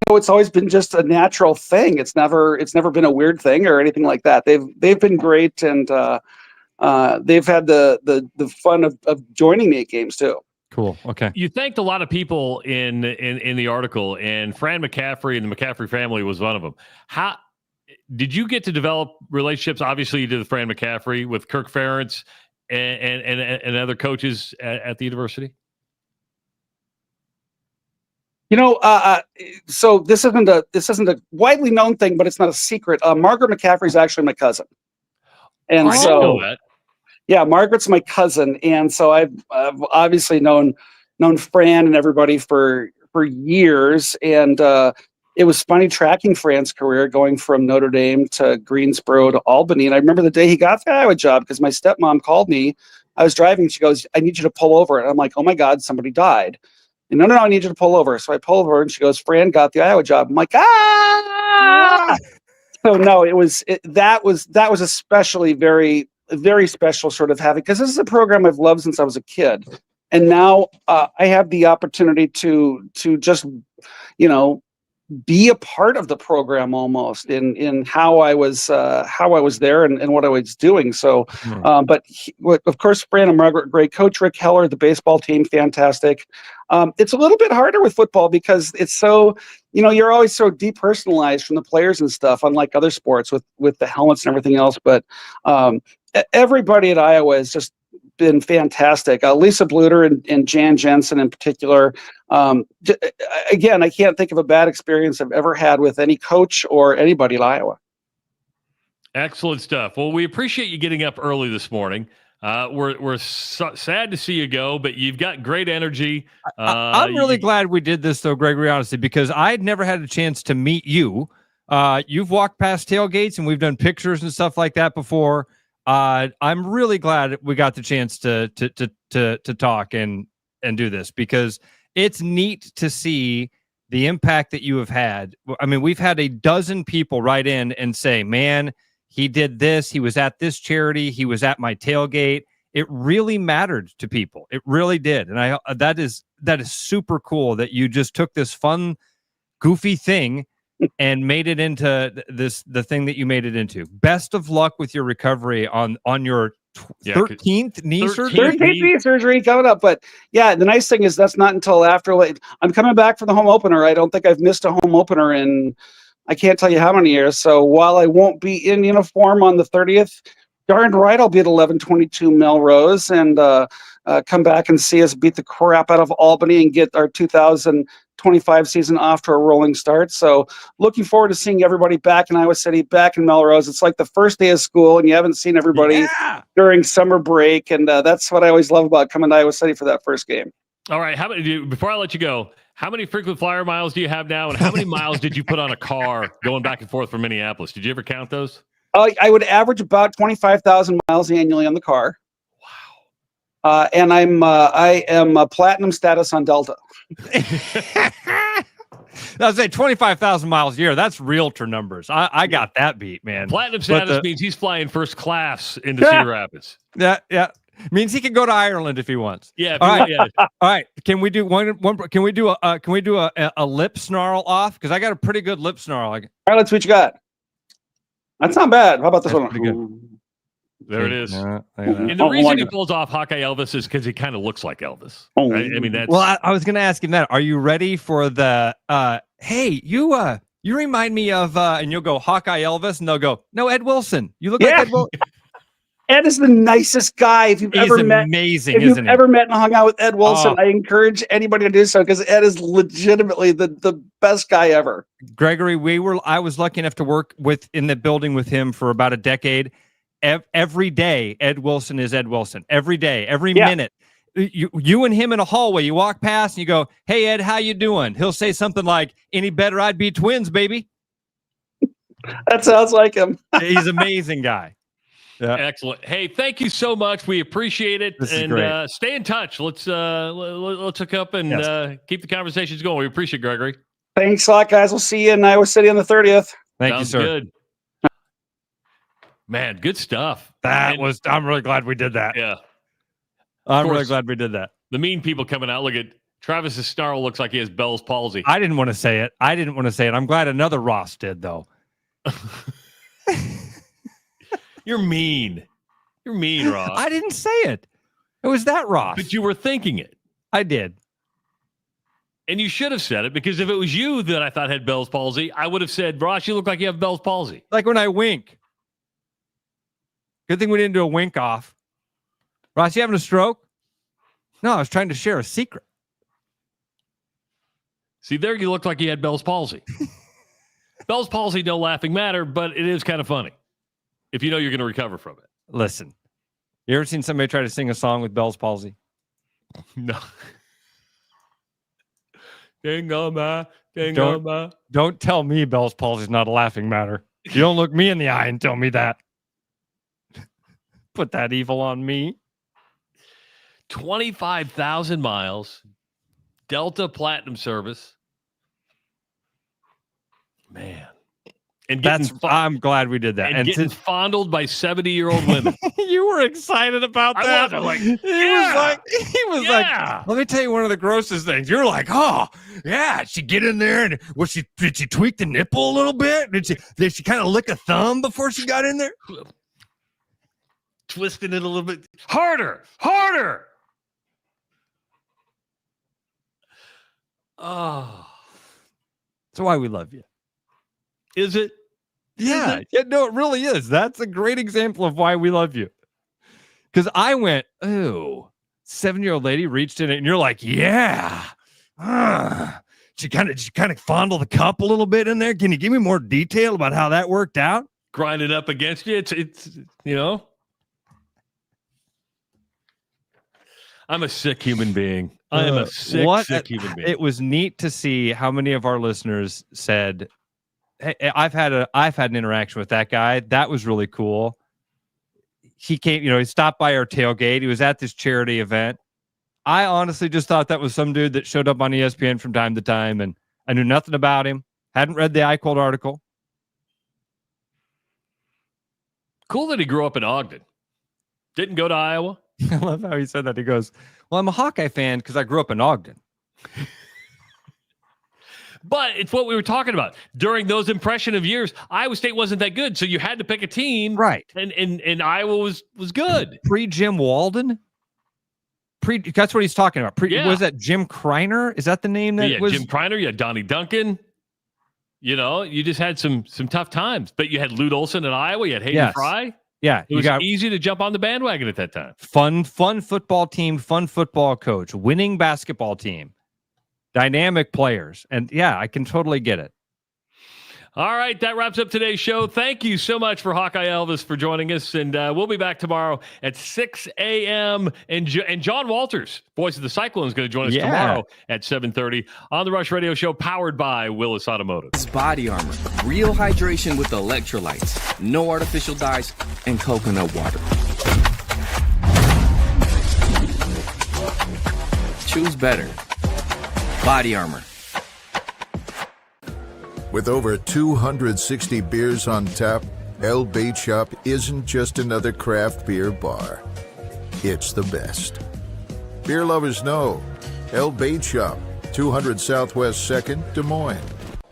S22: it's always been just a natural thing. It's never been a weird thing or anything like that. They've been great, and they've had the fun of joining me at games too.
S6: Cool. Okay.
S5: You thanked a lot of people in the article, and Fran McCaffrey and the McCaffrey family was one of them. How did you get to develop relationships? Obviously, you did with Fran McCaffrey, with Kirk Ferentz, and other coaches at the university.
S22: So this isn't a widely known thing, but it's not a secret. Margaret McCaffrey is actually my cousin, and
S5: I didn't know that.
S22: Yeah, Margaret's my cousin, and so I've obviously known Fran and everybody for years, and it was funny tracking Fran's career going from Notre Dame to Greensboro to Albany. And I remember the day he got the Iowa job because my stepmom called me. I was driving. She goes, "I need you to pull over," and I'm like, "Oh my God, somebody died." And no, I need you to pull over. So I pull over, and she goes, "Fran got the Iowa job." I'm like, "Ah!" So no, that was especially very, very special sort of having, because this is a program I've loved since I was a kid, and now I have the opportunity to just be a part of the program almost in how I was there and what I was doing. So, but of course, Fran and Margaret, great coach. Rick Heller, the baseball team, fantastic. It's a little bit harder with football because it's so, you're always so depersonalized from the players and stuff, unlike other sports with the helmets and everything else. But everybody at Iowa has just been fantastic. Lisa Bluter and Jan Jensen in particular. Again, I can't think of a bad experience I've ever had with any coach or anybody at Iowa.
S5: Excellent stuff. Well, we appreciate you getting up early this morning. We're sad to see you go, but you've got great energy.
S6: I'm really glad we did this, though, Gregory, honestly, because I'd never had a chance to meet you. You've walked past tailgates, and we've done pictures and stuff like that before. I'm really glad we got the chance to talk and do this, because it's neat to see the impact that you have had. I mean, we've had a dozen people write in and say, "Man, he did this. He was at this charity. He was at my tailgate." It really mattered to people. It really did. And that is super cool that you just took this fun, goofy thing and made it into the thing that you made it into. Best of luck with your recovery on your 13th knee surgery.
S22: 13th knee surgery coming up. But yeah, the nice thing is that's not until after. I'm coming back for the home opener. I don't think I've missed a home opener in, I can't tell you how many years. So while I won't be in uniform on the 30th, darn right I'll be at 1122 Melrose and come back and see us beat the crap out of Albany and get our 2025 season off to a rolling start. So looking forward to seeing everybody back in Iowa City, back in Melrose. It's like the first day of school and you haven't seen everybody during summer break. And that's what I always love about coming to Iowa City for that first game.
S5: All right. Before I let you go, how many frequent flyer miles do you have now? And how many miles did you put on a car going back and forth from Minneapolis? Did you ever count those?
S22: I would average about 25,000 miles annually on the car. Wow. And I am a platinum status on Delta.
S6: I was saying 25,000 miles a year. That's realtor numbers. I got that beat, man.
S5: Platinum status means he's flying first class into Cedar Rapids.
S6: Yeah. Means he can go to Ireland if he wants.
S5: Yeah.
S6: All right. All right. Can we do one? Can we do a lip snarl off? Because I got a pretty good lip snarl.
S22: All right, let's see what you got. That's not bad. How about this one?
S5: There it is. And the reason he pulls off Hawkeye Elvis is because he kind of looks like Elvis. Right? I mean, that's.
S6: Well, I was going to ask him that. Are you ready for the? Hey, you remind me of, and you'll go Hawkeye Elvis, and they'll go, no, Ed Wilson. You look like Ed Wilson.
S22: Ed is the nicest guy. If you've ever met,
S6: amazing,
S22: if you've ever met and hung out with Ed Wilson, I encourage anybody to do so because Ed is legitimately the best guy ever.
S6: Gregory, I was lucky enough to work in the building with him for about a decade. Every day, Ed Wilson is Ed Wilson. Every day, every minute. You and him in a hallway, you walk past and you go, "Hey, Ed, how you doing?" He'll say something like, "Any better, I'd be twins, baby."
S22: That sounds like him.
S6: He's an amazing guy. Yeah.
S5: Excellent. Hey, thank you so much. We appreciate it. And stay in touch. Let's hook up and keep the conversations going. We appreciate it, Gregory.
S22: Thanks a lot, guys. We'll see you in Iowa City on the 30th.
S6: Thank you, sir.
S5: Good. Man, good stuff.
S6: I'm really glad we did that.
S5: Yeah.
S6: I'm really glad we did that.
S5: The mean people coming out. Look at Travis's snarl looks like he has Bell's palsy.
S6: I didn't want to say it. I'm glad another Ross did, though.
S5: You're mean. You're mean, Ross.
S6: I didn't say it. It was that Ross.
S5: But you were thinking it.
S6: I did.
S5: And you should have said it, because if it was you that I thought had Bell's palsy, I would have said, Ross, you look like you have Bell's palsy.
S6: Like when I wink. Good thing we didn't do a wink off. Ross, you having a stroke? No, I was trying to share a secret.
S5: See, there you look like you had Bell's palsy. Bell's palsy, no laughing matter, but it is kind of funny if you know you're going to recover from it.
S6: Listen, you ever seen somebody try to sing a song with Bell's palsy?
S5: No. Don't
S6: tell me Bell's palsy is not a laughing matter. You don't look me in the eye and tell me that. Put that evil on me.
S5: 25,000 miles, Delta Platinum service. Man. And
S6: I'm glad we did that.
S5: And getting fondled by 70-year-old women.
S6: You were excited about that.
S5: I was like,
S6: he was like, let me tell you one of the grossest things. You're like, oh, yeah, did she get in there and did she tweak the nipple a little bit? Did she kind of lick a thumb before she got in there?
S5: Twisting it a little bit. Harder. Oh.
S6: That's why we love you.
S5: Is it?
S6: Yeah. No, it really is. That's a great example of why we love you. Because I went, ooh, 7-year-old lady reached in it, and you're like, yeah. She kind of fondled the cup a little bit in there. Can you give me more detail about how that worked out?
S5: Grind it up against you. It's you know. I'm a sick human being. I am a sick human being.
S6: It was neat to see how many of our listeners said, hey, I've had an interaction with that guy. That was really cool. He came, he stopped by our tailgate. He was at this charity event. I honestly just thought that was some dude that showed up on ESPN from time to time, and I knew nothing about him. Hadn't read the iCold article.
S5: Cool that he grew up in Ogden. Didn't go to Iowa.
S6: I love how he said that. He goes, well, I'm a Hawkeye fan because I grew up in Ogden.
S5: But it's what we were talking about. During those impression of years, Iowa State wasn't that good, so you had to pick a team.
S6: Right.
S5: And Iowa was good.
S6: Pre-Jim Walden? That's what he's talking about. Was that Jim Kreiner? Is that the name that was?
S5: Jim Kreiner. You had Donnie Duncan. You just had some tough times. But you had Lute Olson in Iowa. You had Hayden Fry.
S6: Yeah.
S5: It was easy to jump on the bandwagon at that time.
S6: Fun football team, fun football coach, winning basketball team, dynamic players. And yeah, I can totally get it.
S5: All right, that wraps up today's show. Thank you so much for Hawkeye Elvis for joining us, and we'll be back tomorrow at 6 a.m. And John Walters, voice of the Cyclone, is going to join us tomorrow at 7:30 on the Rush Radio Show, powered by Willis Automotive.
S1: It's Body Armor, real hydration with electrolytes, no artificial dyes, and coconut water. Choose better. Body Armor.
S7: With over 260 beers on tap, El Bait Shop isn't just another craft beer bar. It's the best. Beer lovers know. El Bait Shop, 200 Southwest 2nd, Des Moines.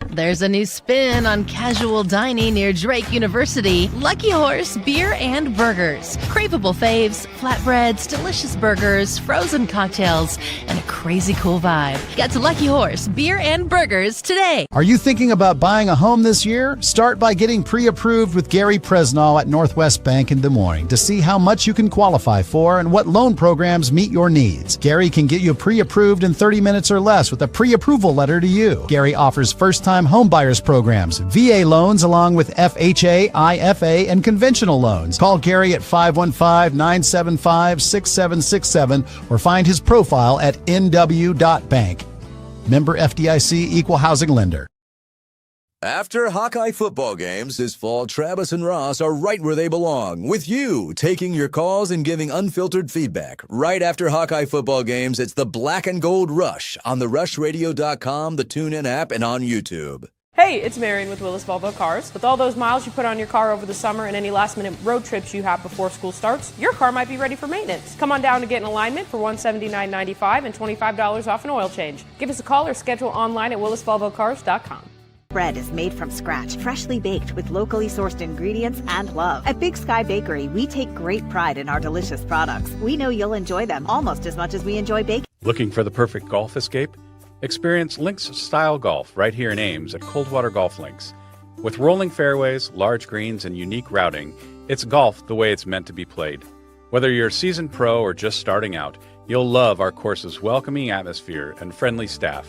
S14: There's a new spin on casual dining near Drake University. Lucky Horse Beer and Burgers. Craveable faves, flatbreads, delicious burgers, frozen cocktails, and a crazy cool vibe. Get to Lucky Horse Beer and Burgers today.
S9: Are you thinking about buying a home this year? Start by getting pre-approved with Gary Presnall at Northwest Bank in Des Moines to see how much you can qualify for and what loan programs meet your needs. Gary can get you pre-approved in 30 minutes or less with a pre-approval letter to you. Gary offers first-time home buyers programs, VA loans, along with FHA, IFA, and conventional loans. Call Gary at 515-975-6767 or find his profile at nw.bank. Member FDIC, Equal Housing Lender.
S4: After Hawkeye football games this fall, Travis and Ross are right where they belong, with you taking your calls and giving unfiltered feedback. Right after Hawkeye football games, it's the Black and Gold Rush on the rushradio.com, the TuneIn app, and on YouTube.
S21: Hey, it's Marion with Willis Volvo Cars. With all those miles you put on your car over the summer and any last-minute road trips you have before school starts, your car might be ready for maintenance. Come on down to get an alignment for $179.95 and $25 off an oil change. Give us a call or schedule online at willisvolvocars.com.
S13: Bread is made from scratch, freshly baked with locally sourced ingredients and love. At Big Sky Bakery, we take great pride in our delicious products. We know you'll enjoy them almost as much as we enjoy baking.
S15: Looking for the perfect golf escape? Experience links-style golf right here in Ames at Coldwater Golf Links. With rolling fairways, large greens, and unique routing, it's golf the way it's meant to be played. Whether you're a seasoned pro or just starting out, you'll love our course's welcoming atmosphere and friendly staff.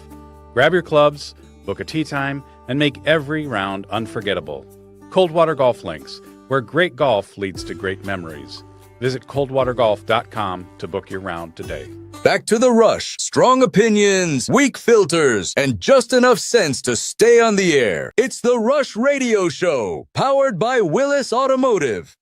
S15: Grab your clubs, book a tee time, and make every round unforgettable. Coldwater Golf Links, where great golf leads to great memories. Visit coldwatergolf.com to book your round today.
S4: Back to the Rush. Strong opinions, weak filters, and just enough sense to stay on the air. It's the Rush Radio Show, powered by Willis Automotive.